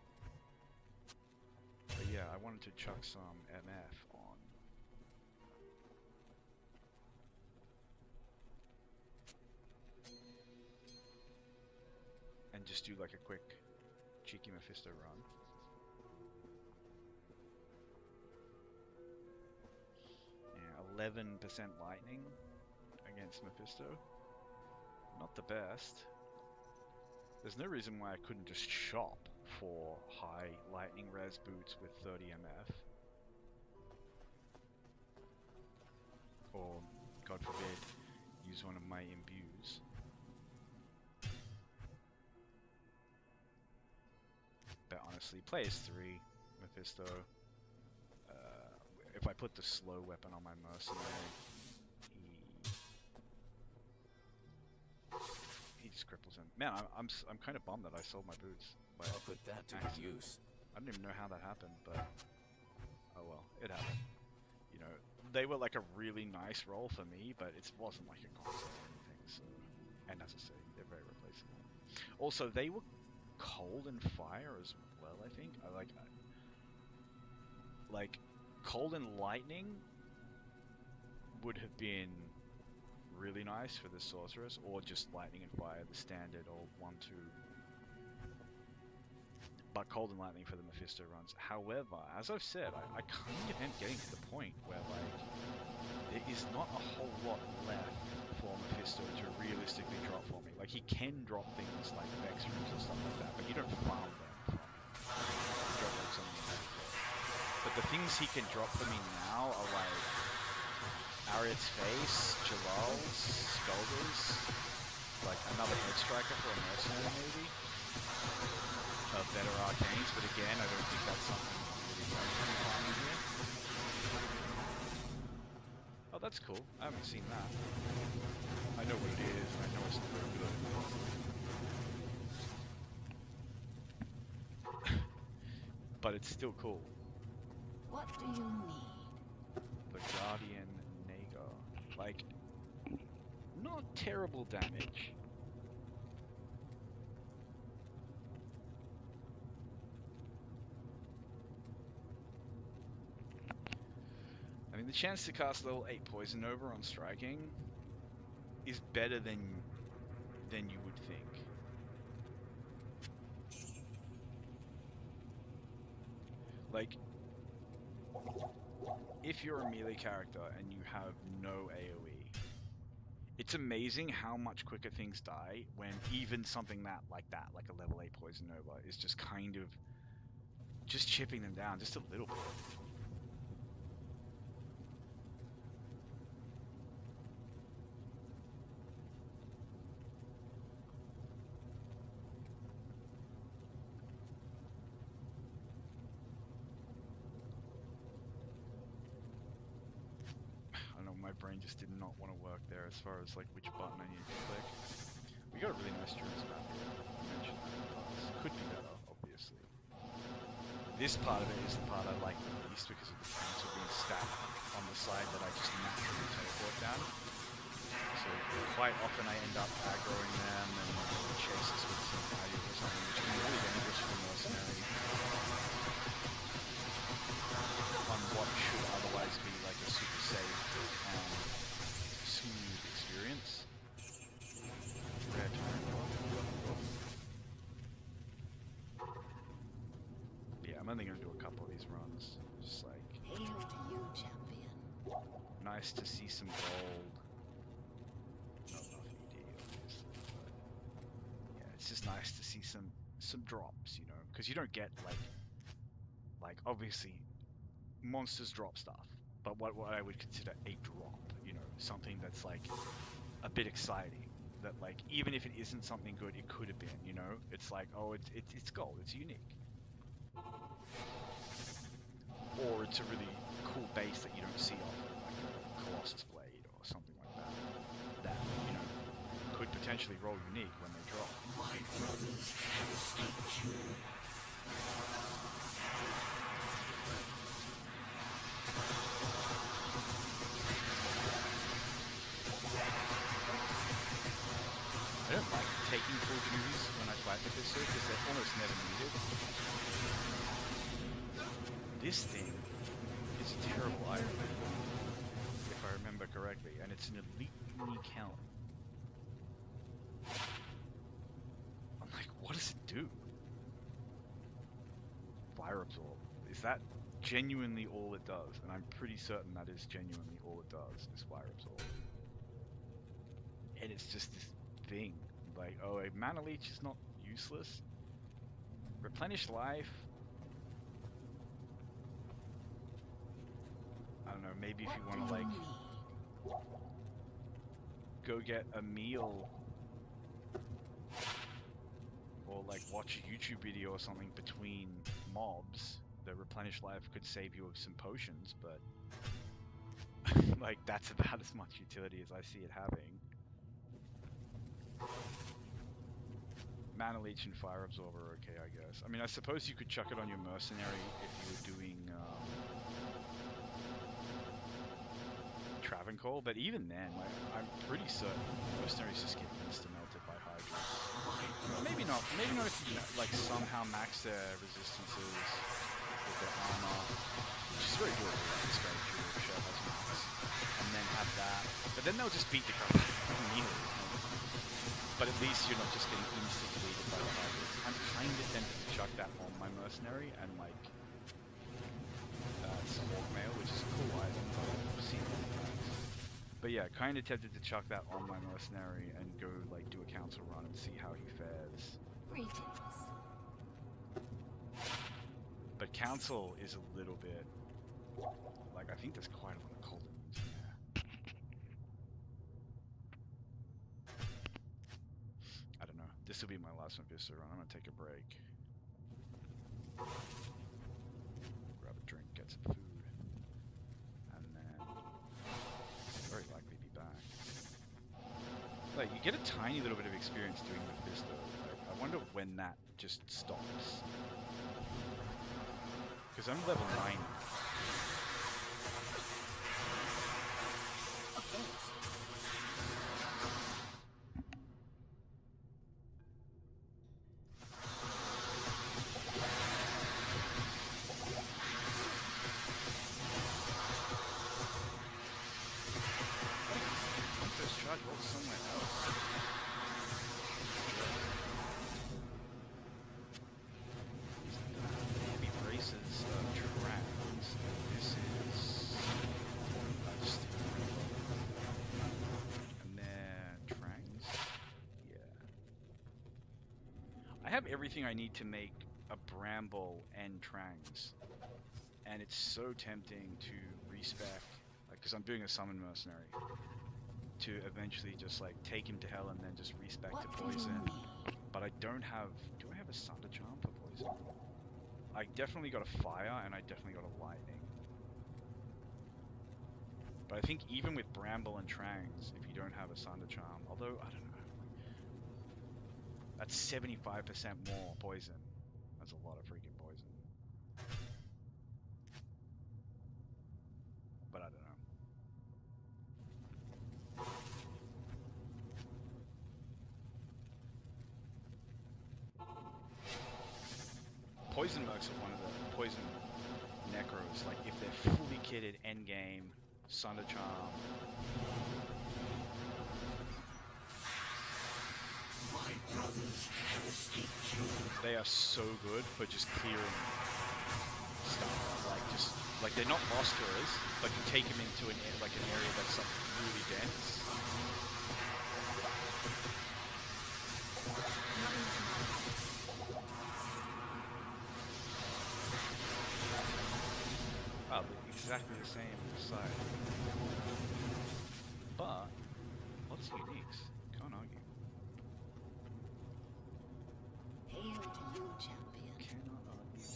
But yeah, I wanted to chuck some MF on. And just do like a quick cheeky Mephisto run. Yeah, 11% lightning against Mephisto. Not the best. There's no reason why I couldn't just shop for high lightning res boots with 30 MF. Or, God forbid, use one of my imbues. But honestly, play as 3, Mephisto. If I put the slow weapon on my mercenary, he just cripples him. Man, I'm kind of bummed that I sold my boots. I'll put that to good use. I don't even know how that happened, but oh well, it happened. You know, they were like a really nice roll for me, but it wasn't like a console or anything. So, and as I say, they're very replaceable. Also, they were cold and fire as well. I think I like cold and lightning would have been really nice for the sorceress, or just lightning and fire, the standard, or 1-2. But cold and lightning for the Mephisto runs. However, as I've said, I kind of am getting to the point where like there is not a whole lot left for Mephisto to realistically drop for me. Like he can drop things like Vex rooms or stuff like that, but you don't farm them from him. You drop like something like that. But the things he can drop for me now are like Ariad's Face, Jalal's, Skulders, like another Head Striker for a mercenary maybe. Better arcanes, but again, I don't think that's something really finding here. Oh, that's cool. I haven't seen that. I know what it is, and I know it's not very good. But it's still cool. What do you need? The Guardian Naga. Like, not terrible damage. I mean, the chance to cast level 8 Poison over on striking is better than you would think. Like, if you're a melee character and you have no AoE, it's amazing how much quicker things die when even something like a level 8 Poison Nova, is just kind of just chipping them down just a little bit. My brain just did not want to work there as far as like which button I needed to click. We got a really nice Druid's map here. I mentioned that in the past. Could be better, obviously. This part of it is the part I like the least because of the points being stacked on the side that I just naturally teleport down. So quite often I end up aggroing them and chases with some value or something, which can be really dangerous for the mercenary on what should otherwise be like a super safe and smooth experience. Rare time. Yeah, I'm only going to do a couple of these runs. Just like, Hail to you, champion. nice to see some gold. Not enough ED, obviously, but yeah, it's just nice to see some drops, you know, because you don't get like obviously monsters drop stuff, but what I would consider a drop, you know, something that's like a bit exciting, that like even if it isn't something good, it could have been, you know, it's like, oh, it's gold, it's unique, or it's a really cool base that you don't see often, like a Colossus Blade or something like that you know could potentially roll unique when they drop. My brothers have escaped you. I don't like taking full duties when I fight Mephisto because they're almost never needed. This thing is a terrible Iron Man, if I remember correctly, and it's an elite unique helm. I'm like, what does it do? Fire absorb. Is that genuinely all it does? And I'm pretty certain that is genuinely all it does, is fire absorb. And it's just this thing. Like, oh, a mana leech is not useless. Replenish life. I don't know, maybe if you want to, like, go get a meal or, like, watch a YouTube video or something between mobs, the replenish life could save you of some potions, but like, that's about as much utility as I see it having. Mana Leech and Fire Absorber are okay, I guess. I mean, I suppose you could chuck it on your Mercenary if you were doing Travancore, but even then, like, I'm pretty certain Mercenaries just get insta-melted by Hydra. Maybe not if you, like, somehow max their resistances with their armor, which is very good for this guy, Shell has max, and then have that. But then they'll just beat the crap immediately. But at least you're not just getting insta-deleted by the Hydras. I'm kind of tempted to chuck that on my Mercenary and, like, some Orc Mail, which is a cool item, but I've seen it. But yeah, kind of tempted to chuck that on my Mercenary and go, like, do a council run and see how he fares. Greetings. But council is a little bit, like, I think there's quite a lot of cold immunes in there. I don't know. This will be my last Mephisto run. I'm gonna take a break. Grab a drink, get some food, and then very likely be back. Like, you get a tiny little bit of experience doing Mephisto. Like, I wonder when that just stops. Because I'm level 9. First charge roll somewhere else. Heavy braces of dragons. This is and then Trangs. Yeah. I have everything I need to make a Bramble and Trangs. And it's so tempting to respec, like, because I'm doing a summon mercenary, to eventually just, like, take him to hell and then just respec to poison. But I don't have, do I have a Sunder Charm for poison? I definitely got a fire and I definitely got a lightning. But I think even with Bramble and Trangs, if you don't have a Sunder Charm, although, I don't know, that's 75% more poison. That's a lot of freaking poison. But I don't know. Poison Mercs are one of the poison necros. Like, if they're fully kitted endgame, Sunder Charm. My brothers have escaped you. They are so good for just clearing stuff. Like, just, like, they're not monsters, but you take them into an area that's, like, really dense. Oh, exactly the same side. But lots of uniques. Can't argue. Hail to you, champion. Cannot argue.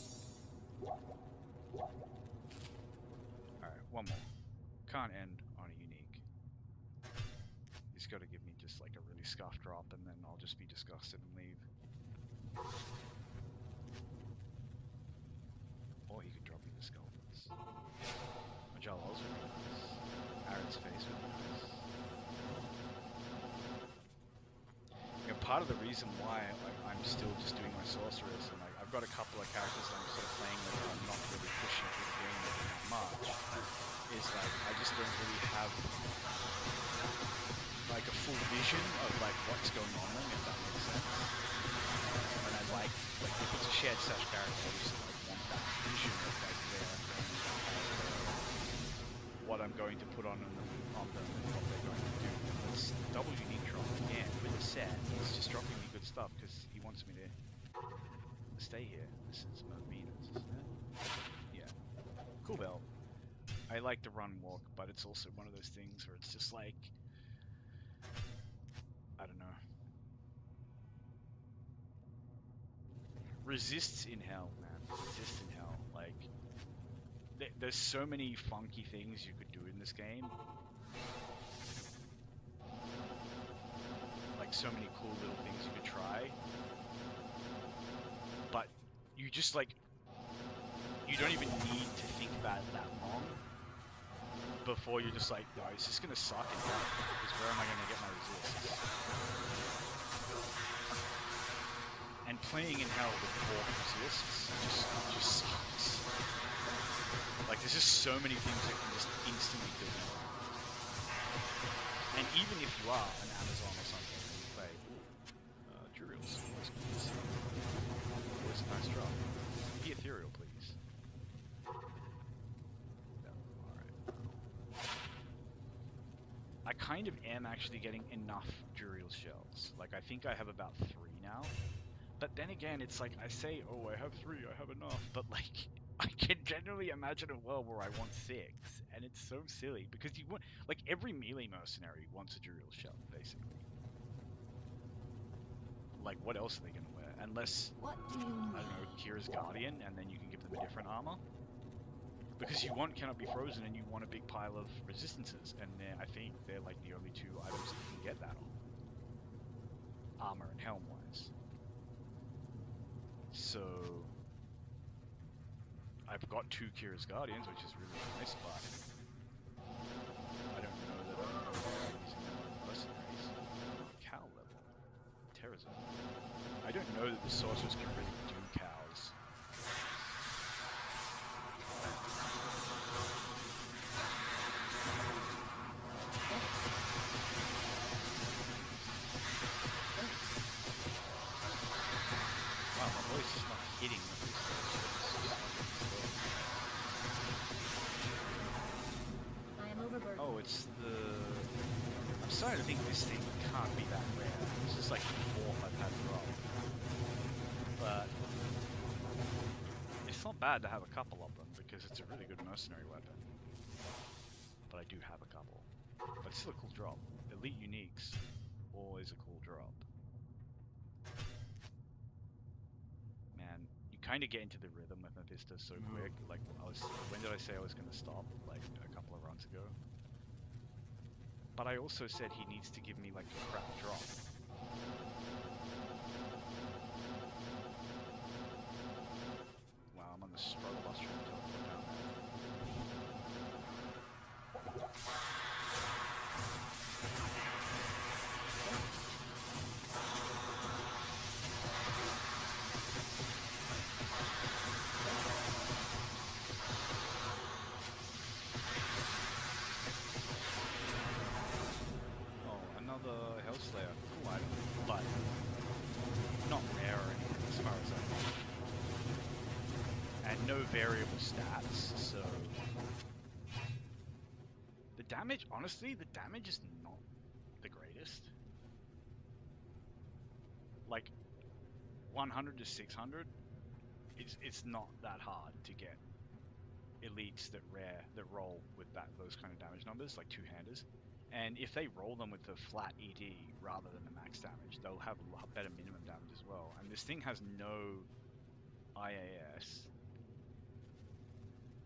Alright, one more. Can't end on a unique. He's got to give me just like a really scuffed drop, and then I'll just be disgusted and leave. Or he could drop me the Skeletons. Majalos would be nice. Arid's Face would be nice. You know, part of the reason why I'm still just doing my sorceress, and like I've got a couple of characters that I'm sort of playing with, but I'm not really pushing through the game that much, is like I just don't really have like a full vision of like what's going on them, if that makes sense. And I like if it's a shared slash character, I just like want that vision of like what I'm going to put on them and what they're going to do. It's double unique drop again with a set. He's just dropping me good stuff because he wants me to stay here. This is Venus, isn't it? Yeah. Cool belt. I like to run walk, but it's also one of those things where it's just like, I don't know. Resists in hell, man. Resists in hell. Like, there's so many funky things you could do in this game. Like, so many cool little things you could try. But you just, like, you don't even need to think about it that long before you're just like, no, it's just gonna suck in hell. Because where am I gonna get my resists? And playing in hell with 4 resists just sucks. Like, there's just so many things that can just instantly kill you. And even if you are an Amazon or something and you play, Jurials, always a nice drop. Be ethereal, please. No, alright. I kind of am actually getting enough Jurial shells. Like, I think I have about 3 now. But then again, it's like, I say, oh, I have 3, I have enough, but like, I can generally imagine a world where I want 6, and it's so silly, because you want, like, every melee mercenary wants a Jurial shell, basically. Like, what else are they gonna wear? Unless, What do you need? I don't know, Kira's Guardian, and then you can give them a different armor. Because you want Cannot Be Frozen, and you want a big pile of resistances, and I think they're like the only 2 items that you can get that on. Armor and helm-wise. So, I've got 2 Kira's Guardians, which is really nice, but I don't know that I'm using them on mercenaries. Cow level. Terrorism. I don't know that the sorcerers can really do cows. Wow, my voice is not hitting the I am overburdened. Oh, it's the... I'm starting to think this thing can't be that rare. This is like the 4th I've had drop. But it's not bad to have a couple of them because it's a really good mercenary weapon. But I do have a couple. But it's still a cool drop. Elite Uniques always a cool drop. Man, you kind of get into the rhythm with Mephisto so quick. Like, when did I say I was going to stop? Like, a couple of runs ago. But I also said he needs to give me, like, a crap drop. Wow, I'm on the struggle bus trying to teleport down there. Another Hellslayer. Cool item, but not rare or anything as far as I know. And no variable stats, so... The damage, honestly, the damage is not the greatest. Like, 100 to 600, it's not that hard to get elites that roll with those kind of damage numbers, like 2-handers. And if they roll them with the flat ED rather than the max damage, they'll have a lot better minimum damage as well. And this thing has no IAS.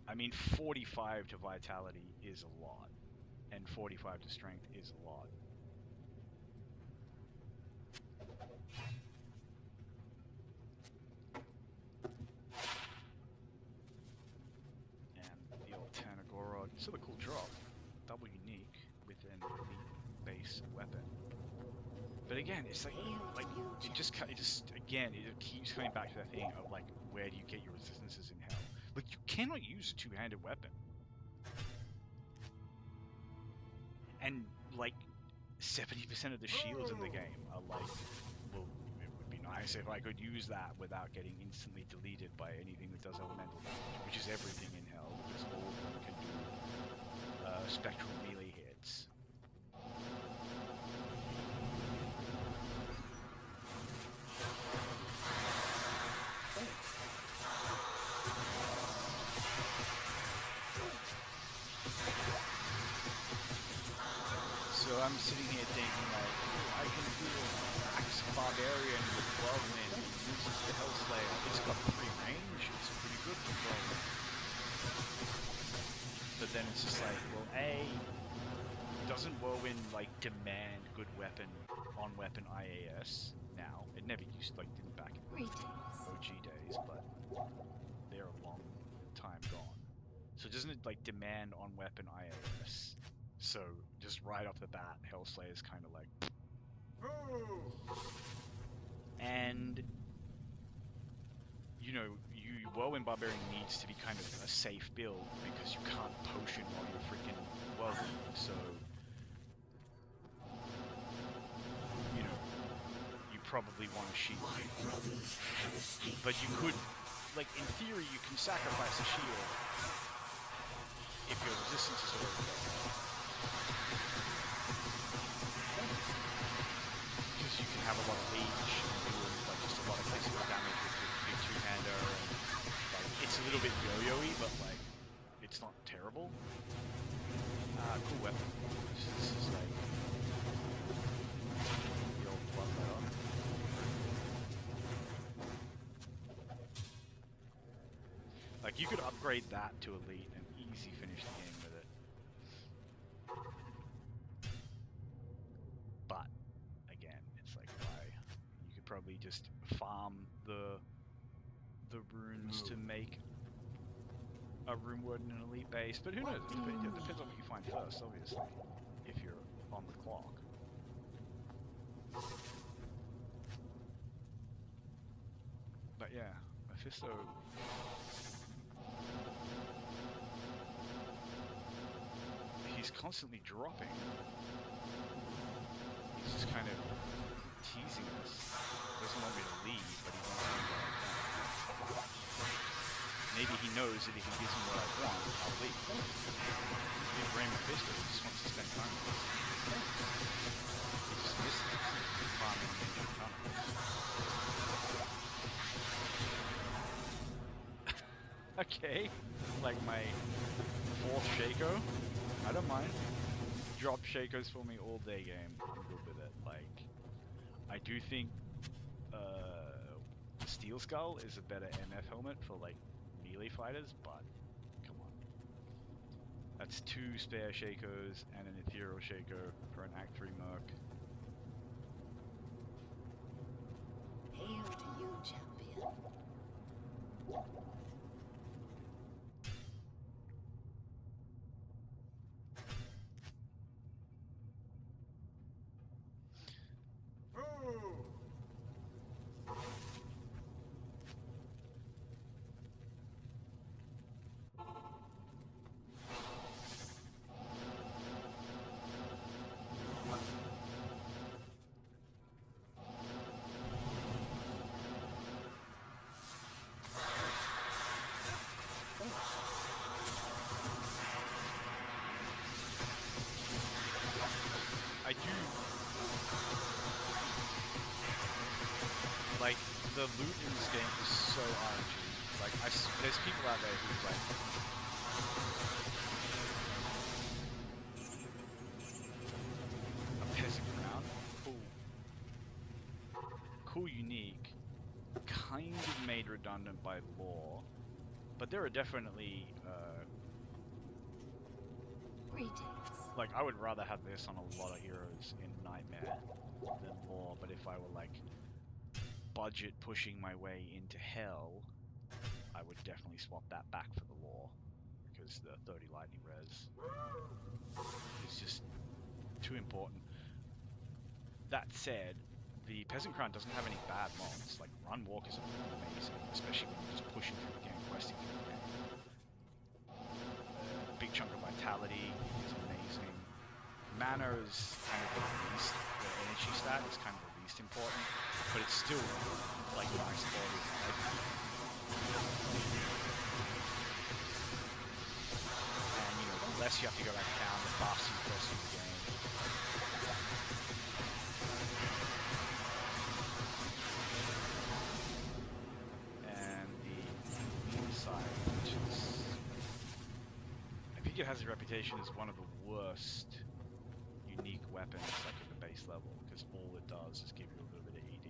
I mean, 45 to vitality is a lot, and 45 to strength is a lot. And the old Tanagorod, still a cool drop. Double unique with an elite base weapon. But again, it's like it just again it keeps coming back to that thing of like, where do you get your resistances in hell? Like, you cannot use a two-handed weapon, and like 70% of the shields in the game are like, well, it would be nice if I could use that without getting instantly deleted by anything that does elemental damage, which is everything in hell, because all of them can do spectral melee hits. So I'm sitting here thinking like, I can do a max barbarian with 12 men who uses the Hellslayer. It's got free range, it's pretty good for 12. But then it's just like, well, A, doesn't Whirlwind like demand good weapon on weapon IAS now? It never used, like, didn't back in the OG days, but they're a long time gone. So doesn't it like demand on weapon IAS? So just right off the bat, Hellslayer is kind of like, and you know, Whirlwind Barbarian needs to be kind of a safe build because you can't potion while you're freaking Whirlwind. So you know, you probably want a shield, but you could, like, in theory, you can sacrifice a shield if your resistance is already low. Because you can have a lot of leech and do like just a lot of physical damage with your big two-hander, and like it's a little bit yo-yo-y, but like it's not terrible. Cool weapon. This is like the old bloodletter. Like, you could upgrade that to elite and easy finish the game with it. But again, it's like, why? You could probably just farm the runes to make a rune word in an elite base, but who knows? It depends on what you find first, obviously, if you're on the clock. But yeah, Mephisto. He's constantly dropping. He's just kind of teasing us. Doesn't want me to leave, but he wants me to go down. Maybe he knows that if he gives me what I want, I'll leave. Big Brain Mephisto, he just wants to spend time with us. He just misses farming the tunnels. Okay, like my 4th Shaco. I don't mind. Drop Shakos for me all day, game. I'm good with it. Like, I do think Steel Skull is a better MF helmet for like melee fighters, but come on. That's 2 spare Shakos and an Ethereal Shako for an Act 3 Merc. Hail to you, champion. I do like the loot in this game is so RNG. Like, there's people out there who like a peasant crown, cool, unique, kind of made redundant by lore, but there are definitely Greetings. like, I would rather have this on a lot of heroes in Nightmare than lore, but if I were like budget pushing my way into hell, I would definitely swap that back for the lore, because the 30 lightning res is just too important. That said, the Peasant Crown doesn't have any bad mobs. Like, Run Walk is amazing, especially when you're just pushing through the game, questing through the game. Big Chunk of Vitality is amazing. Mana is kind of the least, the energy stat is kind of the least important, but it's still, like, nice quality of life. And, you know, the less you have to go back down, the faster you progress through the game. It has a reputation as one of the worst unique weapons like at the base level, because all it does is give you a little bit of ED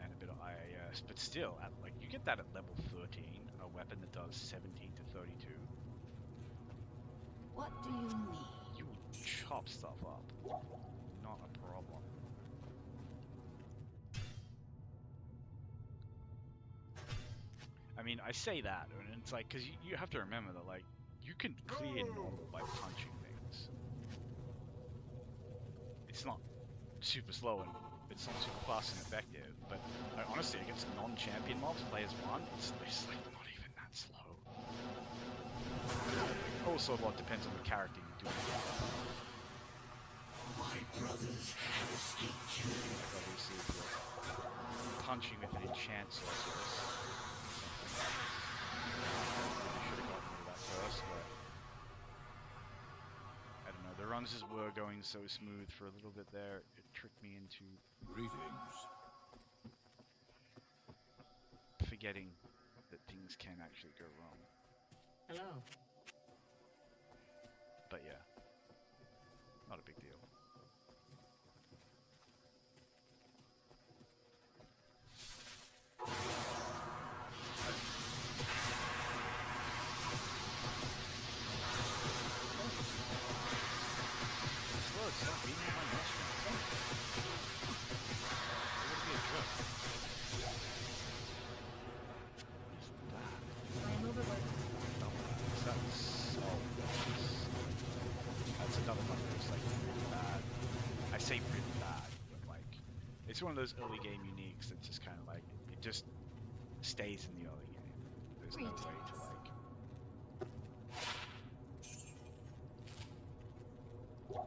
and a bit of IAS, but still, at, like, you get that at level 13, a weapon that does 17 to 32. What do you need? You will chop stuff up. Not a problem. I mean, I say that, and it's like, because you have to remember that, like, you can clear normal by punching things. It's not super slow and it's not super fast and effective, but like, honestly, against non-champion mobs, players 1, it's like not even that slow. Also, a lot depends on the character you do. My brothers have escaped you. Like, obviously, if you're punching with an enchant sorceress. Should have gotten rid of that first, but I don't know. The runs just were going so smooth for a little bit there. It tricked me into Greetings. forgetting that things can actually go wrong. Hello. But yeah, not a big deal. Stop beating my mushroom. It would be a joke. I am overworked. That's another one that's like really bad. I say really bad, but like it's one of those early game uniques that just kind of like it just stays in the early game. There's no way to like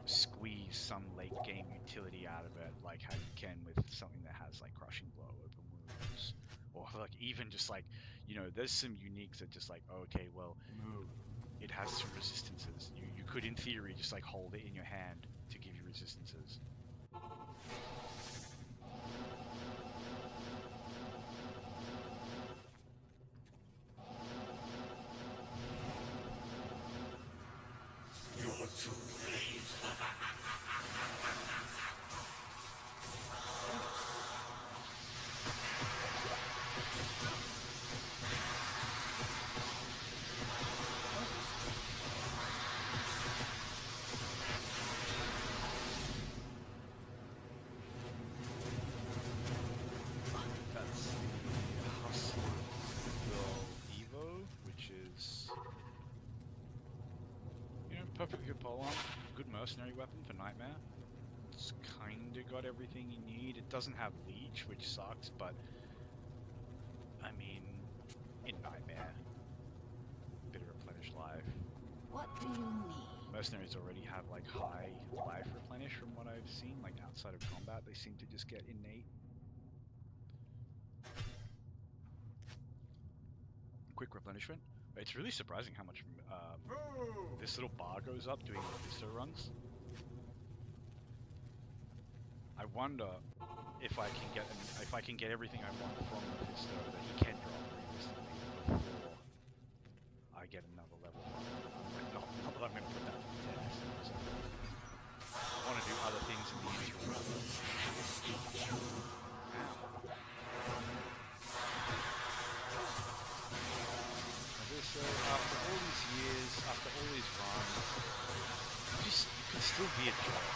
squeeze some late game utility out of it like how you can with something that has like crushing blow, open wounds, or like even just like, you know, there's some uniques that just like, okay, well, it has some resistances. You could in theory just like hold it in your hand to give you resistances. You're too late. That's the Hustler Evo, which is, you know, perfectly good pole arm, good mercenary weapon for Nightmare. It's kinda got everything you need. It doesn't have Leech, which sucks, but I mean, in Nightmare, bit of replenish life. What do you need? Mercenaries already have like high life replenish from what I've seen, like outside of combat, they seem to just get innate. Quick replenishment. It's really surprising how much this little bar goes up doing Mephisto runs. I wonder if I can get everything I want from Mephisto that he can drop realistically before I get another level from him. Not that I'm going to put that to the test. I want to do other things in the interim. So after all these years, after all these runs, you can still be a jerk.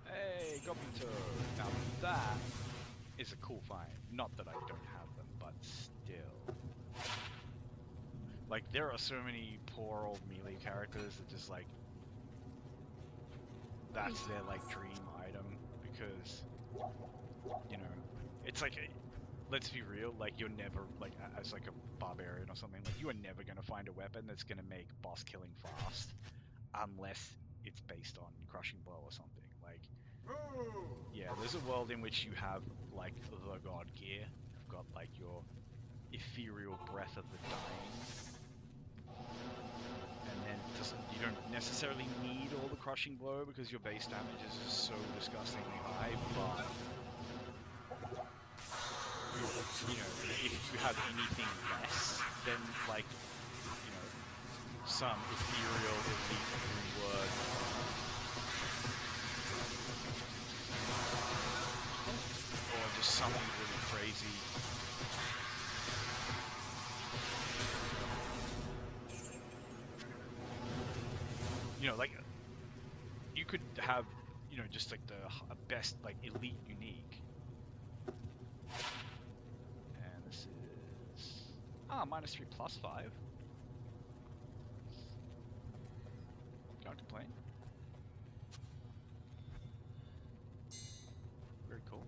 Hey, Goblin Toad. Now that is a cool find. Not that I don't have them, but still. Like, there are so many poor old melee characters that just, like, that's their, like, dream item, because, you know, it's like, let's be real, like, you're never, like, as, like, a barbarian or something, like, you are never going to find a weapon that's going to make boss killing fast, unless it's based on crushing blow or something. Like, yeah, there's a world in which you have, like, the god gear. You've got, like, your ethereal breath of the dying, and then it doesn't, you don't necessarily need all the crushing blow because your base damage is just so disgustingly high, but you know, if you have anything less than, like, you know, some ethereal elite word, or just something really crazy, you know, like, you could have, you know, just like the best, like, elite unique. And this is -3 +5. Can't complain. Very cool.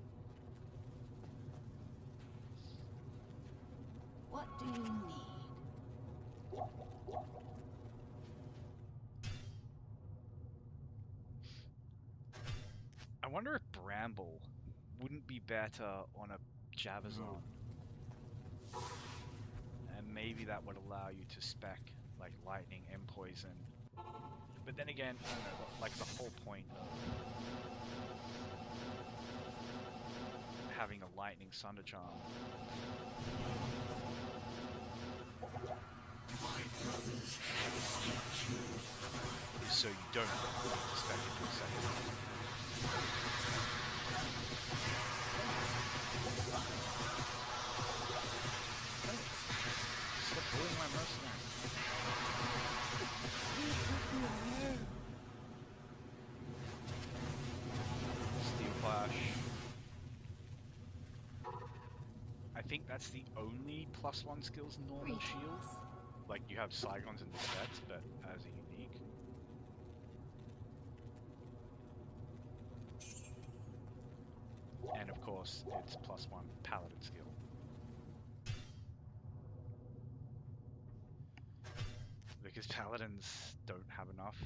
What do you need? I wonder if Bramble wouldn't be better on a Javazon. And maybe that would allow you to spec, like, lightning and poison. But then again, I don't know, like, the whole point of having a lightning Sunder Charm is so you don't need to spec it for a second. Stop bullying my mercenary. Steel Flash. I think that's the only +1 skill's normal shield. Like, you have Saigons in the sets, but as a unique. And of course, it's +1 paladin skill. Because paladins don't have enough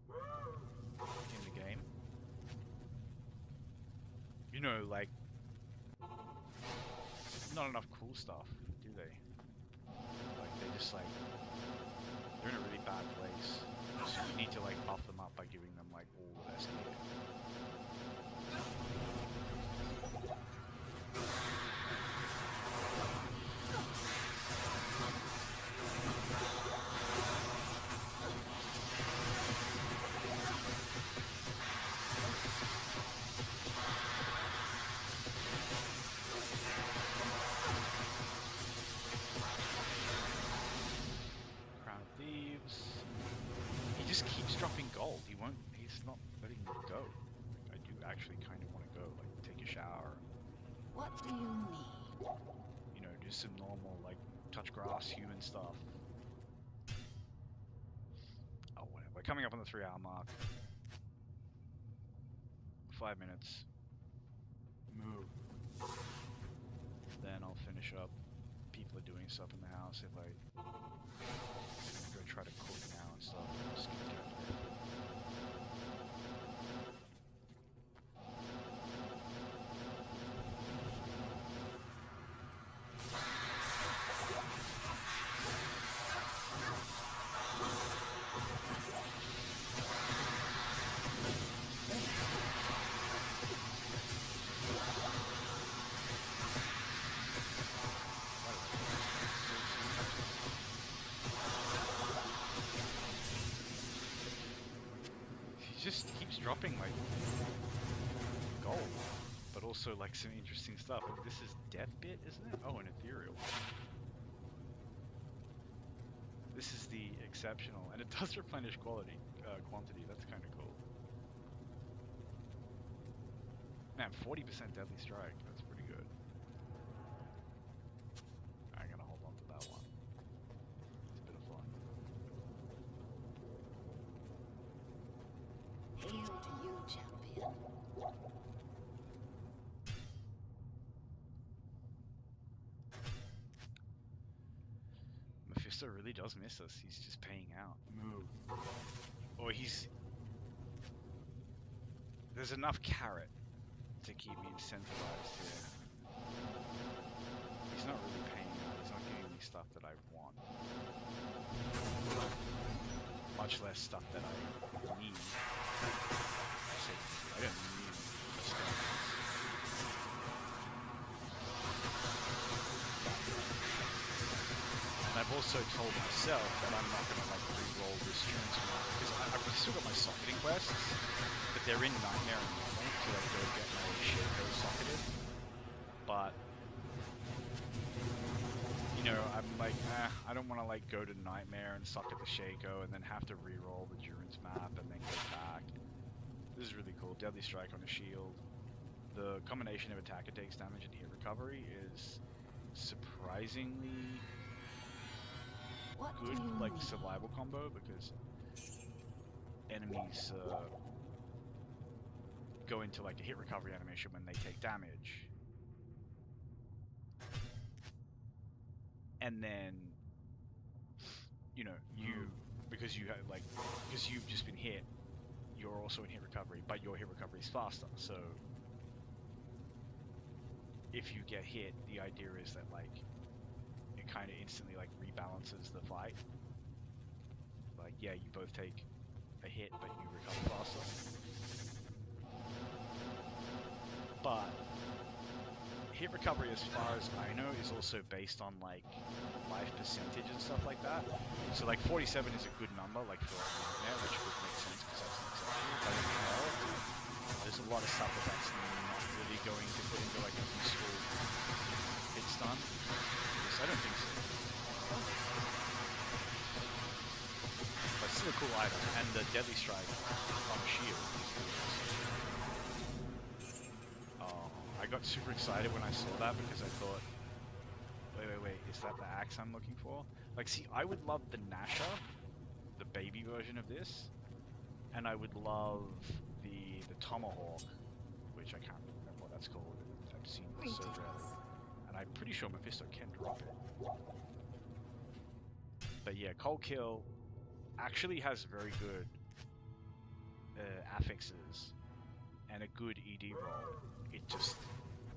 in the game. You know, like, not enough cool stuff, do they? Like, they just, like, they're in a really bad place. So you need to, like, buff them up by giving them, like, all the best gear. Crown of Thieves. He just keeps dropping gold. He won't. He's not letting me go. Like, I do actually kind of want to go. Like, take a shower. What do you need? You know, do some normal, like, touch grass, human stuff. Oh, whatever. We're coming up on the 3-hour mark. 5 minutes. Move. Then I'll finish up. People are doing stuff in the house. If I go try to cook now and stuff, just get out of there. He just keeps dropping, like, gold, but also, like, some interesting stuff. Like, this is Deathbit, isn't it? Oh, an ethereal. This is the exceptional, and it does replenish quantity. That's kind of cool. Man, 40% deadly strike. That's pretty good. I'm gonna hold on to that one. champion. Mephisto really does miss us. He's just paying out. Move. Or there's enough carrot to keep me incentivized here. He's not really paying out. He's not giving me stuff that I want. Much less stuff that I need. I don't need stuff. And I've also told myself that I'm not going to like re-roll this transfer because I've still got my socketing quests, but they're in Nightmare and Normal, so I go get my Shaco socketed. But you know, I'm like, I don't want to like go to Nightmare and socket the Shaco and then have to re-roll the Durance map and then go back. This is really cool. Deadly Strike on a shield. The combination of attack it takes damage and hit recovery is surprisingly good, like survival combo, because enemies go into like a hit recovery animation when they take damage, and then you know because you've just been hit, you're also in hit recovery, but your hit recovery is faster. So if you get hit, the idea is that like it kind of instantly like rebalances the fight. Like, yeah, you both take a hit, but you recover faster. But hit recovery, as far as I know, is also based on like life percentage and stuff like that. So like 47 is a good number, like for a nightmare, which would make sense because that's an exception. But in hell, there's a lot of stuff that's not really going to put into like a useful hit stun. Yes, I don't think so. But still a cool item, and the Deadly Strike on a shield is really awesome. Oh, I got super excited when I saw that because I thought, wait, is that the axe I'm looking for? Like, see, I would love the Nasher, the baby version of this, and I would love the Tomahawk, which I can't remember what that's called. I've seen it so rarely. And I'm pretty sure Mephisto can drop it. But yeah, Cold Kill actually has very good affixes and a good ED roll. It just,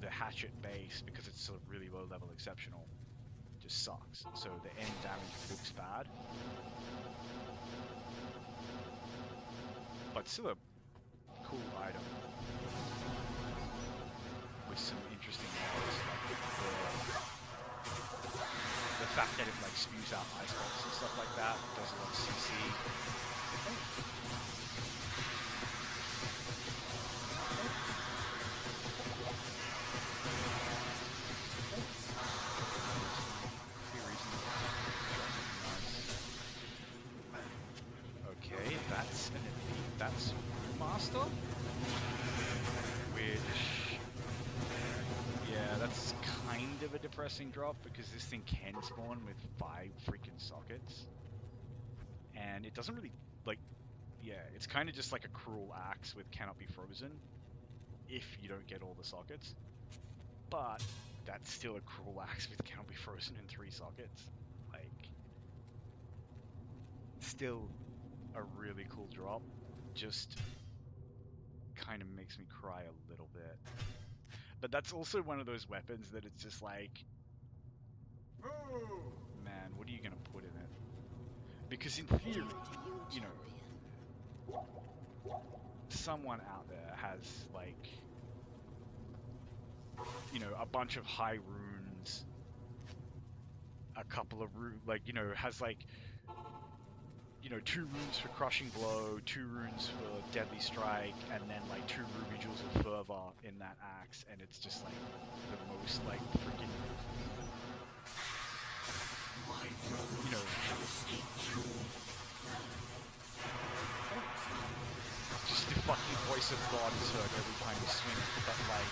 the hatchet base, because it's a really low level exceptional, just sucks. So the end damage looks bad. But still a cool item. With some interesting mods, like the fact that it like spews out ice bolts and stuff like that, does a lot of CC. Okay, that's an elite. That's Master? Which, yeah, that's kind of a depressing drop because this thing can spawn with 5 freaking sockets. And it doesn't really, like, yeah, it's kind of just like a cruel axe with cannot be frozen if you don't get all the sockets. But that's still a cruel axe with cannot be frozen in 3 sockets. Like, still a really cool drop. Just kind of makes me cry a little bit. But that's also one of those weapons that it's just like, man, what are you gonna put in it? Because in theory, you know, someone out there has like, you know, a bunch of high runes, a couple of like, you know, has like, you know, 2 runes for Crushing Blow, 2 runes for Deadly Strike, and then like 2 Ruby Jewels of Fervor in that axe, and it's just like the most like freaking, you know, just the fucking voice of God is heard every time you swing it, but like,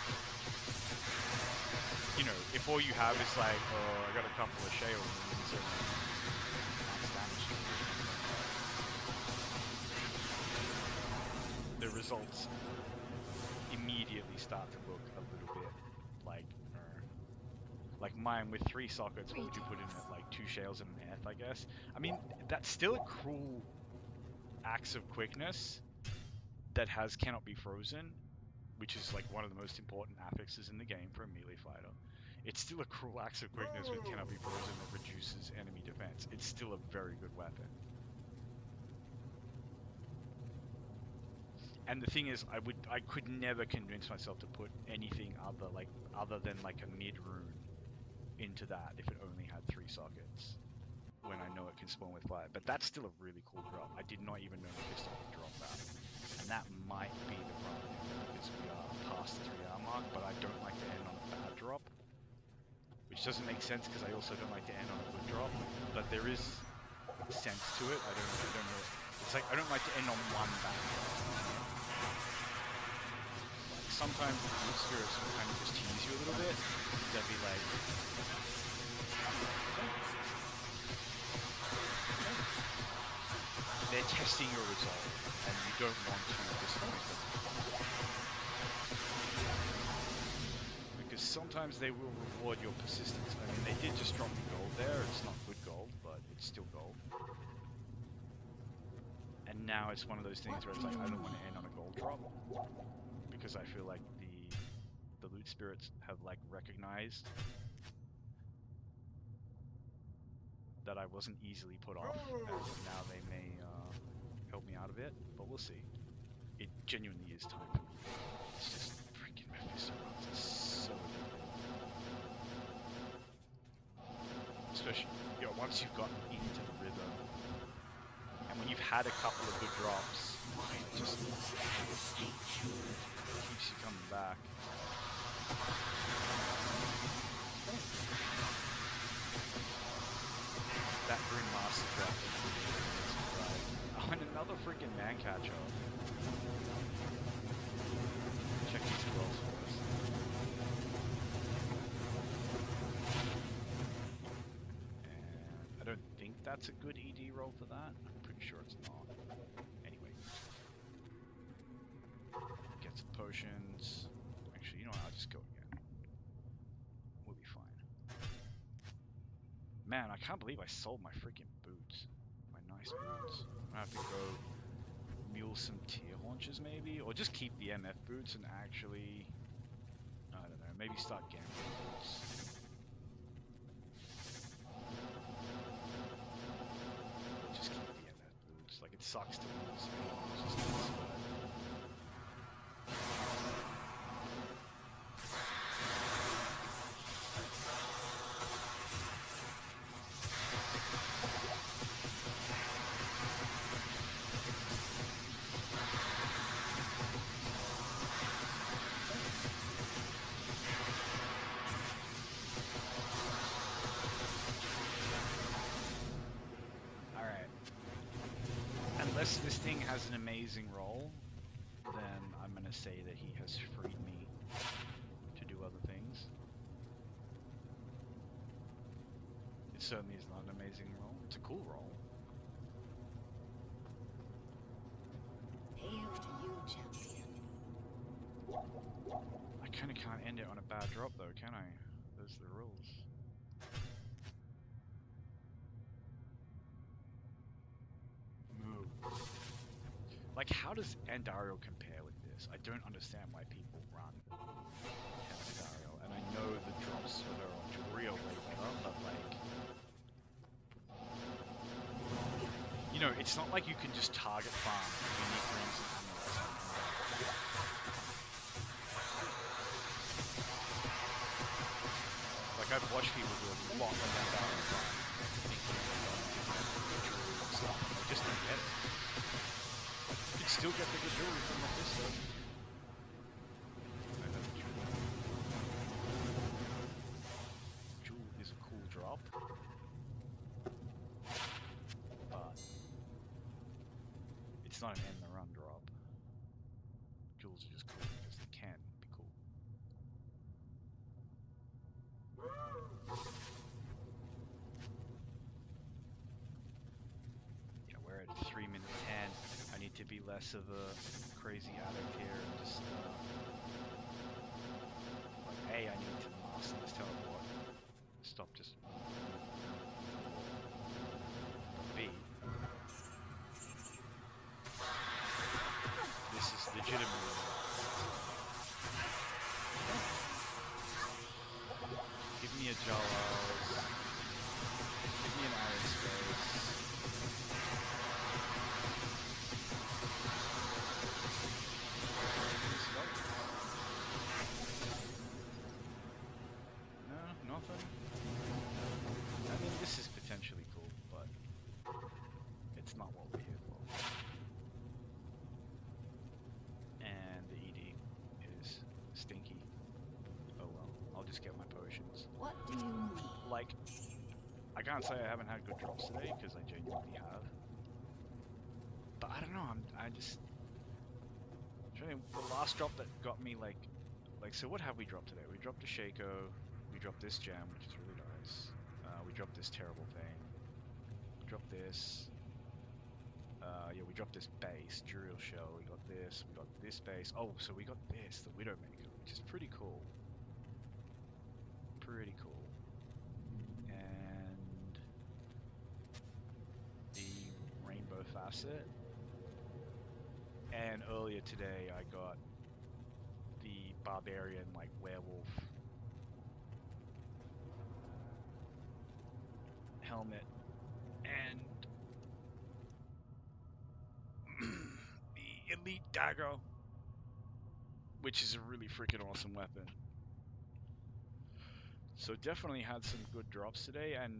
you know, if all you have is like, oh, I got a couple of Shale runes and max damage, the results immediately start to look a little bit like mine with 3 sockets. What would you put in it? Like 2 shales and an F, I guess. I mean, that's still a cruel axe of quickness that cannot be frozen, which is like one of the most important affixes in the game for a melee fighter. It's still a cruel axe of quickness with cannot be frozen that reduces enemy defense. It's still a very good weapon. And the thing is, I could never convince myself to put anything other than like a mid rune into that if it only had 3 sockets, when I know it can spawn with 5. But that's still a really cool drop. I did not even know the pistol could drop that. And that might be the run because we are past the 3-hour mark, but I don't like to end on a bad drop. Which doesn't make sense because I also don't like to end on a good drop, but there is sense to it. I don't know. It's like I don't like to end on one bad drop. Like sometimes the good spirits will kind of just tease you a little bit. They'll be like, they're testing your resolve, and you don't want to disappoint them. Because sometimes they will reward your persistence. I mean, they did just drop me gold there. It's not good gold, but it's still gold. And now it's one of those things where it's like, I don't want to end on a gold drop. Because I feel like the loot spirits have like recognized that I wasn't easily put off, and now they may help me out of it, but we'll see. It genuinely is time for me. It's just freaking Mephisto runs. It's so addictive. Especially, once you've gotten into the rhythm, and when you've had a couple of good drops, it just keeps you coming back. That Bryn Master drop. Oh, and another freaking man catcher. Check these rolls first. And I don't think that's a good ED roll for that. I'm pretty sure it's not. Anyway. Get some potions. Actually, you know what? I'll just go again. We'll be fine. Man, I can't believe I sold my freaking boots. My nice boots. I have to go mule some tier haunches maybe? Or just keep the MF boots and actually... I don't know, maybe start gambling boots. Just keep the MF boots. Like, it sucks to lose. It's just nuts, but... Unless this thing has an amazing roll, then I'm going to say that he has freed me to do other things. It certainly is not an amazing roll. It's a cool roll. Hail to you, champion. I kind of can't end it on a bad drop though, can I? Those are the rules. Move. Like, how does Andario compare with this? I don't understand why people run Andario, and I know the drops for her on jewelry are way better, but like, you know, it's not like you can just target farm unique rings and amulets on Andario. Like, I've watched people do a lot of Andario farm, thinking they're going to get the jewelry and stuff, and they just don't get it. You can still get the good jewelry from Mephisto. I know Jewel. Jewel is a cool drop. But it's not an end the run drop. Jewels are just cool because they can be cool. Yeah, we're at 3 minutes 10. I need need to be less of a crazy addict here and just like, A, I need to master this teleport. Stop just. B, this is legitimately. Give me a Jawas. Give me an Iron Space. No, nothing. I mean, this is potentially cool, but it's not what we're here for. And the ED is stinky. Oh well, I'll just get my potions. What do you need? Like, I can't say I haven't had good drops today, because I genuinely have. But I don't know, I just... Trying the last drop that got me, like, so what have we dropped today? We dropped a Shaco, we dropped this gem, which is really nice. We dropped this terrible thing. We dropped this. Yeah, we dropped this base, Duriel Shell, we got this base. Oh, so we got this, the Widowmaker, which is pretty cool. Pretty cool. And the Rainbow Facet. And earlier today I got the Barbarian, like, Werewolf helmet and the Elite Dagger, which is a really freaking awesome weapon. So definitely had some good drops today, and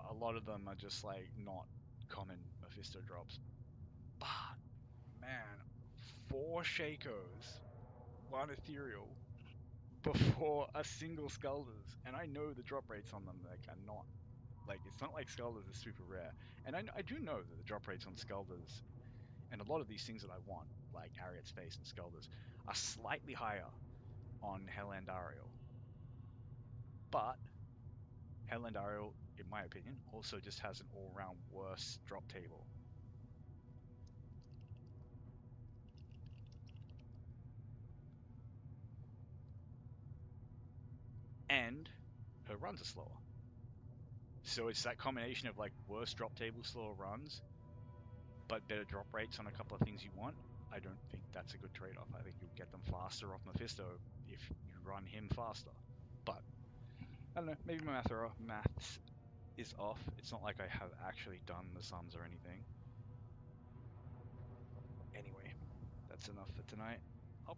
a lot of them are just like not common Mephisto drops. But man, 4 Shakos, 1 Ethereal before a single Skulders, and I know the drop rates on them like are not like, it's not like Skulders is super rare, and I do know that the drop rates on Skulders and a lot of these things that I want, like Ariat's Face and Skulders, are slightly higher on Hell and Ariel. But Hell and Ariel, in my opinion, also just has an all-round worse drop table. And her runs are slower. So it's that combination of like worse drop table, slower runs, but better drop rates on a couple of things you want. I don't think that's a good trade-off. I think you'll get them faster off Mephisto if you run him faster. But I don't know, maybe my maths is off. It's not like I have actually done the sums or anything. Anyway, that's enough for tonight.